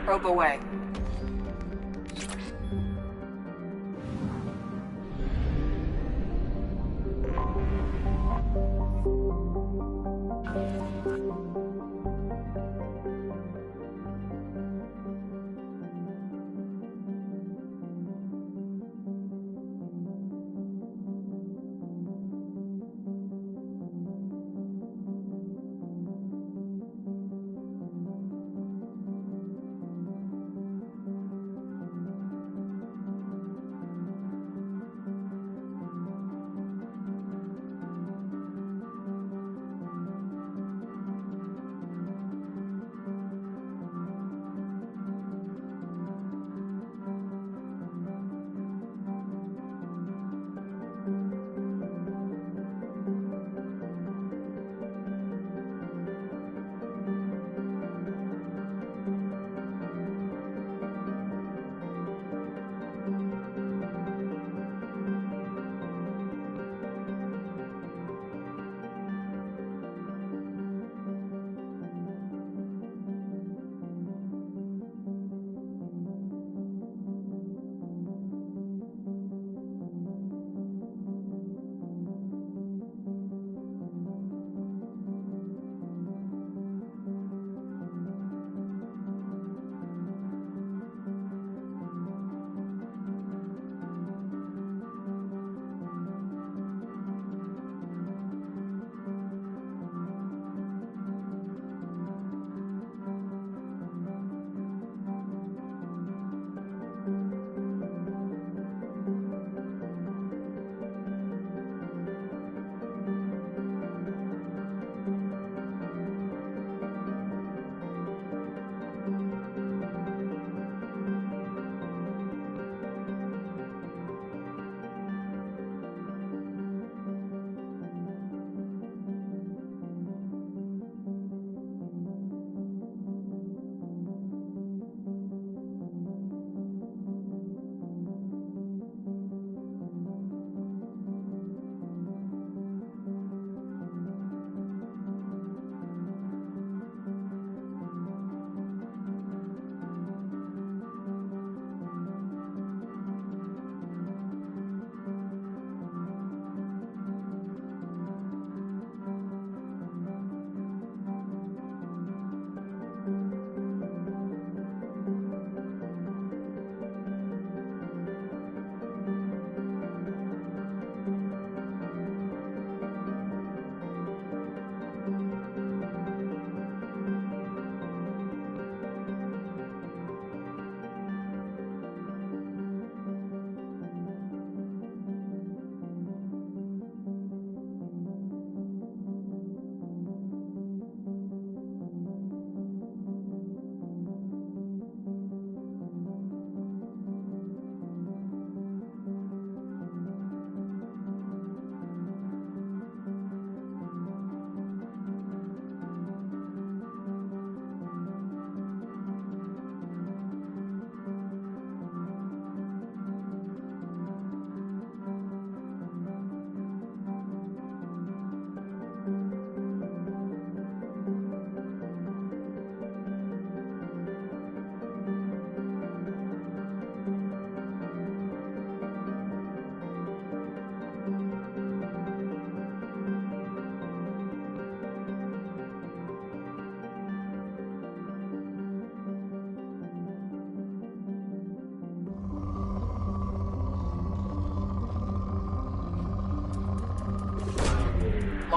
Probe away.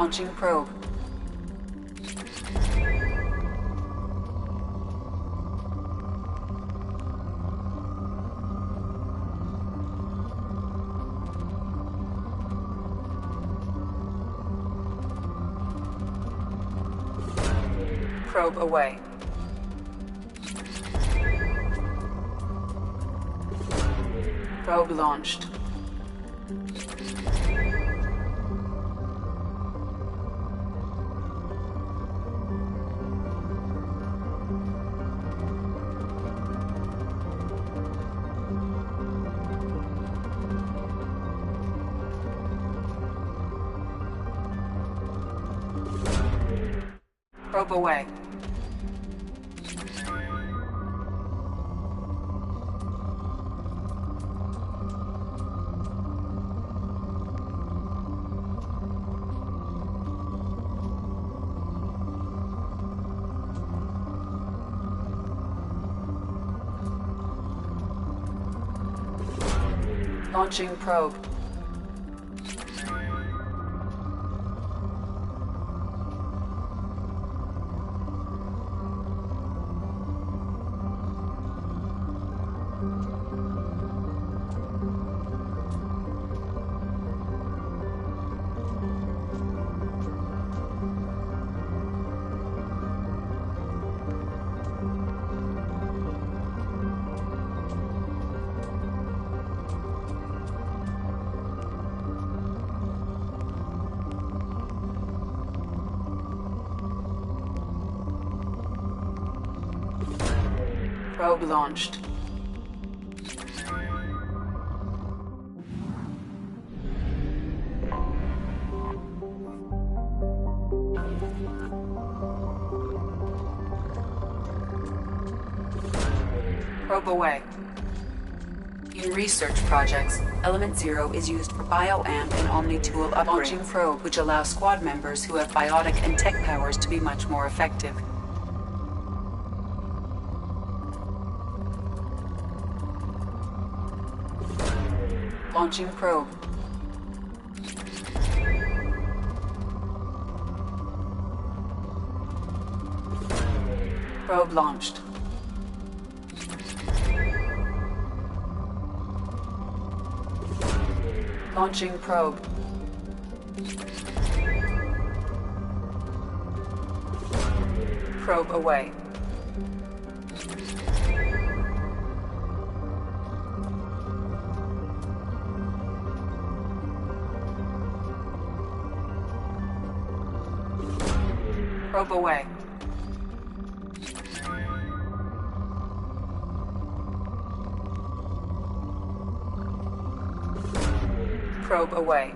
Launching probe. Probe away. Probe launched. Probe away. Launching probe. Probe launched. Probe away. In research projects, Element Zero is used for bioamp and Omni-tool upgrades. Launching probe, which allows squad members who have biotic and tech powers to be much more effective. Launching probe. Probe launched. Launching probe. Probe away. Probe away. Probe away.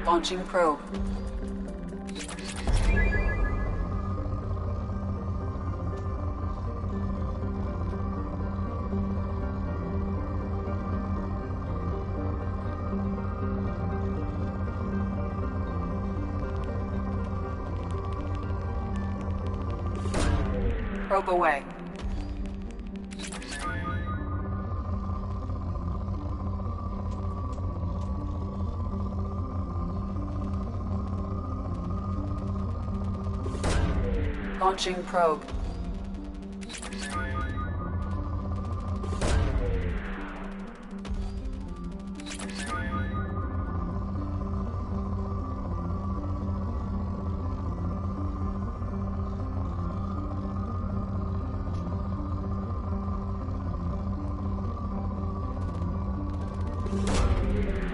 Launching probe. Probe away. Launching probe.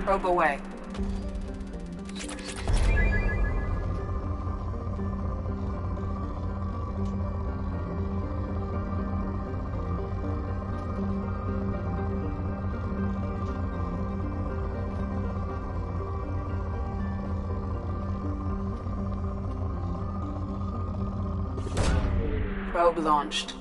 Probe away. Probe launched.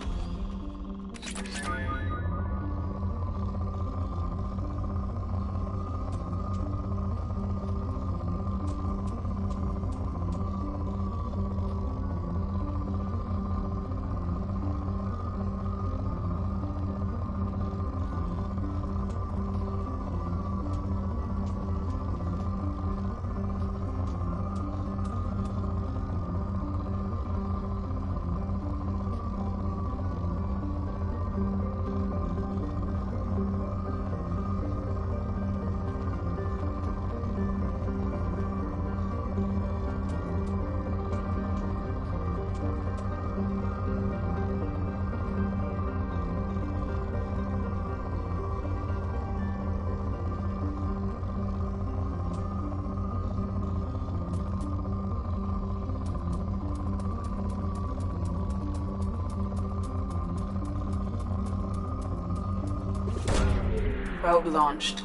Probe launched.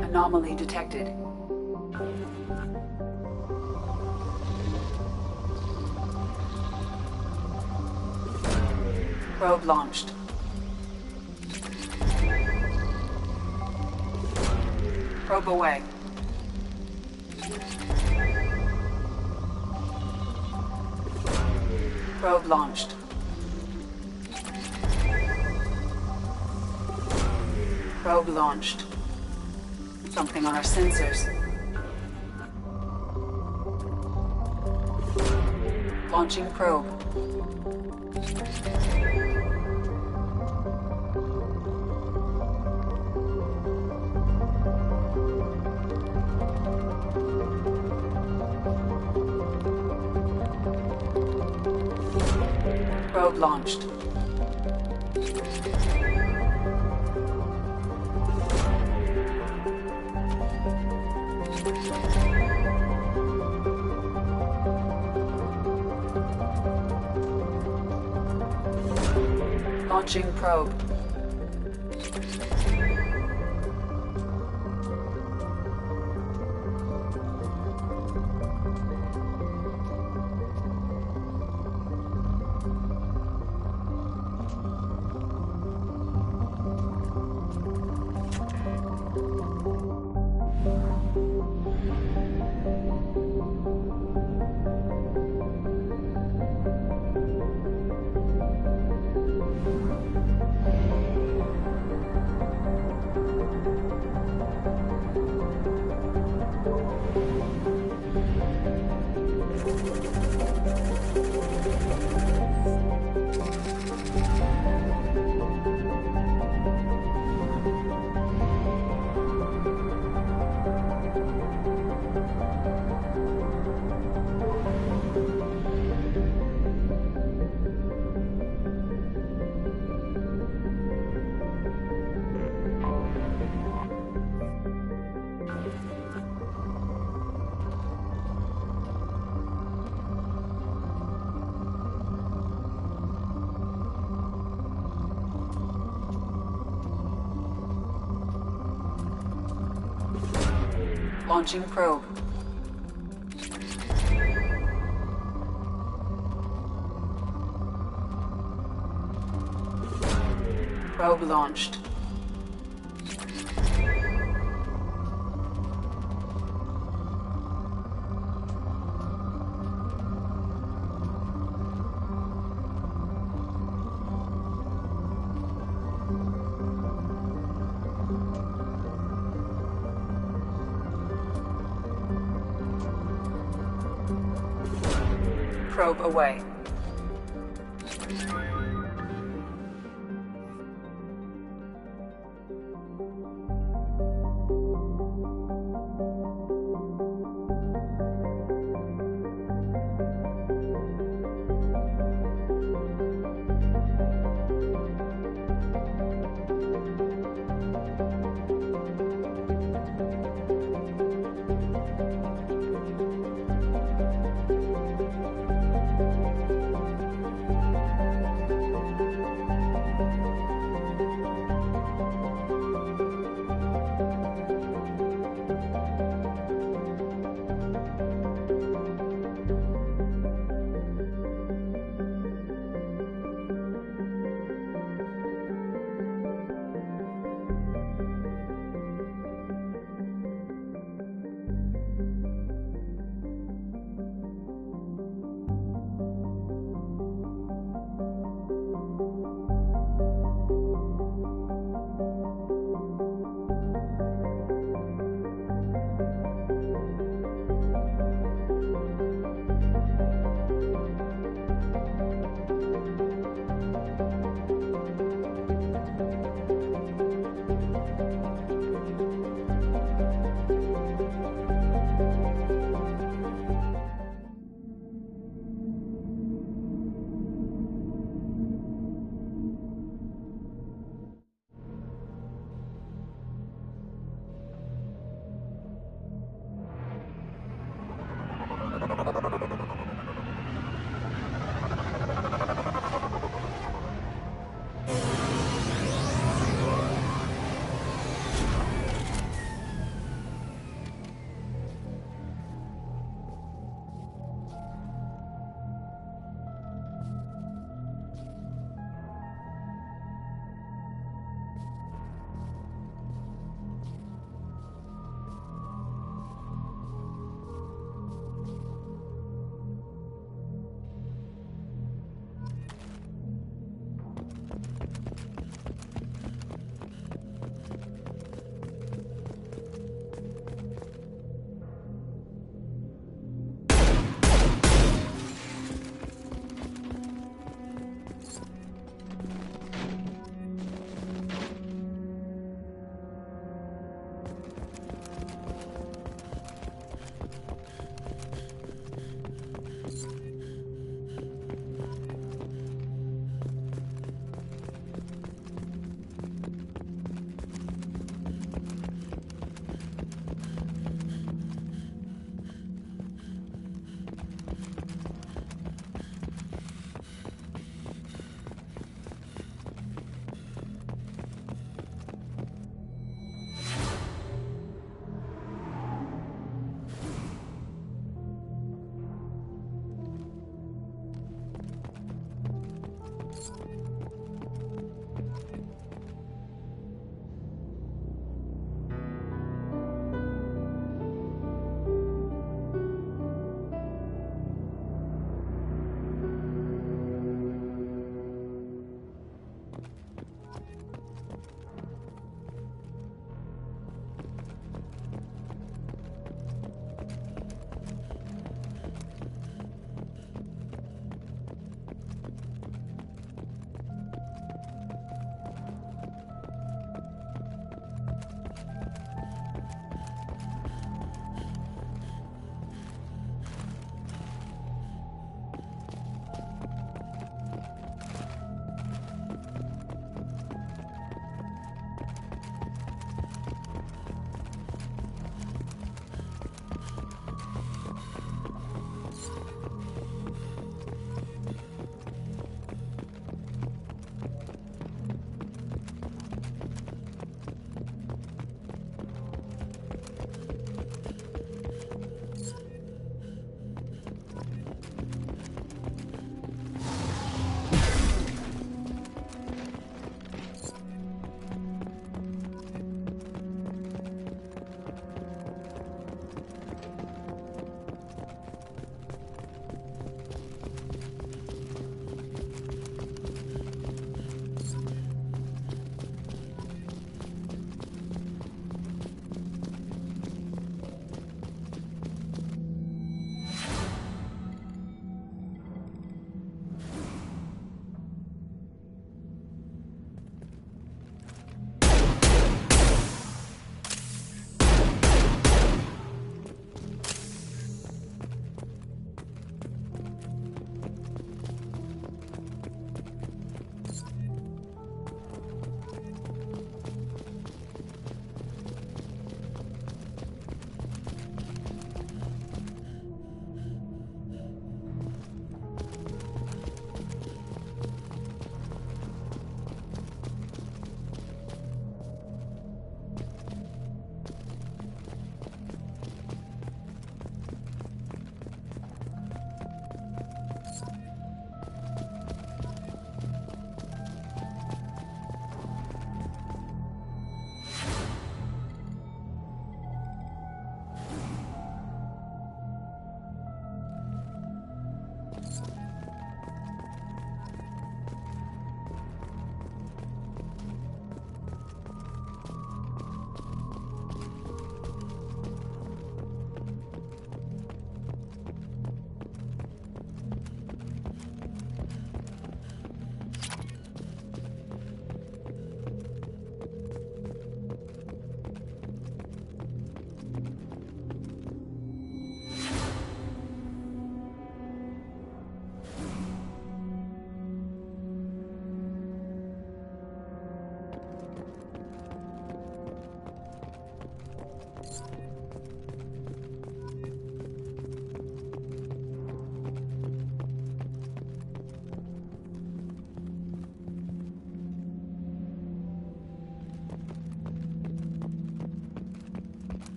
Anomaly detected. Probe launched. Probe away. Probe launched. Probe launched. Something on our sensors. Launching probe. Probe launched. Launching probe. Launching probe. Probe launched. Probe away.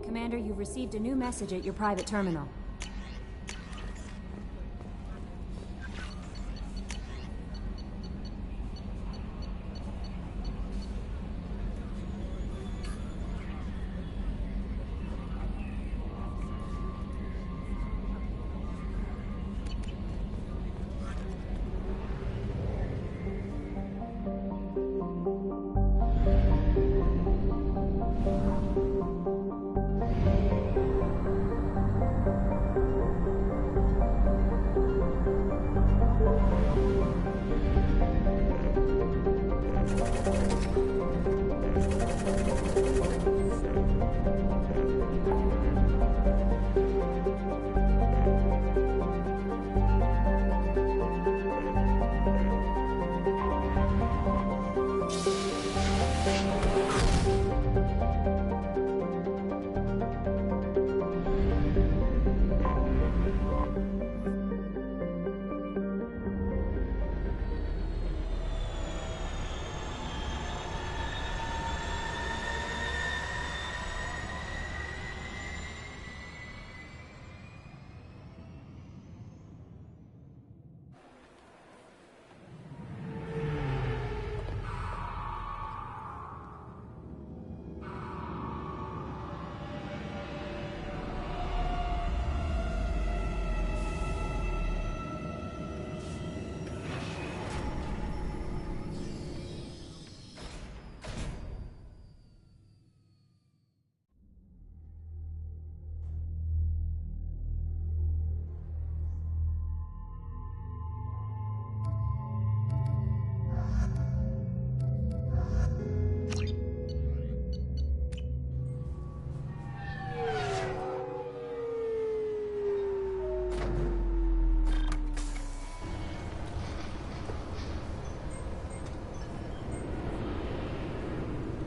Commander, you've received a new message at your private terminal.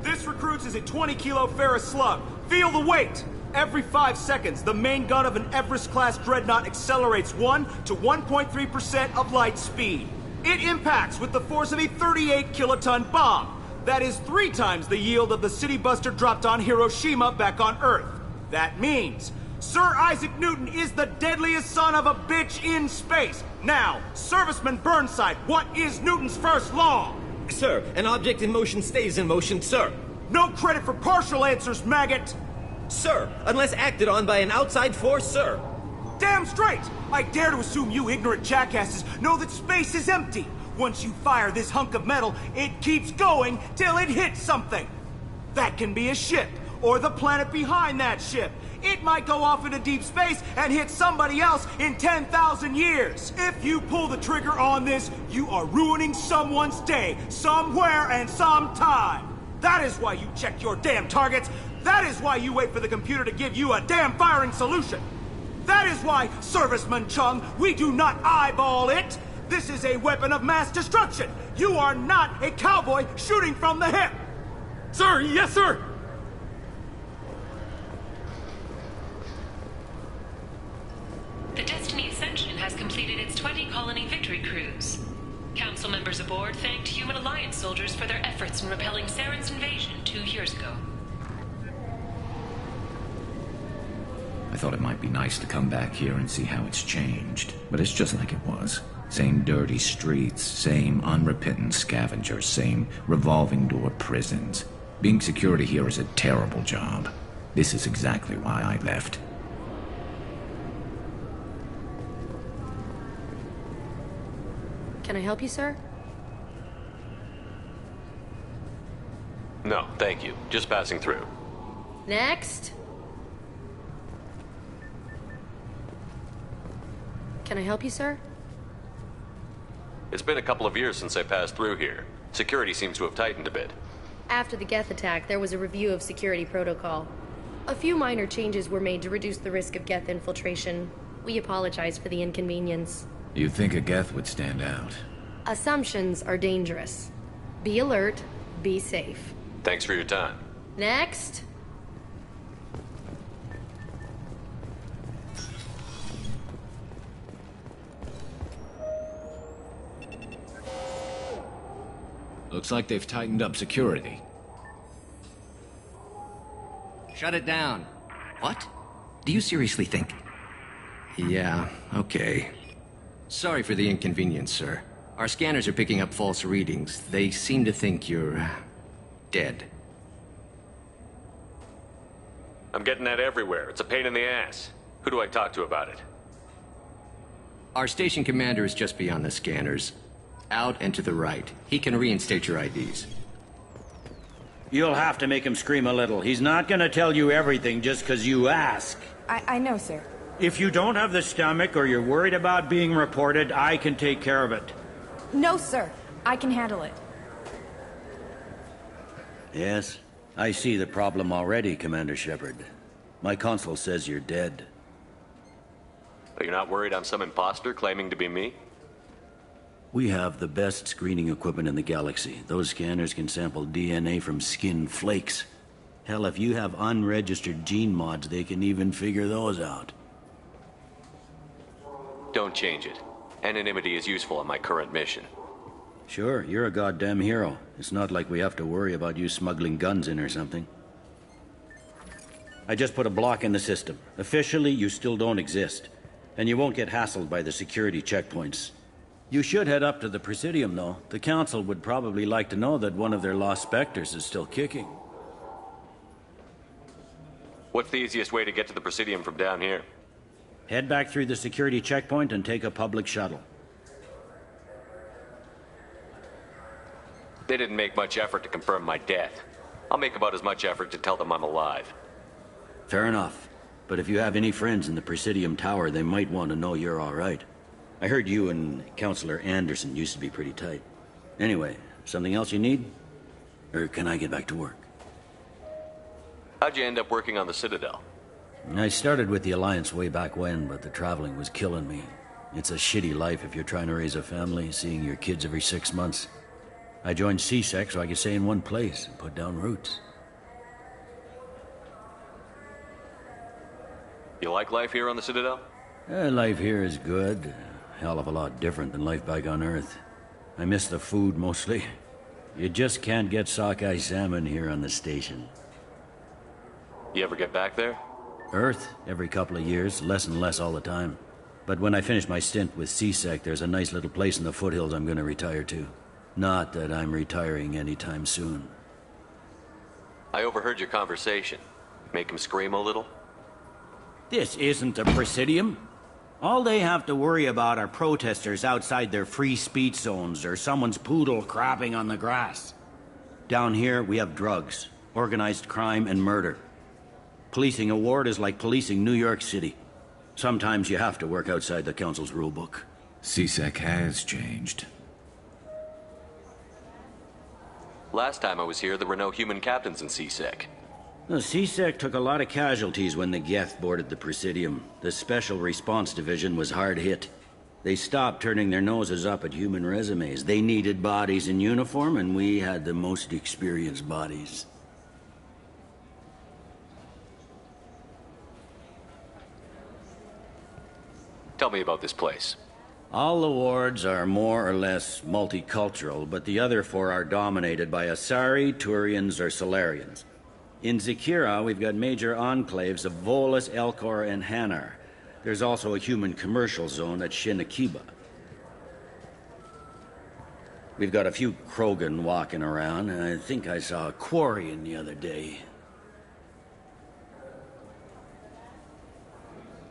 This recruits is a 20-kilo ferrous slug. Feel the weight! Every 5 seconds, the main gun of an Everest-class dreadnought accelerates 1 to 1.3% of light speed. It impacts with the force of a 38-kiloton bomb. That is 3 times the yield of the city buster dropped on Hiroshima back on Earth. That means Sir Isaac Newton is the deadliest son of a bitch in space. Now, Serviceman Burnside, what is Newton's first law? Sir, an object in motion stays in motion, sir. No credit for partial answers, maggot! Sir, unless acted on by an outside force, sir. Damn straight! I dare to assume you ignorant jackasses know that space is empty. Once you fire this hunk of metal, it keeps going till it hits something. That can be a ship, or the planet behind that ship. It might go off into deep space and hit somebody else in 10,000 years. If you pull the trigger on this, you are ruining someone's day, somewhere and sometime. That is why you check your damn targets. That is why you wait for the computer to give you a damn firing solution. That is why, Serviceman Chung, we do not eyeball it. This is a weapon of mass destruction. You are not a cowboy shooting from the hip. Sir, yes, sir. The Destiny Ascension has completed its 20-colony victory cruise. Council members aboard thanked Human Alliance soldiers for their efforts in repelling Saren's invasion 2 years ago. I thought it might be nice to come back here and see how it's changed, but it's just like it was. Same dirty streets, same unrepentant scavengers, same revolving door prisons. Being security here is a terrible job. This is exactly why I left. Can I help you, sir? No, thank you. Just passing through. Next. Can I help you, sir? It's been a couple of years since I passed through here. Security seems to have tightened a bit. After the Geth attack, there was a review of security protocol. A few minor changes were made to reduce the risk of Geth infiltration. We apologize for the inconvenience. You think a Geth would stand out? Assumptions are dangerous. Be alert, be safe. Thanks for your time. Next. Looks like they've tightened up security. Shut it down. What? Do you seriously think? Yeah, okay. Sorry for the inconvenience, sir. Our scanners are picking up false readings. They seem to think you're dead. I'm getting that everywhere. It's a pain in the ass. Who do I talk to about it? Our station commander is just beyond the scanners. Out and to the right. He can reinstate your IDs. You'll have to make him scream a little. He's not gonna tell you everything just because you ask. I know, sir. If you don't have the stomach or you're worried about being reported, I can take care of it. No, sir. I can handle it. Yes, I see the problem already, Commander Shepard. My console says you're dead. You're not worried I'm some imposter claiming to be me? We have the best screening equipment in the galaxy. Those scanners can sample DNA from skin flakes. Hell, if you have unregistered gene mods, they can even figure those out. Don't change it. Anonymity is useful on my current mission. Sure, you're a goddamn hero. It's not like we have to worry about you smuggling guns in or something. I just put a block in the system. Officially, you still don't exist. And you won't get hassled by the security checkpoints. You should head up to the Presidium, though. The Council would probably like to know that one of their lost specters is still kicking. What's the easiest way to get to the Presidium from down here? Head back through the security checkpoint and take a public shuttle. They didn't make much effort to confirm my death. I'll make about as much effort to tell them I'm alive. Fair enough. But if you have any friends in the Presidium Tower, they might want to know you're all right. I heard you and Counselor Anderson used to be pretty tight. Anyway, something else you need? Or can I get back to work? How'd you end up working on the Citadel? I started with the Alliance way back when, but the traveling was killing me. It's a shitty life if you're trying to raise a family, seeing your kids every 6 months. I joined CSEC so I could stay in one place and put down roots. You like life here on the Citadel? Life here is good. Hell of a lot different than life back on Earth. I miss the food mostly. You just can't get sockeye salmon here on the station. You ever get back there? Earth, every couple of years, less and less all the time. But when I finish my stint with CSEC, there's a nice little place in the foothills I'm gonna retire to. Not that I'm retiring anytime soon. I overheard your conversation. Make him scream a little? This isn't a Presidium. All they have to worry about are protesters outside their free speech zones or someone's poodle crapping on the grass. Down here, we have drugs, organized crime, and murder. Policing a ward is like policing New York City. Sometimes you have to work outside the Council's rulebook. CSEC has changed. Last time I was here, there were no human captains in CSEC. The CSEC took a lot of casualties when the Geth boarded the Presidium. The Special Response Division was hard hit. They stopped turning their noses up at human resumes. They needed bodies in uniform, and we had the most experienced bodies. Tell me about this place. All the wards are more or less multicultural, but the other 4 are dominated by Asari, Turians, or Solarians. In Zakira, we've got major enclaves of Volus, Elcor, and Hanar. There's also a human commercial zone at Shinakiba. We've got a few Krogan walking around, and I think I saw a Quarian the other day.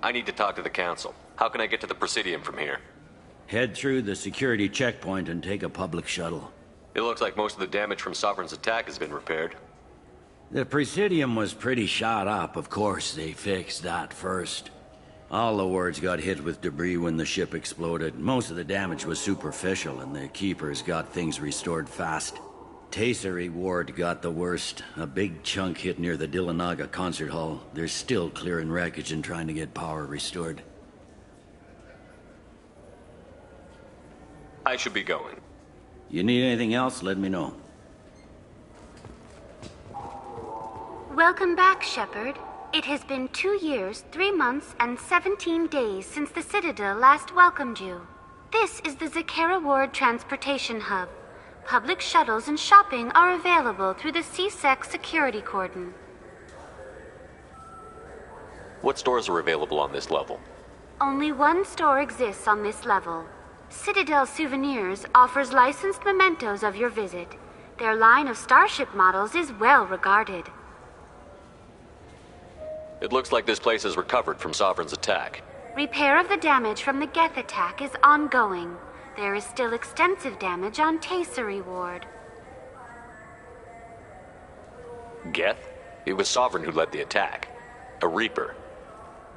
I need to talk to the Council. How can I get to the Presidium from here? Head through the security checkpoint and take a public shuttle. It looks like most of the damage from Sovereign's attack has been repaired. The Presidium was pretty shot up. Of course, they fixed that first. All the wards got hit with debris when the ship exploded. Most of the damage was superficial, and the Keepers got things restored fast. Tasery Ward got the worst. A big chunk hit near the Dillanaga concert hall. They're still clearing wreckage and trying to get power restored. I should be going. You need anything else, let me know. Welcome back, Shepard. It has been 2 years, 3 months, and 17 days since the Citadel last welcomed you. This is the Zakera Ward Transportation Hub. Public shuttles and shopping are available through the CSEC security cordon. What stores are available on this level? Only one store exists on this level. Citadel Souvenirs offers licensed mementos of your visit. Their line of Starship models is well regarded. It looks like this place has recovered from Sovereign's attack. Repair of the damage from the Geth attack is ongoing. There is still extensive damage on Tasery Ward. Geth? It was Sovereign who led the attack. A Reaper.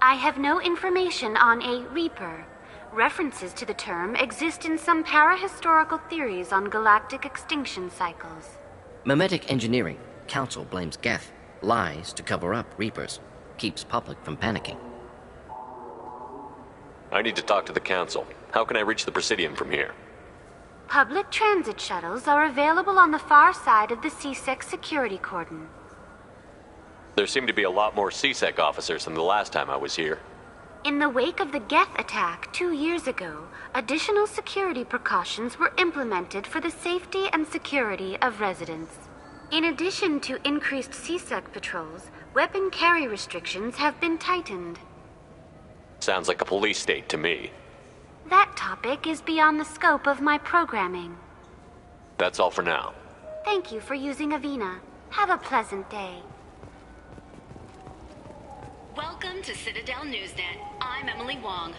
I have no information on a Reaper. References to the term exist in some parahistorical theories on galactic extinction cycles. Memetic engineering. Council blames Geth. Lies to cover up Reapers. Keeps public from panicking. I need to talk to the Council. How can I reach the Presidium from here? Public transit shuttles are available on the far side of the CSEC security cordon. There seem to be a lot more CSEC officers than the last time I was here. In the wake of the Geth attack 2 years ago, additional security precautions were implemented for the safety and security of residents. In addition to increased CSEC patrols, weapon carry restrictions have been tightened. Sounds like a police state to me. That topic is beyond the scope of my programming. That's all for now. Thank you for using Avina. Have a pleasant day. Welcome to Citadel Newsnet. I'm Emily Wong.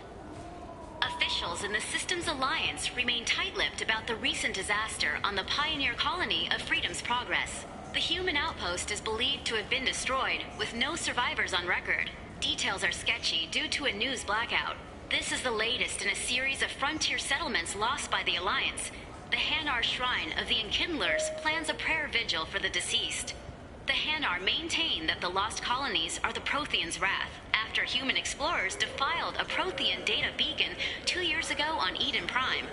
Officials in the Systems Alliance remain tight-lipped about the recent disaster on the pioneer colony of Freedom's Progress. The human outpost is believed to have been destroyed, with no survivors on record. Details are sketchy due to a news blackout. This is the latest in a series of frontier settlements lost by the Alliance. The Hanar Shrine of the Enkindlers plans a prayer vigil for the deceased. The Hanar maintain that the lost colonies are the Protheans' wrath, after human explorers defiled a Prothean data beacon 2 years ago on Eden Prime.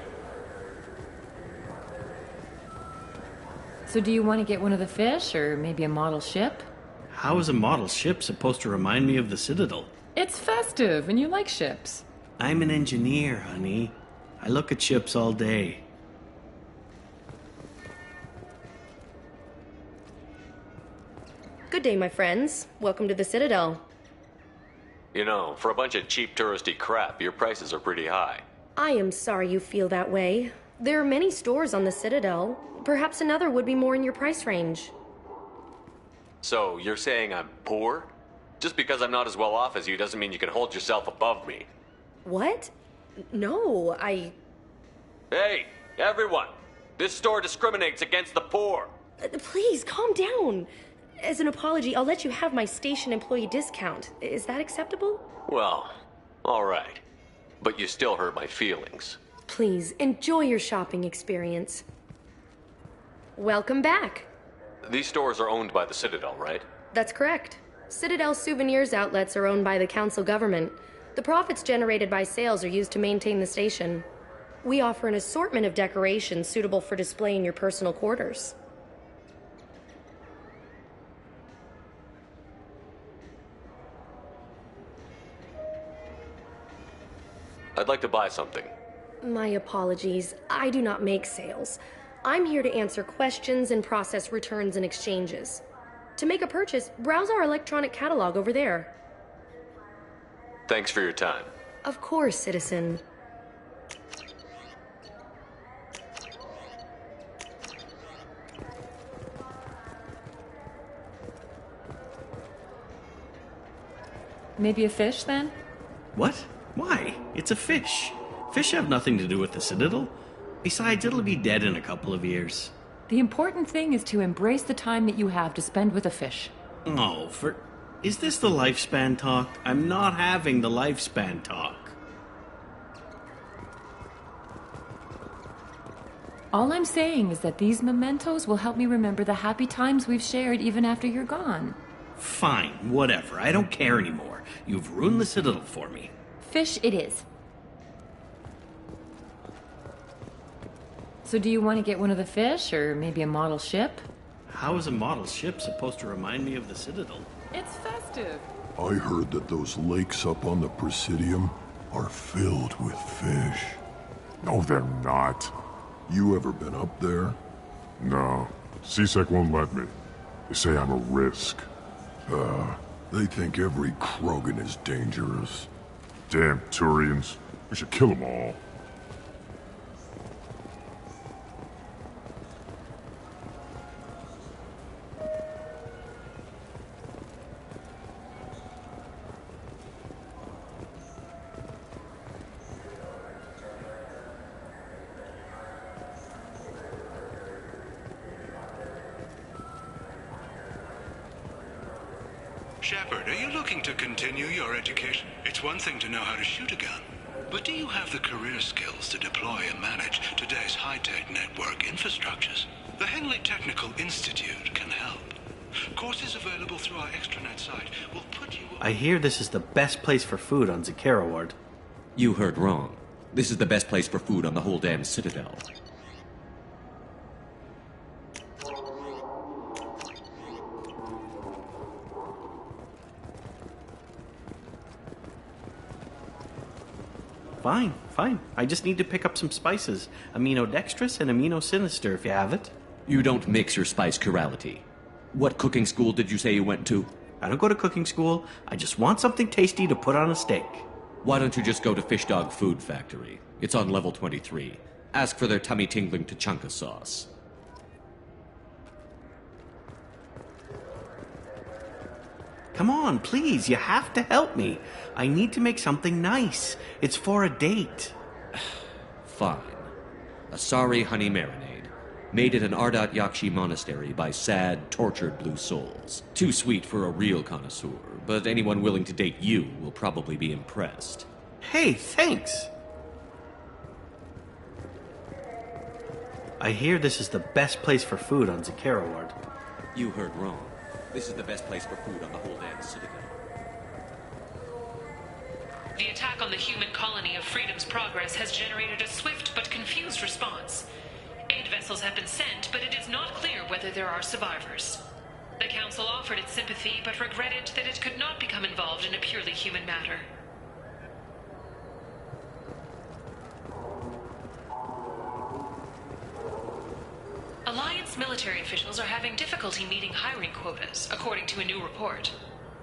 So do you want to get one of the fish, or maybe a model ship? How is a model ship supposed to remind me of the Citadel? It's festive, and you like ships. I'm an engineer, honey. I look at ships all day. Good day, my friends. Welcome to the Citadel. You know, for a bunch of cheap touristy crap, your prices are pretty high. I am sorry you feel that way. There are many stores on the Citadel. Perhaps another would be more in your price range. So, you're saying I'm poor? Just because I'm not as well off as you doesn't mean you can hold yourself above me. What? No, Hey, everyone! This store discriminates against the poor! Please, calm down. As an apology, I'll let you have my station employee discount. Is that acceptable? Well, alright. But you still hurt my feelings. Please, enjoy your shopping experience. Welcome back. These stores are owned by the Citadel, right? That's correct. Citadel Souvenirs outlets are owned by the Council government. The profits generated by sales are used to maintain the station. We offer an assortment of decorations suitable for display in your personal quarters. I'd like to buy something. My apologies. I do not make sales. I'm here to answer questions and process returns and exchanges. To make a purchase, browse our electronic catalog over there. Thanks for your time. Of course, citizen. Maybe a fish, then? What? Why? It's a fish. Fish have nothing to do with the Citadel. Besides, it'll be dead in a couple of years. The important thing is to embrace the time that you have to spend with a fish. Oh, is this the lifespan talk? I'm not having the lifespan talk. All I'm saying is that these mementos will help me remember the happy times we've shared even after you're gone. Fine, whatever. I don't care anymore. You've ruined the Citadel for me. Fish it is. So do you want to get one of the fish, or maybe a model ship? How is a model ship supposed to remind me of the Citadel? It's festive. I heard that those lakes up on the Presidium are filled with fish. No, they're not. You ever been up there? No. CSEC won't let me. They say I'm a risk. They think every Krogan is dangerous. Damn Turians. We should kill them all. Shepard, are you looking to continue your education? It's one thing to know how to shoot a gun, but do you have the career skills to deploy and manage today's high-tech network infrastructures? The Henley Technical Institute can help. Courses available through our extranet site will put you... I hear this is the best place for food on Zakera Ward. You heard wrong. This is the best place for food on the whole damn Citadel. Fine. I just need to pick up some spices. Aminodextrous and aminosinister, if you have it. You don't mix your spice chirality. What cooking school did you say you went to? I don't go to cooking school. I just want something tasty to put on a steak. Why don't you just go to Fish Dog Food Factory? It's on level 23. Ask for their tummy-tingling Tachanka sauce. Come on, please, you have to help me. I need to make something nice. It's for a date. Fine. Asari honey marinade. Made at an Ardat Yakshi monastery by sad, tortured blue souls. Too sweet for a real connoisseur, but anyone willing to date you will probably be impressed. Hey, thanks! I hear this is the best place for food on Zakera Ward. You heard wrong. This is the best place for food on the whole damn Citadel. The attack on the human colony of Freedom's Progress has generated a swift but confused response. Aid vessels have been sent, but it is not clear whether there are survivors. The Council offered its sympathy, but regretted that it could not become involved in a purely human matter. Alliance military officials are having difficulty meeting hiring quotas, according to a new report.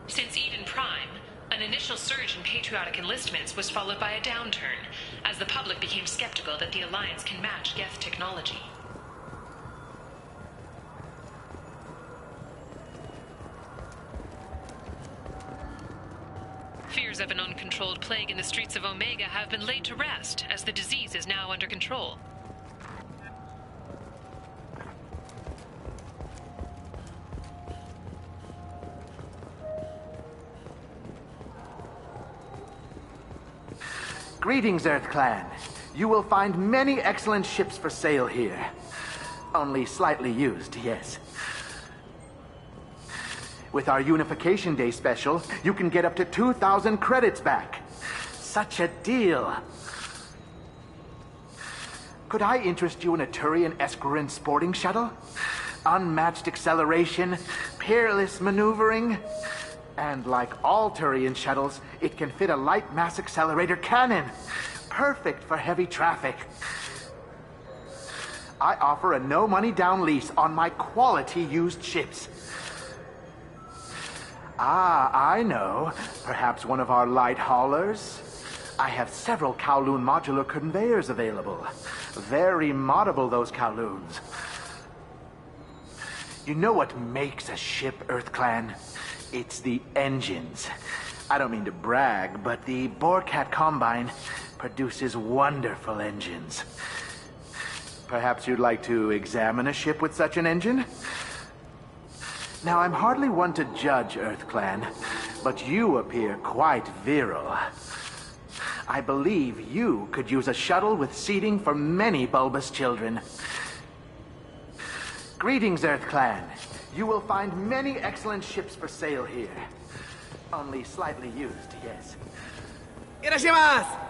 Since Eden Prime, an initial surge in patriotic enlistments was followed by a downturn, as the public became skeptical that the Alliance can match Geth technology. Fears of an uncontrolled plague in the streets of Omega have been laid to rest, as the disease is now under control. Greetings, Earth Clan. You will find many excellent ships for sale here. Only slightly used, yes. With our Unification Day special, you can get up to 2,000 credits back. Such a deal. Could I interest you in a Turian Esquirine sporting shuttle? Unmatched acceleration, peerless maneuvering. And like all Turian shuttles, it can fit a light mass accelerator cannon. Perfect for heavy traffic. I offer a no-money down lease on my quality used ships. Ah, I know. Perhaps one of our light haulers? I have several Kowloon modular conveyors available. Very moddable, those Kowloons. You know what makes a ship, EarthClan? It's the engines. I don't mean to brag, but the Borecat Combine produces wonderful engines. Perhaps you'd like to examine a ship with such an engine? Now, I'm hardly one to judge, EarthClan, but you appear quite virile. I believe you could use a shuttle with seating for many bulbous children. Greetings, EarthClan. You will find many excellent ships for sale here. Only slightly used, yes. Irashimasu!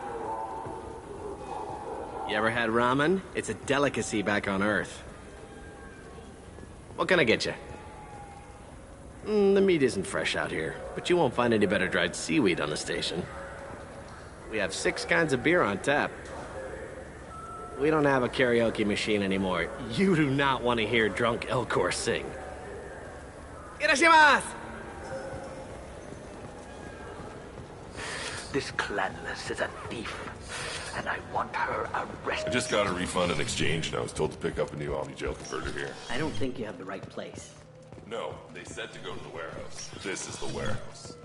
You ever had ramen? It's a delicacy back on Earth. What can I get you? The meat isn't fresh out here, but you won't find any better dried seaweed on the station. We have 6 kinds of beer on tap. We don't have a karaoke machine anymore. You do not want to hear drunk Elcor sing. Irashimasu! This clanless is a thief, and I want her arrested. I just got a refund in exchange, and I was told to pick up a new Omni Jail converter here. I don't think you have the right place. No, they said to go to the warehouse. This is the warehouse.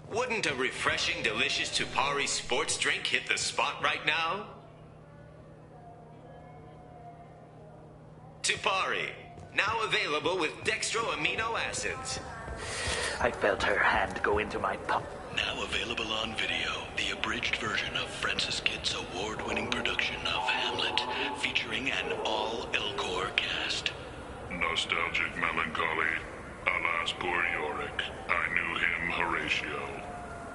Wouldn't a refreshing, delicious Tupari sports drink hit the spot right now? Tupari, now available with dextro amino acids. I felt her hand go into my pump. Now available on video, the abridged version of Francis Kidd's award-winning production of Hamlet, featuring an all-Elcor cast. Nostalgic melancholy. Alas, poor Yorick. I knew him, Horatio.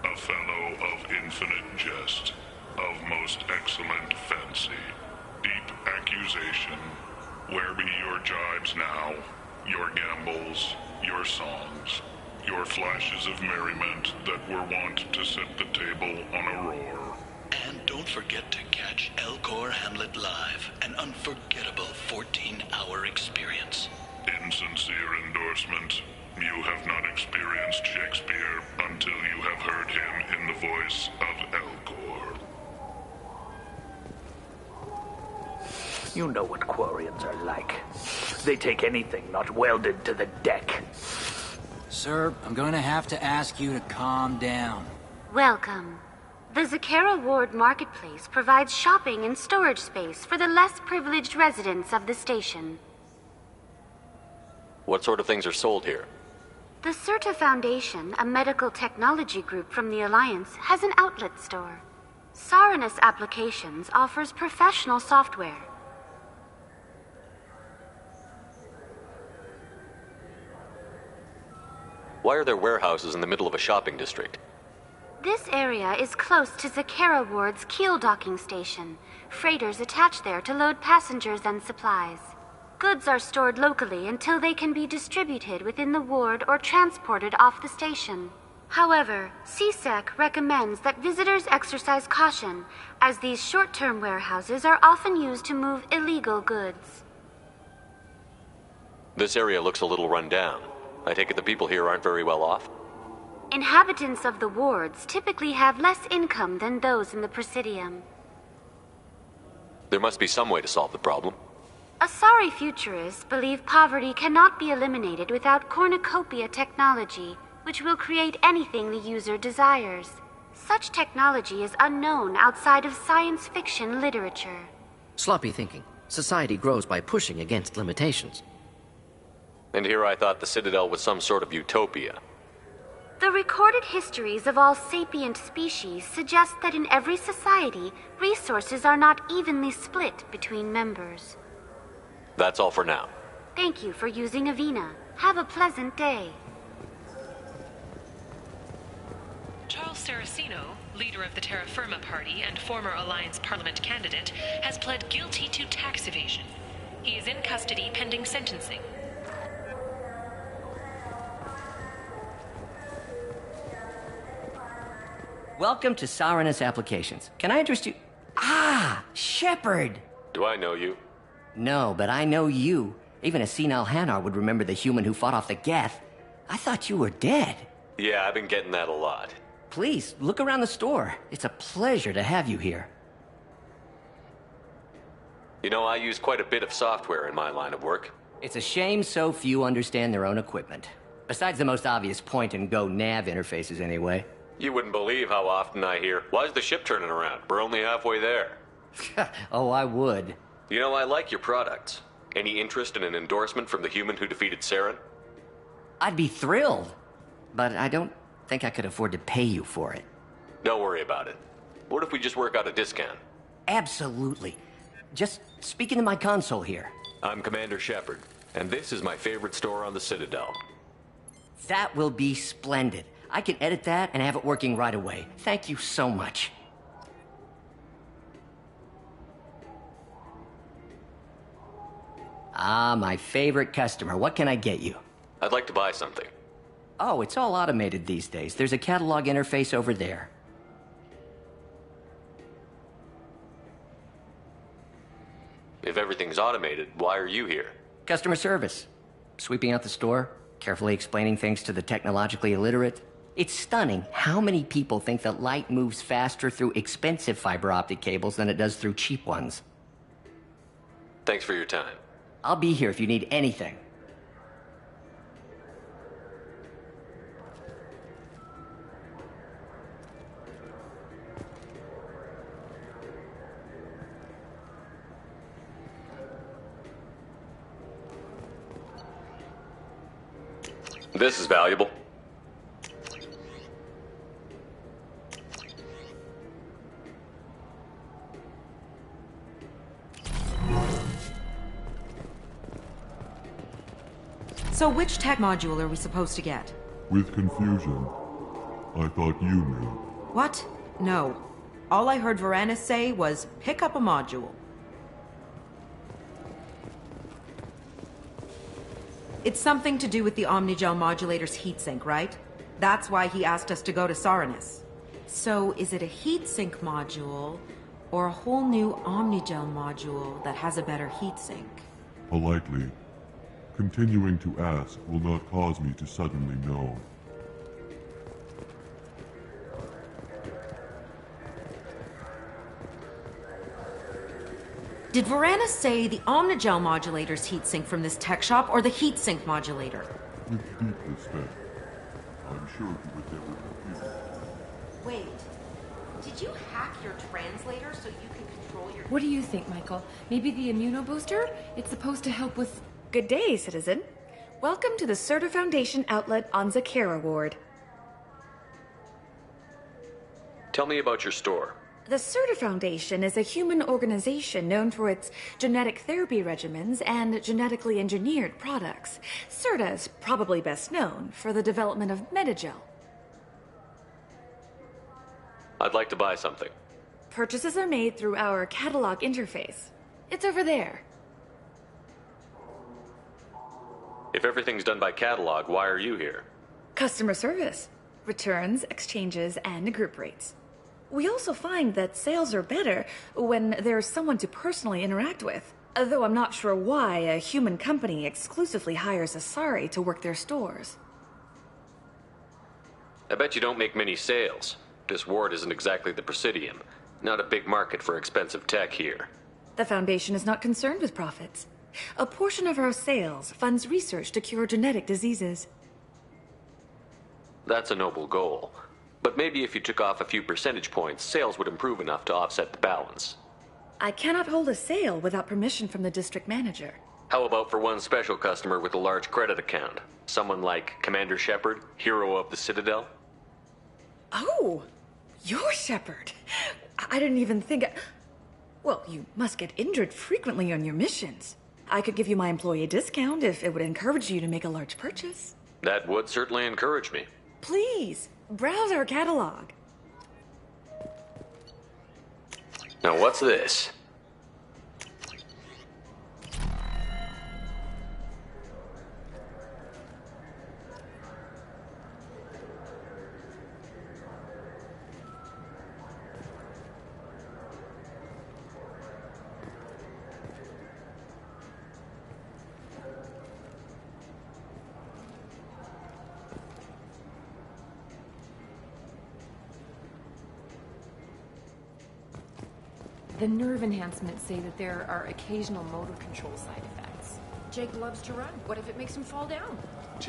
A fellow of infinite jest, of most excellent fancy. Deep accusation. Where be your jibes now? Your gambols, your songs, your flashes of merriment that were wont to set the table on a roar. And don't forget to catch Elcor Hamlet Live, an unforgettable 14-hour experience. Insincere endorsement. You have not experienced Shakespeare until you have heard him in the voice of Elcor. You know what Quarians are like. They take anything not welded to the deck. Sir, I'm going to have to ask you to calm down. Welcome. The Zakara Ward Marketplace provides shopping and storage space for the less privileged residents of the station. What sort of things are sold here? The Certa Foundation, a medical technology group from the Alliance, has an outlet store. Saranus Applications offers professional software. Why are there warehouses in the middle of a shopping district? This area is close to Zakara Ward's keel docking station. Freighters attach there to load passengers and supplies. Goods are stored locally until they can be distributed within the ward or transported off the station. However, CSEC recommends that visitors exercise caution, as these short-term warehouses are often used to move illegal goods. This area looks a little run down. I take it the people here aren't very well off? Inhabitants of the wards typically have less income than those in the Presidium. There must be some way to solve the problem. Asari futurists believe poverty cannot be eliminated without cornucopia technology, which will create anything the user desires. Such technology is unknown outside of science fiction literature. Sloppy thinking. Society grows by pushing against limitations. And here I thought the Citadel was some sort of utopia. The recorded histories of all sapient species suggest that in every society, resources are not evenly split between members. That's all for now. Thank you for using Avena. Have a pleasant day. Charles Saraceno, leader of the Terra Firma Party and former Alliance Parliament candidate, has pled guilty to tax evasion. He is in custody pending sentencing. Welcome to Saranus Applications. Can I interest you? Ah, Shepard! Do I know you? No, but I know you. Even a senile Hanar would remember the human who fought off the Geth. I thought you were dead. Yeah, I've been getting that a lot. Please, look around the store. It's a pleasure to have you here. You know, I use quite a bit of software in my line of work. It's a shame so few understand their own equipment. Besides the most obvious point-and-go nav interfaces, anyway. You wouldn't believe how often I hear, "Why's the ship turning around? We're only halfway there." Oh, I would. You know, I like your products. Any interest in an endorsement from the human who defeated Saren? I'd be thrilled. But I don't think I could afford to pay you for it. Don't worry about it. What if we just work out a discount? Absolutely. Just speak into my console here. I'm Commander Shepard, and this is my favorite store on the Citadel. That will be splendid. I can edit that and have it working right away. Thank you so much. Ah, my favorite customer. What can I get you? I'd like to buy something. Oh, it's all automated these days. There's a catalog interface over there. If everything's automated, why are you here? Customer service. Sweeping out the store, carefully explaining things to the technologically illiterate. It's stunning how many people think that light moves faster through expensive fiber optic cables than it does through cheap ones. Thanks for your time. I'll be here if you need anything. This is valuable. So which tech module are we supposed to get? With confusion. I thought you knew. What? No. All I heard Varanus say was, pick up a module. It's something to do with the Omnigel modulator's heatsink, right? That's why he asked us to go to Saranus. So is it a heatsink module, or a whole new Omnigel module that has a better heatsink? Politely. Continuing to ask will not cause me to suddenly know. Did Varanus say the Omnigel modulator's heatsink from this tech shop, or the heatsink modulator? With deep respect, I'm sure you would never confuse. Wait, did you hack your translator so you can control your... What do you think, Michael? Maybe the immunobooster? It's supposed to help with... Good day, citizen. Welcome to the Serta Foundation outlet on Zakera Ward. Tell me about your store. The Serta Foundation is a human organization known for its genetic therapy regimens and genetically engineered products. Serta is probably best known for the development of Metagel. I'd like to buy something. Purchases are made through our catalog interface. It's over there. If everything's done by catalog, why are you here? Customer service, returns, exchanges, and group rates. We also find that sales are better when there's someone to personally interact with. Though I'm not sure why a human company exclusively hires Asari to work their stores. I bet you don't make many sales. This ward isn't exactly the Presidium. Not a big market for expensive tech here. The Foundation is not concerned with profits. A portion of our sales funds research to cure genetic diseases. That's a noble goal. But maybe if you took off a few percentage points, sales would improve enough to offset the balance. I cannot hold a sale without permission from the district manager. How about for one special customer with a large credit account? Someone like Commander Shepard, hero of the Citadel? Oh, you're Shepard. I didn't even think... Well, you must get injured frequently on your missions. I could give you my employee discount if it would encourage you to make a large purchase. That would certainly encourage me. Please, browse our catalog. Now what's this? The nerve enhancements say that there are occasional motor control side effects. Jake loves to run. What if it makes him fall down?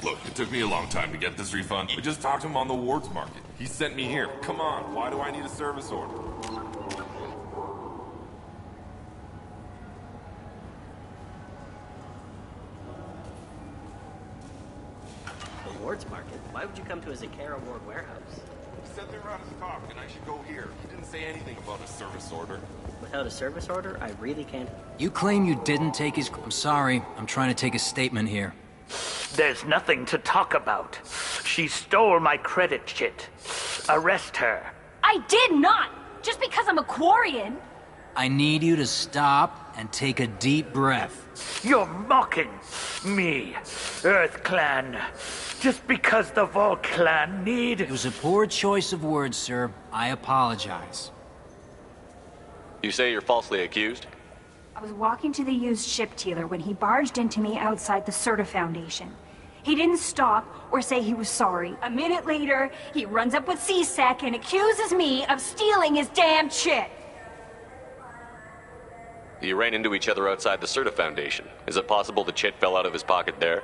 Look, it took me a long time to get this refund. We just talked to him on the wards market. He sent me here. Come on, why do I need a service order? Ward's market. Why would you come to a Zakara Ward warehouse? He said they were out of stock and I should go here. He didn't say anything about a service order. Without a service order, I really can't... You claim you didn't take his... I'm sorry. I'm trying to take a statement here. There's nothing to talk about. She stole my credit chit. Arrest her. I did not! Just because I'm a Quarian! I need you to stop and take a deep breath. You're mocking me, Earth Clan. Just because the Vol Clan need... It was a poor choice of words, sir. I apologize. You say you're falsely accused? I was walking to the used ship dealer when he barged into me outside the Serta Foundation. He didn't stop or say he was sorry. A minute later, he runs up with C-Sec and accuses me of stealing his damn chit. You ran into each other outside the Serta Foundation. Is it possible the chit fell out of his pocket there?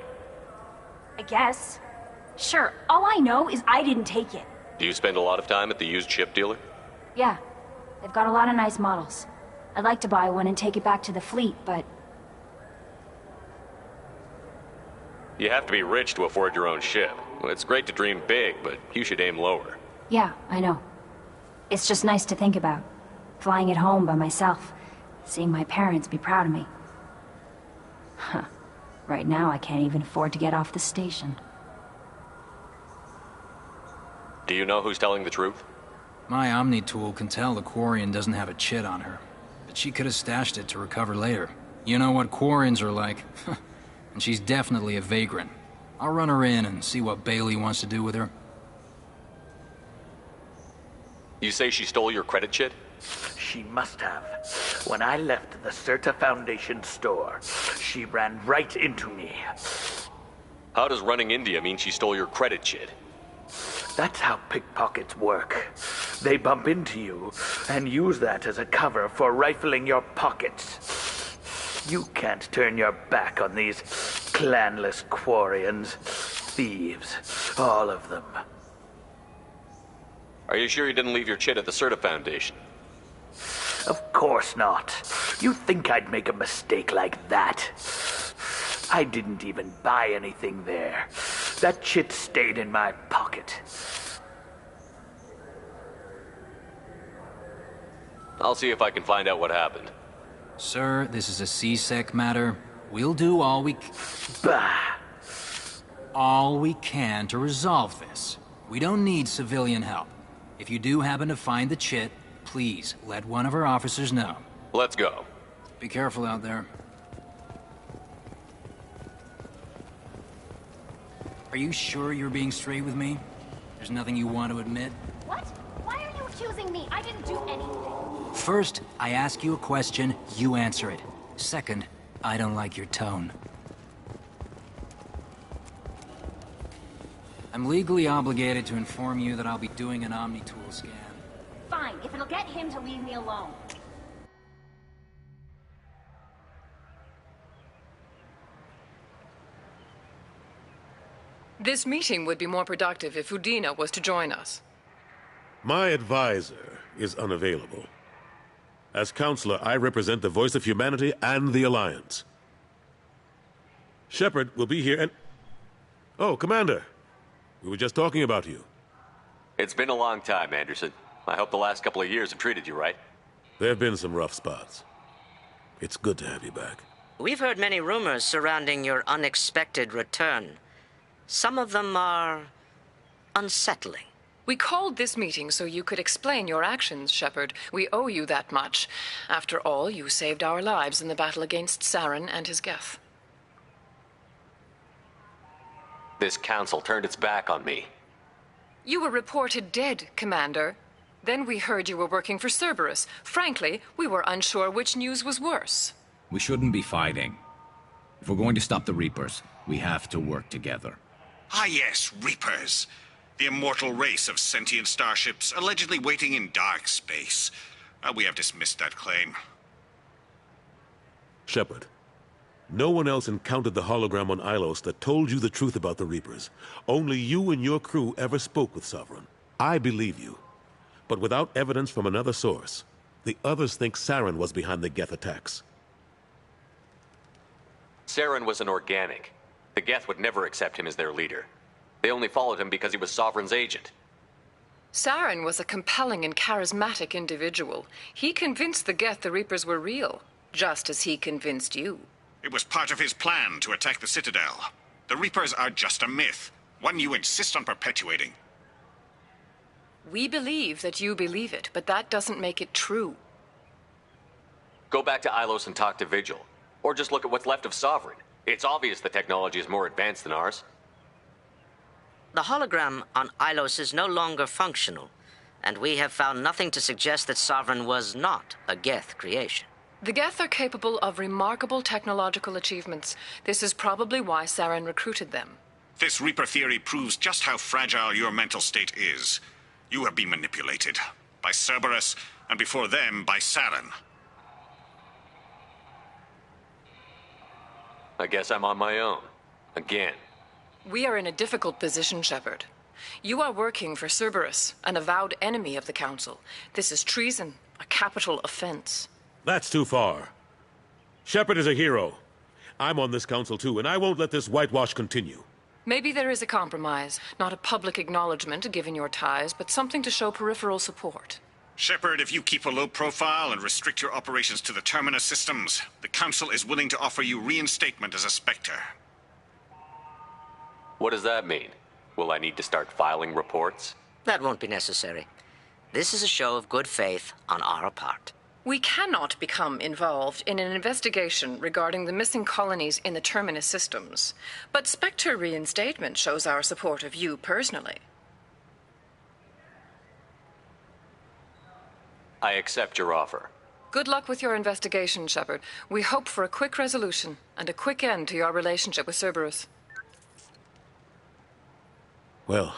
I guess. Sure, all I know is I didn't take it. Do you spend a lot of time at the used ship dealer? Yeah, they've got a lot of nice models. I'd like to buy one and take it back to the fleet, but... You have to be rich to afford your own ship. Well, it's great to dream big, but you should aim lower. Yeah, I know. It's just nice to think about. Flying it home by myself. Seeing my parents be proud of me. Huh. Right now, I can't even afford to get off the station. Do you know who's telling the truth? My Omni tool can tell the Quarian doesn't have a chit on her. But she could have stashed it to recover later. You know what Quarians are like. And she's definitely a vagrant. I'll run her in and see what Bailey wants to do with her. You say she stole your credit chit? She must have. When I left the Serta Foundation store, she ran right into me. How does running India mean she stole your credit chit? That's how pickpockets work. They bump into you and use that as a cover for rifling your pockets. You can't turn your back on these clanless Quarians. Thieves. All of them. Are you sure you didn't leave your chit at the Serta Foundation? Of course not. You think I'd make a mistake like that? I didn't even buy anything there. That chit stayed in my pocket. I'll see if I can find out what happened. Sir, this is a C-Sec matter. We'll do all we all we can to resolve this. We don't need civilian help. If you do happen to find the chit, please let one of our officers know. Let's go. Be careful out there. Are you sure you're being straight with me? There's nothing you want to admit? What? Why are you accusing me? I didn't do anything. First, I ask you a question, you answer it. Second, I don't like your tone. I'm legally obligated to inform you that I'll be doing an Omni tool scan. Fine, if it'll get him to leave me alone. This meeting would be more productive if Udina was to join us. My advisor is unavailable. As counselor, I represent the voice of humanity and the Alliance. Shepard will be here and... Oh, Commander. We were just talking about you. It's been a long time, Anderson. I hope the last couple of years have treated you right. There have been some rough spots. It's good to have you back. We've heard many rumors surrounding your unexpected return. Some of them are unsettling. We called this meeting so you could explain your actions, Shepard. We owe you that much. After all, you saved our lives in the battle against Saren and his Geth. This council turned its back on me. You were reported dead, Commander. Then we heard you were working for Cerberus. Frankly, we were unsure which news was worse. We shouldn't be fighting. If we're going to stop the Reapers, we have to work together. Ah yes, Reapers. The immortal race of sentient starships allegedly waiting in dark space. We have dismissed that claim. Shepard, no one else encountered the hologram on Ilos that told you the truth about the Reapers. Only you and your crew ever spoke with Sovereign. I believe you. But without evidence from another source, the others think Saren was behind the Geth attacks. Saren was an organic. The Geth would never accept him as their leader. They only followed him because he was Sovereign's agent. Saren was a compelling and charismatic individual. He convinced the Geth the Reapers were real, just as he convinced you. It was part of his plan to attack the Citadel. The Reapers are just a myth, one you insist on perpetuating. We believe that you believe it, but that doesn't make it true. Go back to Ilos and talk to Vigil. Or just look at what's left of Sovereign. It's obvious the technology is more advanced than ours. The hologram on Ilos is no longer functional, and we have found nothing to suggest that Sovereign was not a Geth creation. The Geth are capable of remarkable technological achievements. This is probably why Saren recruited them. This Reaper theory proves just how fragile your mental state is. You have been manipulated. By Cerberus, and before them, by Saren. I guess I'm on my own. Again. We are in a difficult position, Shepard. You are working for Cerberus, an avowed enemy of the Council. This is treason, a capital offense. That's too far. Shepard is a hero. I'm on this council too, and I won't let this whitewash continue. Maybe there is a compromise. Not a public acknowledgement given your ties, but something to show peripheral support. Shepard, if you keep a low profile and restrict your operations to the Terminus systems, the Council is willing to offer you reinstatement as a Spectre. What does that mean? Will I need to start filing reports? That won't be necessary. This is a show of good faith on our part. We cannot become involved in an investigation regarding the missing colonies in the Terminus systems, but Spectre reinstatement shows our support of you personally. I accept your offer. Good luck with your investigation, Shepard. We hope for a quick resolution and a quick end to your relationship with Cerberus. Well,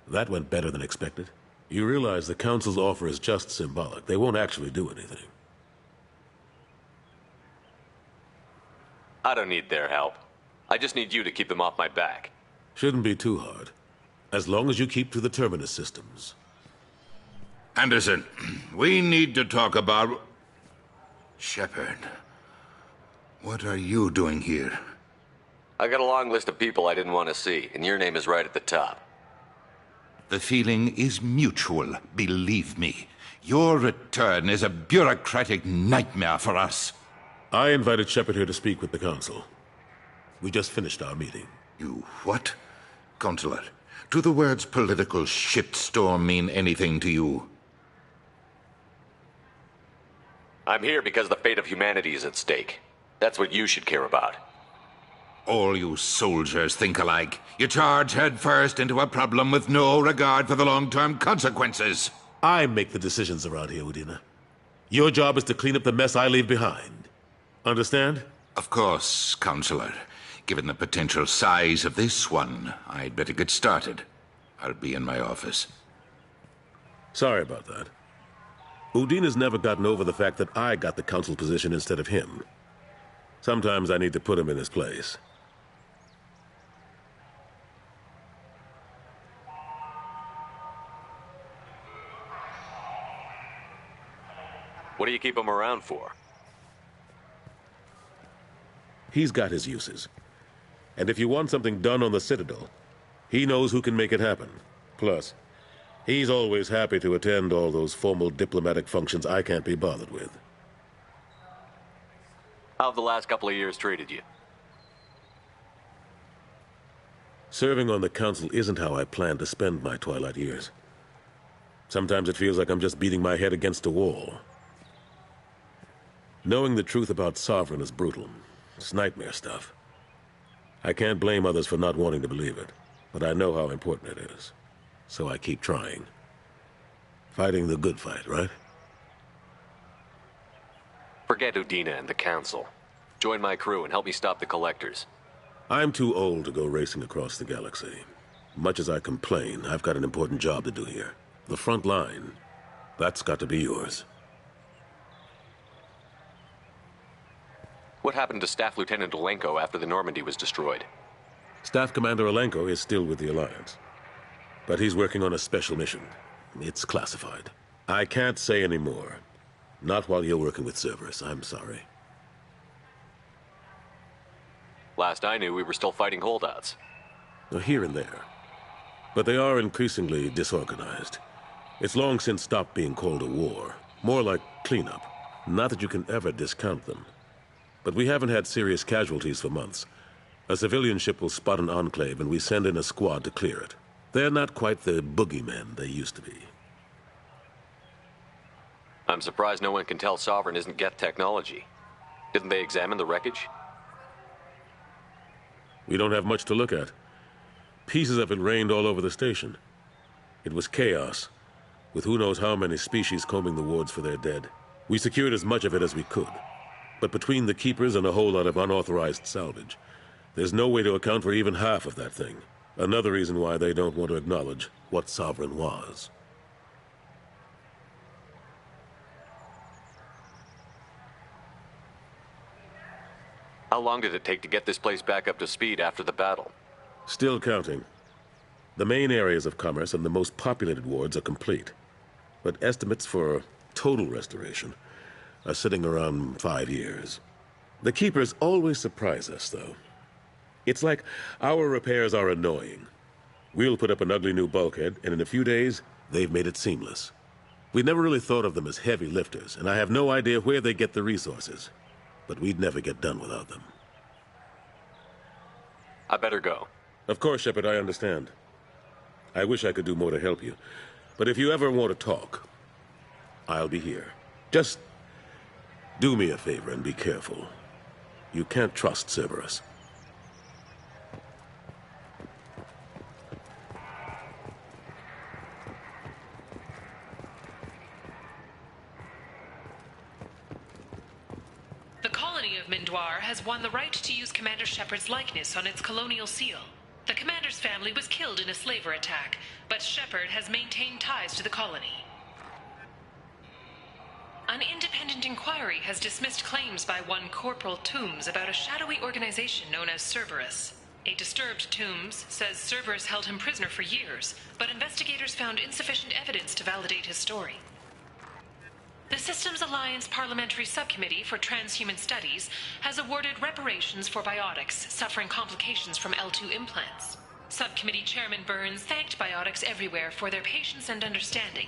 that went better than expected. You realize the Council's offer is just symbolic. They won't actually do anything. I don't need their help. I just need you to keep them off my back. Shouldn't be too hard. As long as you keep to the Terminus systems. Anderson, we need to talk about... Shepard, what are you doing here? I got a long list of people I didn't want to see, and your name is right at the top. The feeling is mutual, believe me. Your return is a bureaucratic nightmare for us. I invited Shepard here to speak with the Council. We just finished our meeting. You what? Counselor, do the words political shitstorm mean anything to you? I'm here because the fate of humanity is at stake. That's what you should care about. All you soldiers think alike. You charge headfirst into a problem with no regard for the long-term consequences. I make the decisions around here, Udina. Your job is to clean up the mess I leave behind. Understand? Of course, Counselor. Given the potential size of this one, I'd better get started. I'll be in my office. Sorry about that. Udina's never gotten over the fact that I got the Council position instead of him. Sometimes I need to put him in his place. What do you keep him around for? He's got his uses. And if you want something done on the Citadel, he knows who can make it happen. Plus, he's always happy to attend all those formal diplomatic functions I can't be bothered with. How have the last couple of years treated you? Serving on the Council isn't how I plan to spend my twilight years. Sometimes it feels like I'm just beating my head against a wall. Knowing the truth about Sovereign is brutal. It's nightmare stuff. I can't blame others for not wanting to believe it, but I know how important it is. So I keep trying. Fighting the good fight, right? Forget Udina and the Council. Join my crew and help me stop the Collectors. I'm too old to go racing across the galaxy. Much as I complain, I've got an important job to do here. The front line. That's got to be yours. What happened to Staff Lieutenant Olenko after the Normandy was destroyed? Staff Commander Olenko is still with the Alliance. But he's working on a special mission. It's classified. I can't say any more. Not while you're working with Cerberus, I'm sorry. Last I knew, we were still fighting holdouts. Here and there. But they are increasingly disorganized. It's long since stopped being called a war. More like cleanup. Not that you can ever discount them. But we haven't had serious casualties for months. A civilian ship will spot an enclave and we send in a squad to clear it. They're not quite the boogeymen they used to be. I'm surprised no one can tell Sovereign isn't Geth technology. Didn't they examine the wreckage? We don't have much to look at. Pieces of it rained all over the station. It was chaos, with who knows how many species combing the wards for their dead. We secured as much of it as we could. But between the keepers and a whole lot of unauthorized salvage, there's no way to account for even half of that thing. Another reason why they don't want to acknowledge what Sovereign was. How long did it take to get this place back up to speed after the battle? Still counting. The main areas of commerce and the most populated wards are complete. But estimates for total restoration are sitting around 5 years. The Keepers always surprise us, though. It's like our repairs are annoying. We'll put up an ugly new bulkhead, and in a few days, they've made it seamless. We never really thought of them as heavy lifters, and I have no idea where they get the resources. But we'd never get done without them. I better go. Of course, Shepard, I understand. I wish I could do more to help you. But if you ever want to talk, I'll be here. Just do me a favor and be careful. You can't trust Cerberus. The colony of Mindoir has won the right to use Commander Shepard's likeness on its colonial seal. The commander's family was killed in a slaver attack, but Shepard has maintained ties to the colony. An independent inquiry has dismissed claims by one Corporal Toombs about a shadowy organization known as Cerberus. A disturbed Toombs says Cerberus held him prisoner for years, but investigators found insufficient evidence to validate his story. The Systems Alliance Parliamentary Subcommittee for Transhuman Studies has awarded reparations for biotics suffering complications from L2 implants. Subcommittee Chairman Burns thanked biotics everywhere for their patience and understanding.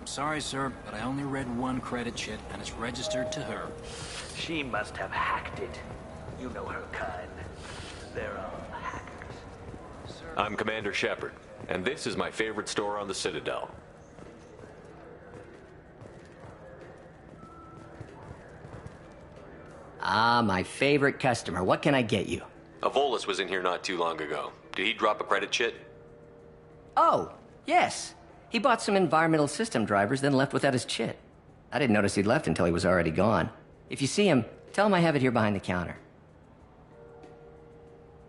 Sorry, sir, but I only read one credit chit, and it's registered to her. She must have hacked it. You know her kind. They're all hackers. I'm Commander Shepard, and this is my favorite store on the Citadel. Ah, my favorite customer. What can I get you? Avolis was in here not too long ago. Did he drop a credit chit? Oh, yes. He bought some environmental system drivers, then left without his chit. I didn't notice he'd left until he was already gone. If you see him, tell him I have it here behind the counter.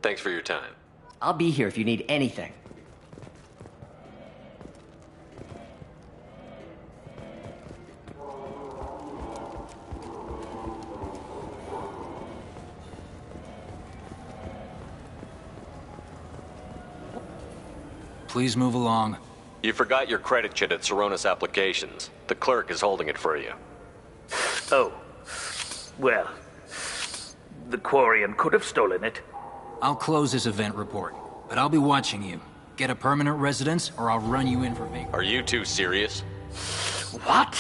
Thanks for your time. I'll be here if you need anything. Please move along. You forgot your credit chit at Saronis Applications. The clerk is holding it for you. Oh. Well, the Quarian could have stolen it. I'll close this event report, but I'll be watching you. Get a permanent residence, or I'll run you in for vacant. Are you two serious? What?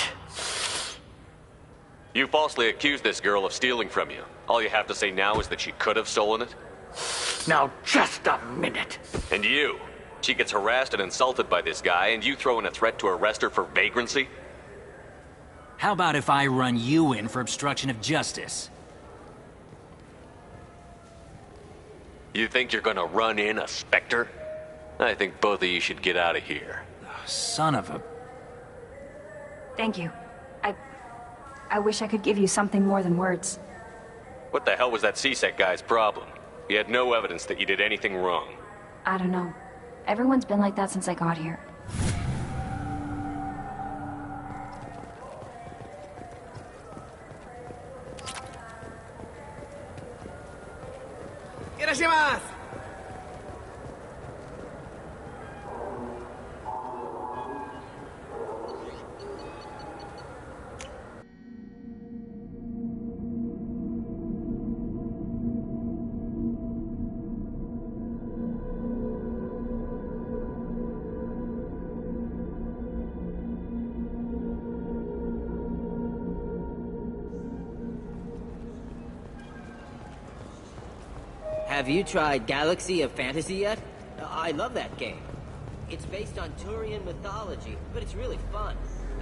You falsely accused this girl of stealing from you. All you have to say now is that she could have stolen it? Now, just a minute. And you? She gets harassed and insulted by this guy, and you throw in a threat to arrest her for vagrancy? How about if I run you in for obstruction of justice? You think you're gonna run in a Spectre? I think both of you should get out of here. Son of a... Thank you. I wish I could give you something more than words. What the hell was that CSEC guy's problem? He had no evidence that you did anything wrong. I don't know. Everyone's been like that since I got here. Have you tried Galaxy of Fantasy yet? I love that game. It's based on Turian mythology, but it's really fun.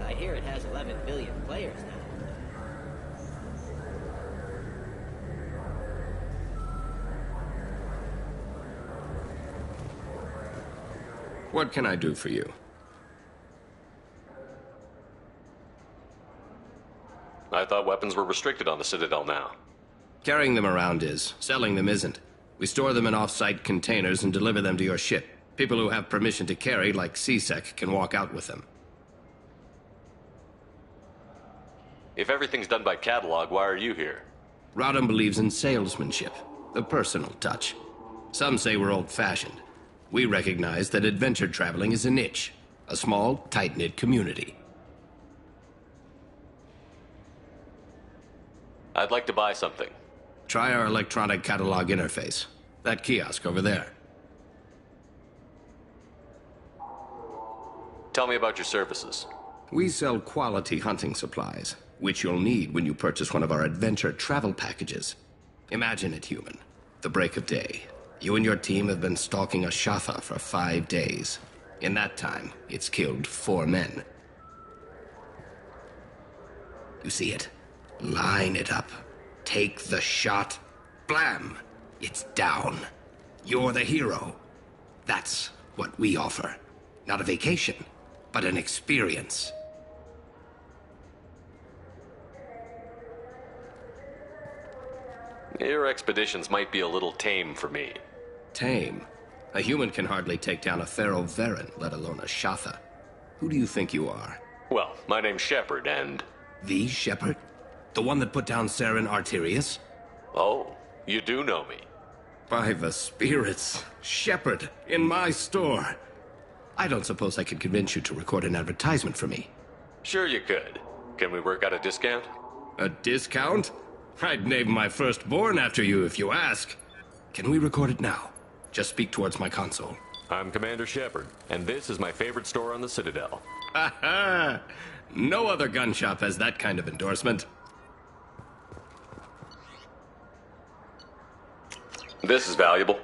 I hear it has 11 billion players now. What can I do for you? I thought weapons were restricted on the Citadel now. Carrying them around is. Selling them isn't. We store them in off-site containers and deliver them to your ship. People who have permission to carry, like CSEC, can walk out with them. If everything's done by catalog, why are you here? Rodham believes in salesmanship, the personal touch. Some say we're old-fashioned. We recognize that adventure traveling is a niche, a small, tight-knit community. I'd like to buy something. Try our electronic catalog interface. That kiosk over there. Tell me about your services. We sell quality hunting supplies, which you'll need when you purchase one of our adventure travel packages. Imagine it, human. The break of day. You and your team have been stalking a Shafa for 5 days. In that time, it's killed 4 men. You see it? Line it up. Take the shot. Blam! It's down. You're the hero. That's what we offer. Not a vacation, but an experience. Your expeditions might be a little tame for me. Tame? A human can hardly take down a Pharaoh Varen, let alone a Shatha. Who do you think you are? Well, my name's Shepard, and... The Shepard? The one that put down Saren Arterius? Oh, you do know me. By the spirits. Shepard, in my store. I don't suppose I could convince you to record an advertisement for me. Sure you could. Can we work out a discount? A discount? I'd name my firstborn after you if you ask. Can we record it now? Just speak towards my console. I'm Commander Shepard, and this is my favorite store on the Citadel. Ha ha! No other gun shop has that kind of endorsement. This is valuable.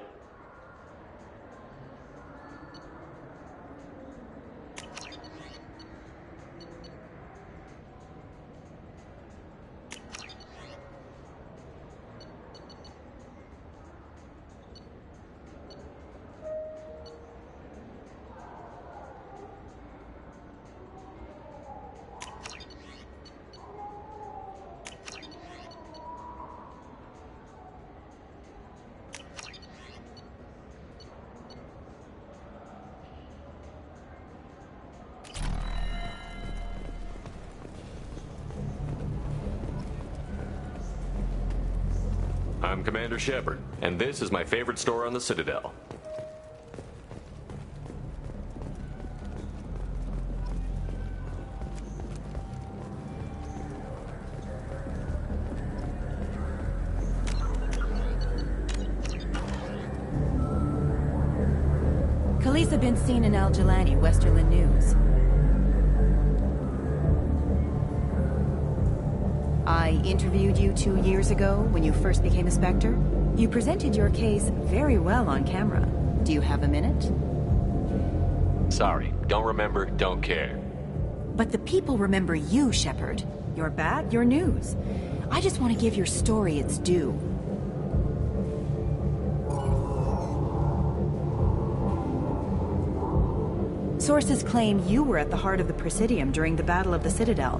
I'm Commander Shepard, and this is my favorite store on the Citadel. Khaleesa been seen in Al Jalani, Westerland News. I interviewed you 2 years ago when you first became a Spectre. You presented your case very well on camera. Do you have a minute? Sorry, don't remember, don't care. But the people remember you, Shepard. Your bad, your news. I just want to give your story its due. Sources claim you were at the heart of the Presidium during the Battle of the Citadel.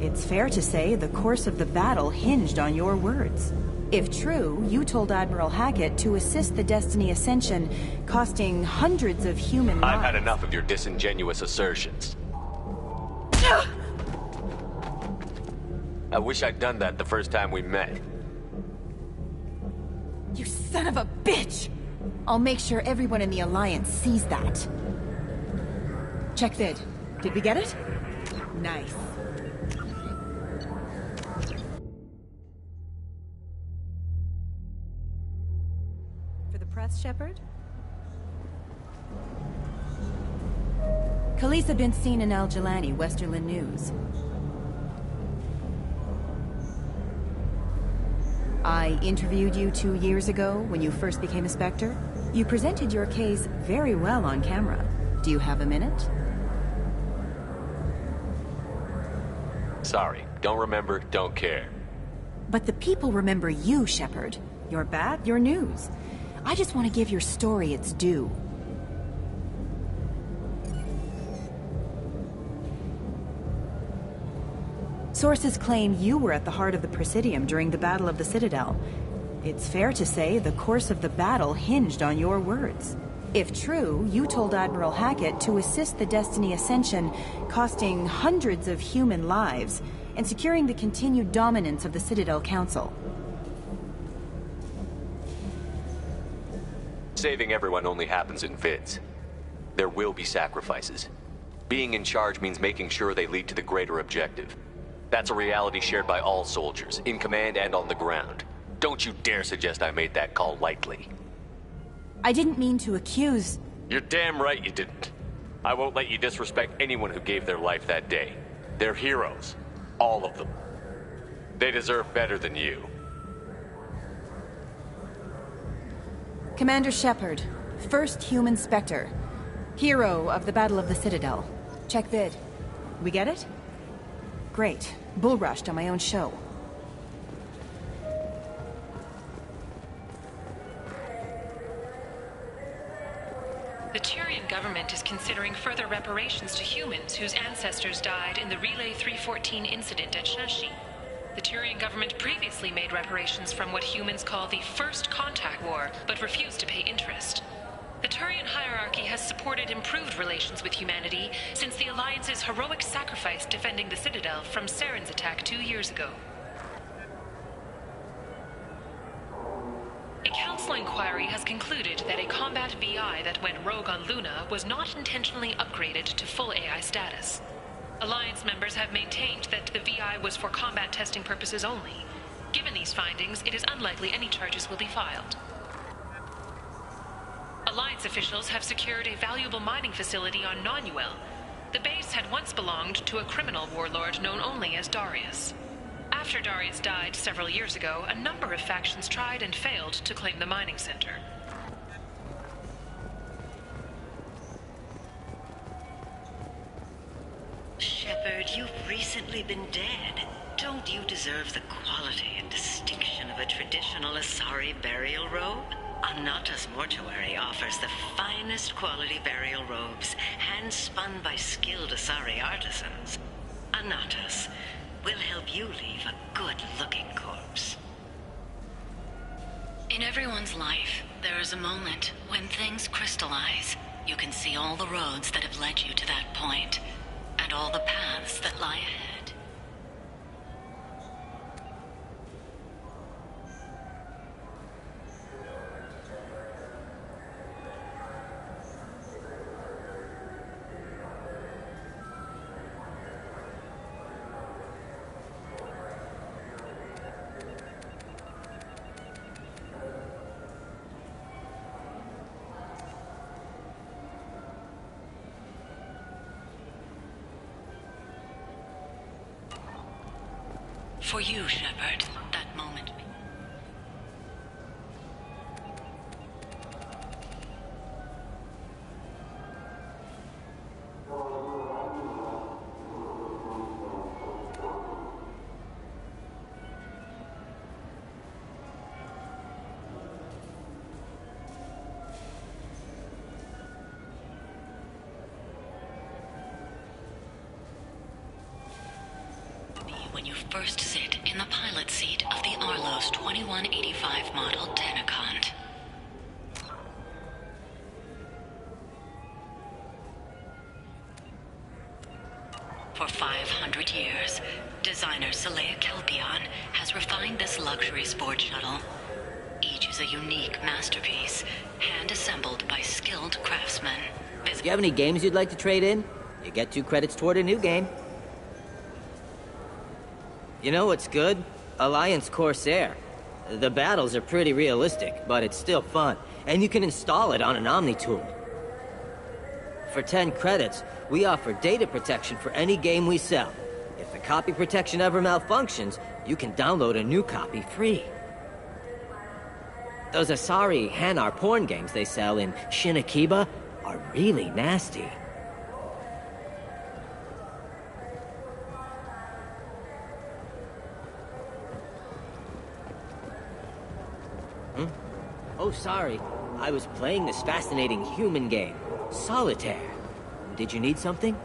It's fair to say the course of the battle hinged on your words. If true, you told Admiral Hackett to assist the Destiny Ascension, costing hundreds of human lives. I've had enough of your disingenuous assertions. I wish I'd done that the first time we met. You son of a bitch! I'll make sure everyone in the Alliance sees that. Check vid. Did we get it? Nice. For the press, Shepard? Khaleesa been seen in Al Jalani, Westerland News. I interviewed you 2 years ago when you first became a Spectre. You presented your case very well on camera. Do you have a minute? Sorry, don't remember, don't care. But the people remember you, Shepard. Your bad, your news. I just want to give your story its due. Sources claim you were at the heart of the Presidium during the Battle of the Citadel. It's fair to say the course of the battle hinged on your words. If true, you told Admiral Hackett to assist the Destiny Ascension, costing hundreds of human lives, and securing the continued dominance of the Citadel Council. Saving everyone only happens in vids. There will be sacrifices. Being in charge means making sure they lead to the greater objective. That's a reality shared by all soldiers, in command and on the ground. Don't you dare suggest I made that call lightly. I didn't mean to accuse... You're damn right you didn't. I won't let you disrespect anyone who gave their life that day. They're heroes. All of them. They deserve better than you. Commander Shepard, first human Spectre. Hero of the Battle of the Citadel. Check vid. We get it? Great. Bull rushed on my own show. The Turian government is considering further reparations to humans whose ancestors died in the Relay 314 incident at Shashi. The Turian government previously made reparations from what humans call the First Contact War, but refused to pay interest. The Turian hierarchy has supported improved relations with humanity since the Alliance's heroic sacrifice defending the Citadel from Saren's attack 2 years ago. A council inquiry has concluded that a combat VI that went rogue on Luna was not intentionally upgraded to full AI status. Alliance members have maintained that the VI was for combat testing purposes only. Given these findings, it is unlikely any charges will be filed. Alliance officials have secured a valuable mining facility on Nonuel. The base had once belonged to a criminal warlord known only as Darius. After Darius died several years ago, a number of factions tried and failed to claim the mining center. Shepard, you've recently been dead. Don't you deserve the quality and distinction of a traditional Asari burial robe? Anata's mortuary offers the finest quality burial robes, hand-spun by skilled Asari artisans. Anata's will help you leave a good-looking corpse. In everyone's life, there is a moment when things crystallize. You can see all the roads that have led you to that point, and all the paths that lie ahead. For you, Shepard, that moment. When you first sit in the pilot seat of the Arlos 2185 model Tenacont. For 500 years, designer Saleha Kelpion has refined this luxury sport shuttle. Each is a unique masterpiece, hand-assembled by skilled craftsmen. Do you have any games you'd like to trade in? You get 2 credits toward a new game. You know what's good? Alliance Corsair. The battles are pretty realistic, but it's still fun. And you can install it on an Omni tool. For 10 credits, we offer data protection for any game we sell. If the copy protection ever malfunctions, you can download a new copy free. Those Asari Hanar porn games they sell in Shinakiba are really nasty. Oh, sorry. I was playing this fascinating human game, Solitaire. Did you need something?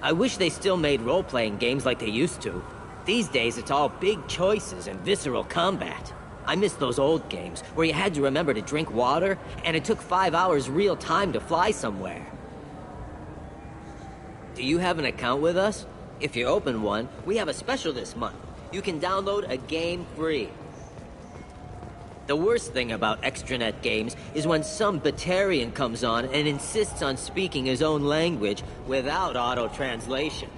I wish they still made role-playing games like they used to. These days, it's all big choices and visceral combat. I miss those old games, where you had to remember to drink water, and it took 5 hours real time to fly somewhere. Do you have an account with us? If you open one, we have a special this month. You can download a game free. The worst thing about extranet games is when some Batarian comes on and insists on speaking his own language without auto-translation.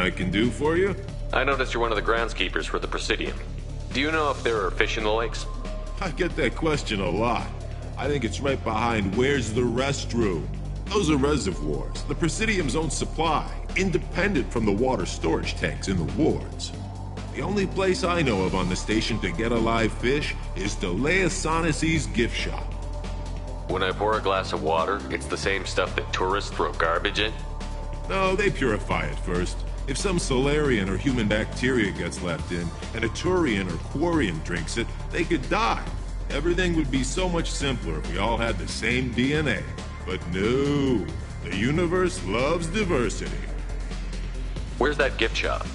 I can do for you? I noticed you're one of the groundskeepers for the Presidium. Do you know if there are fish in the lakes? I get that question a lot. I think it's right behind where's the restroom. Those are reservoirs, the Presidium's own supply, independent from the water storage tanks in the wards. The only place I know of on the station to get a live fish is Delea Sonesi's gift shop. When I pour a glass of water, it's the same stuff that tourists throw garbage in? No, they purify it first. If some Solarian or human bacteria gets left in, and a Turian or Quarian drinks it, they could die. Everything would be so much simpler if we all had the same DNA. But no, the universe loves diversity. Where's that gift shop?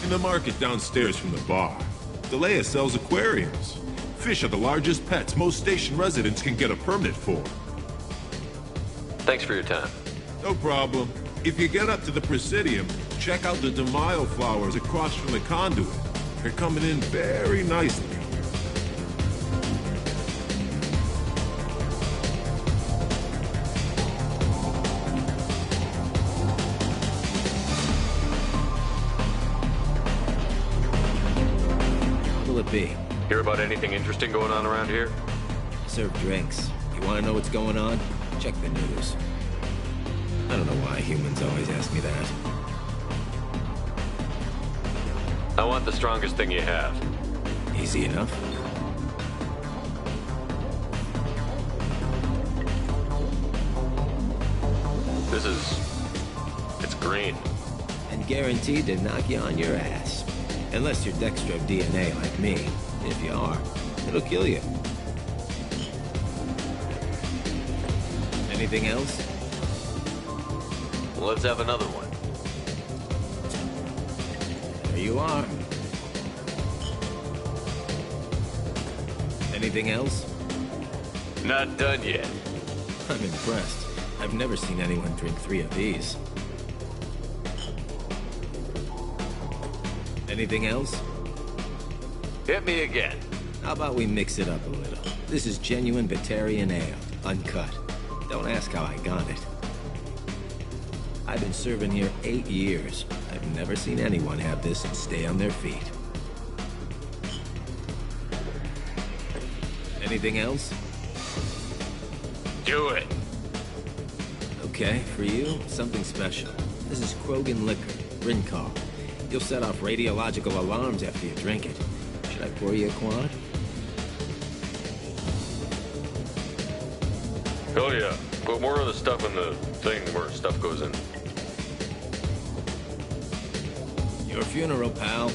In the market downstairs from the bar. Delea sells aquariums. Fish are the largest pets most station residents can get a permit for. Thanks for your time. No problem. If you get up to the Presidium, check out the De Mayo flowers across from the conduit. They're coming in very nicely. What'll it be? Hear about anything interesting going on around here? Serve drinks. You want to know what's going on? Check the news. I don't know why humans always ask me that. I want the strongest thing you have. Easy enough. It's green. And guaranteed to knock you on your ass. Unless you're dextro DNA like me. If you are, it'll kill you. Anything else? Let's have another one. There you are. Anything else? Not done yet. I'm impressed. I've never seen anyone drink 3 of these. Anything else? Hit me again. How about we mix it up a little? This is genuine Batarian ale, uncut. Don't ask how I got it. I've been serving here 8 years. I've never seen anyone have this and stay on their feet. Anything else? Do it. Okay, for you, something special. This is Krogan liquor, Rincall. You'll set off radiological alarms after you drink it. Should I pour you a quad? Hell yeah. Put more of the stuff in the thing where stuff goes in. Your funeral, pal.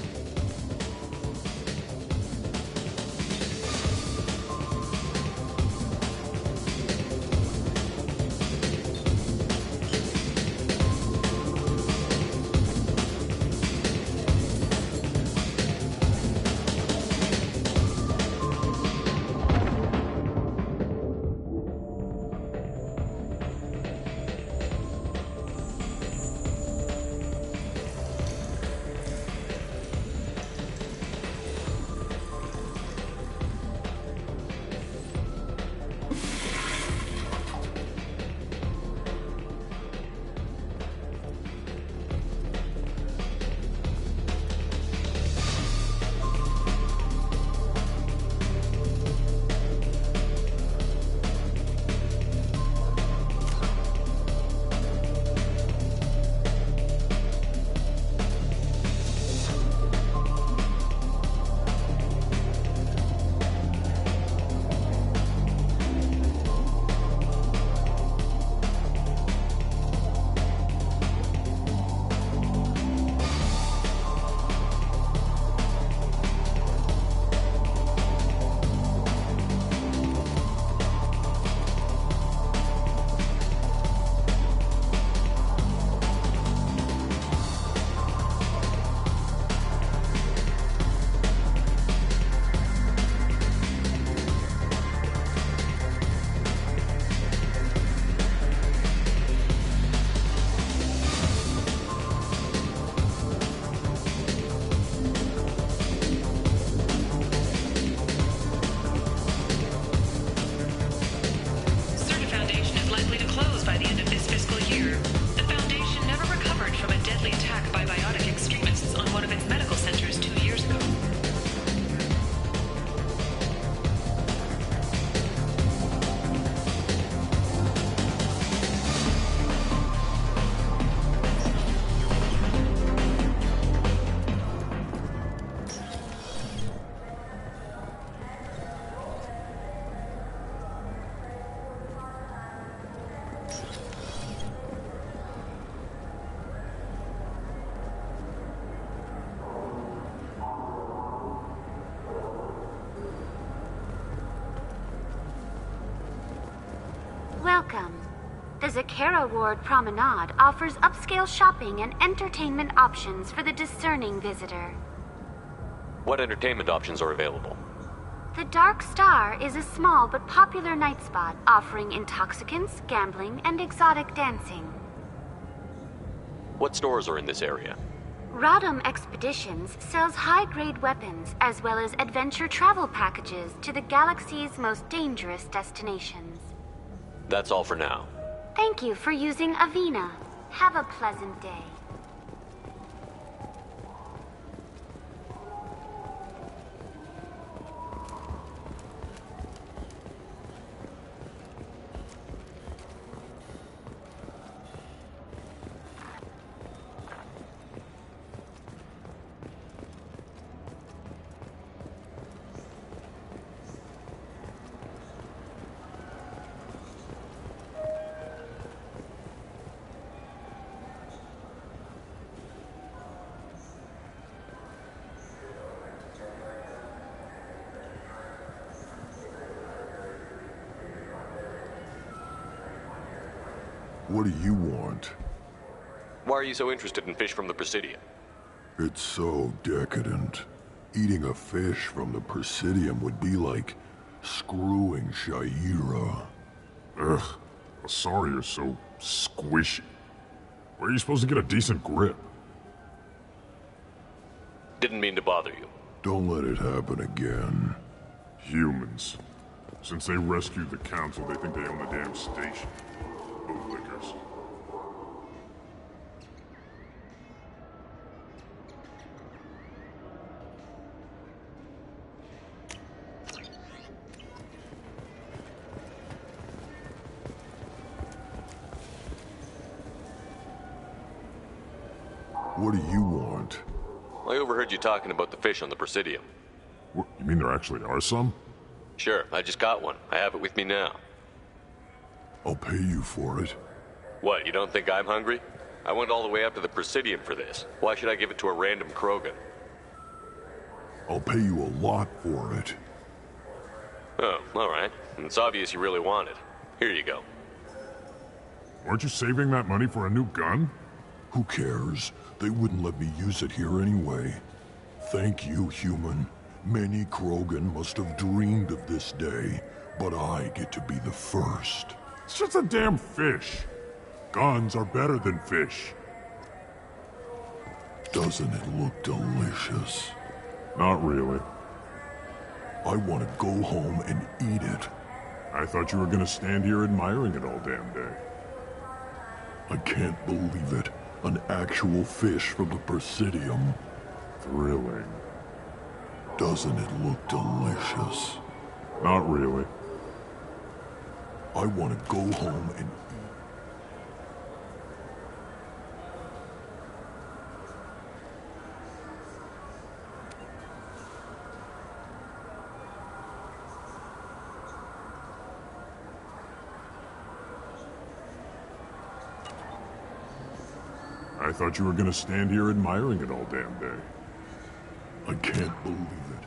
Welcome. The Zakara Ward Promenade offers upscale shopping and entertainment options for the discerning visitor. What entertainment options are available? The Dark Star is a small but popular night spot offering intoxicants, gambling, and exotic dancing. What stores are in this area? Rodham Expeditions sells high-grade weapons as well as adventure travel packages to the galaxy's most dangerous destinations. That's all for now. Thank you for using Avena. Have a pleasant day. What do you want? Why are you so interested in fish from the Presidium? It's so decadent. Eating a fish from the Presidium would be like screwing Shaira. Ugh, sorry you're so squishy. Where are you supposed to get a decent grip? Didn't mean to bother you. Don't let it happen again. Humans. Since they rescued the council, they think they own the damn station. Bootlickers. What do you want? I overheard you talking about the fish on the Presidium. What, you mean there actually are some? Sure, I just got one. I have it with me now. I'll pay you for it. What, you don't think I'm hungry? I went all the way up to the Presidium for this. Why should I give it to a random Krogan? I'll pay you a lot for it. Oh, alright. It's obvious you really want it. Here you go. Weren't you saving that money for a new gun? Who cares? They wouldn't let me use it here anyway. Thank you, human. Many Krogan must have dreamed of this day, but I get to be the first. It's just a damn fish. Guns are better than fish. Doesn't it look delicious? Not really. I want to go home and eat it. I thought you were gonna stand here admiring it all damn day. I can't believe it. An actual fish from the Presidium. Thrilling. Doesn't it look delicious? Not really. I want to go home and I thought you were gonna stand here admiring it all damn day. I can't believe it.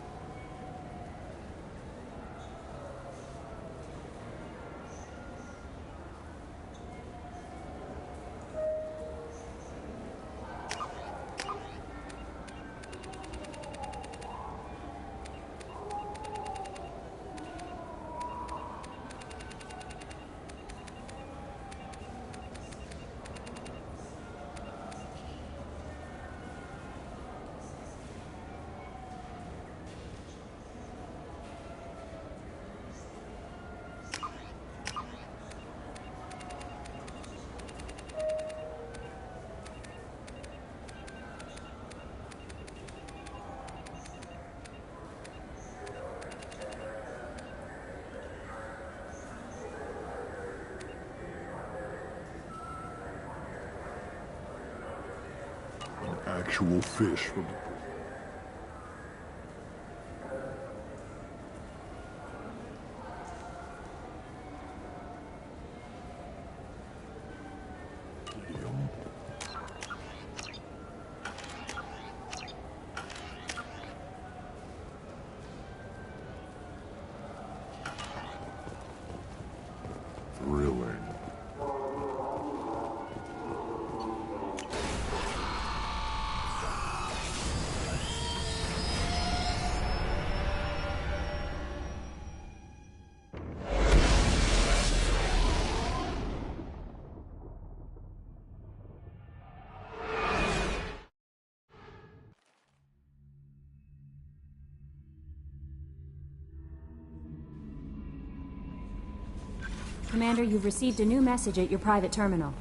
Actual fish from the... Thrilling. Commander, you've received a new message at your private terminal.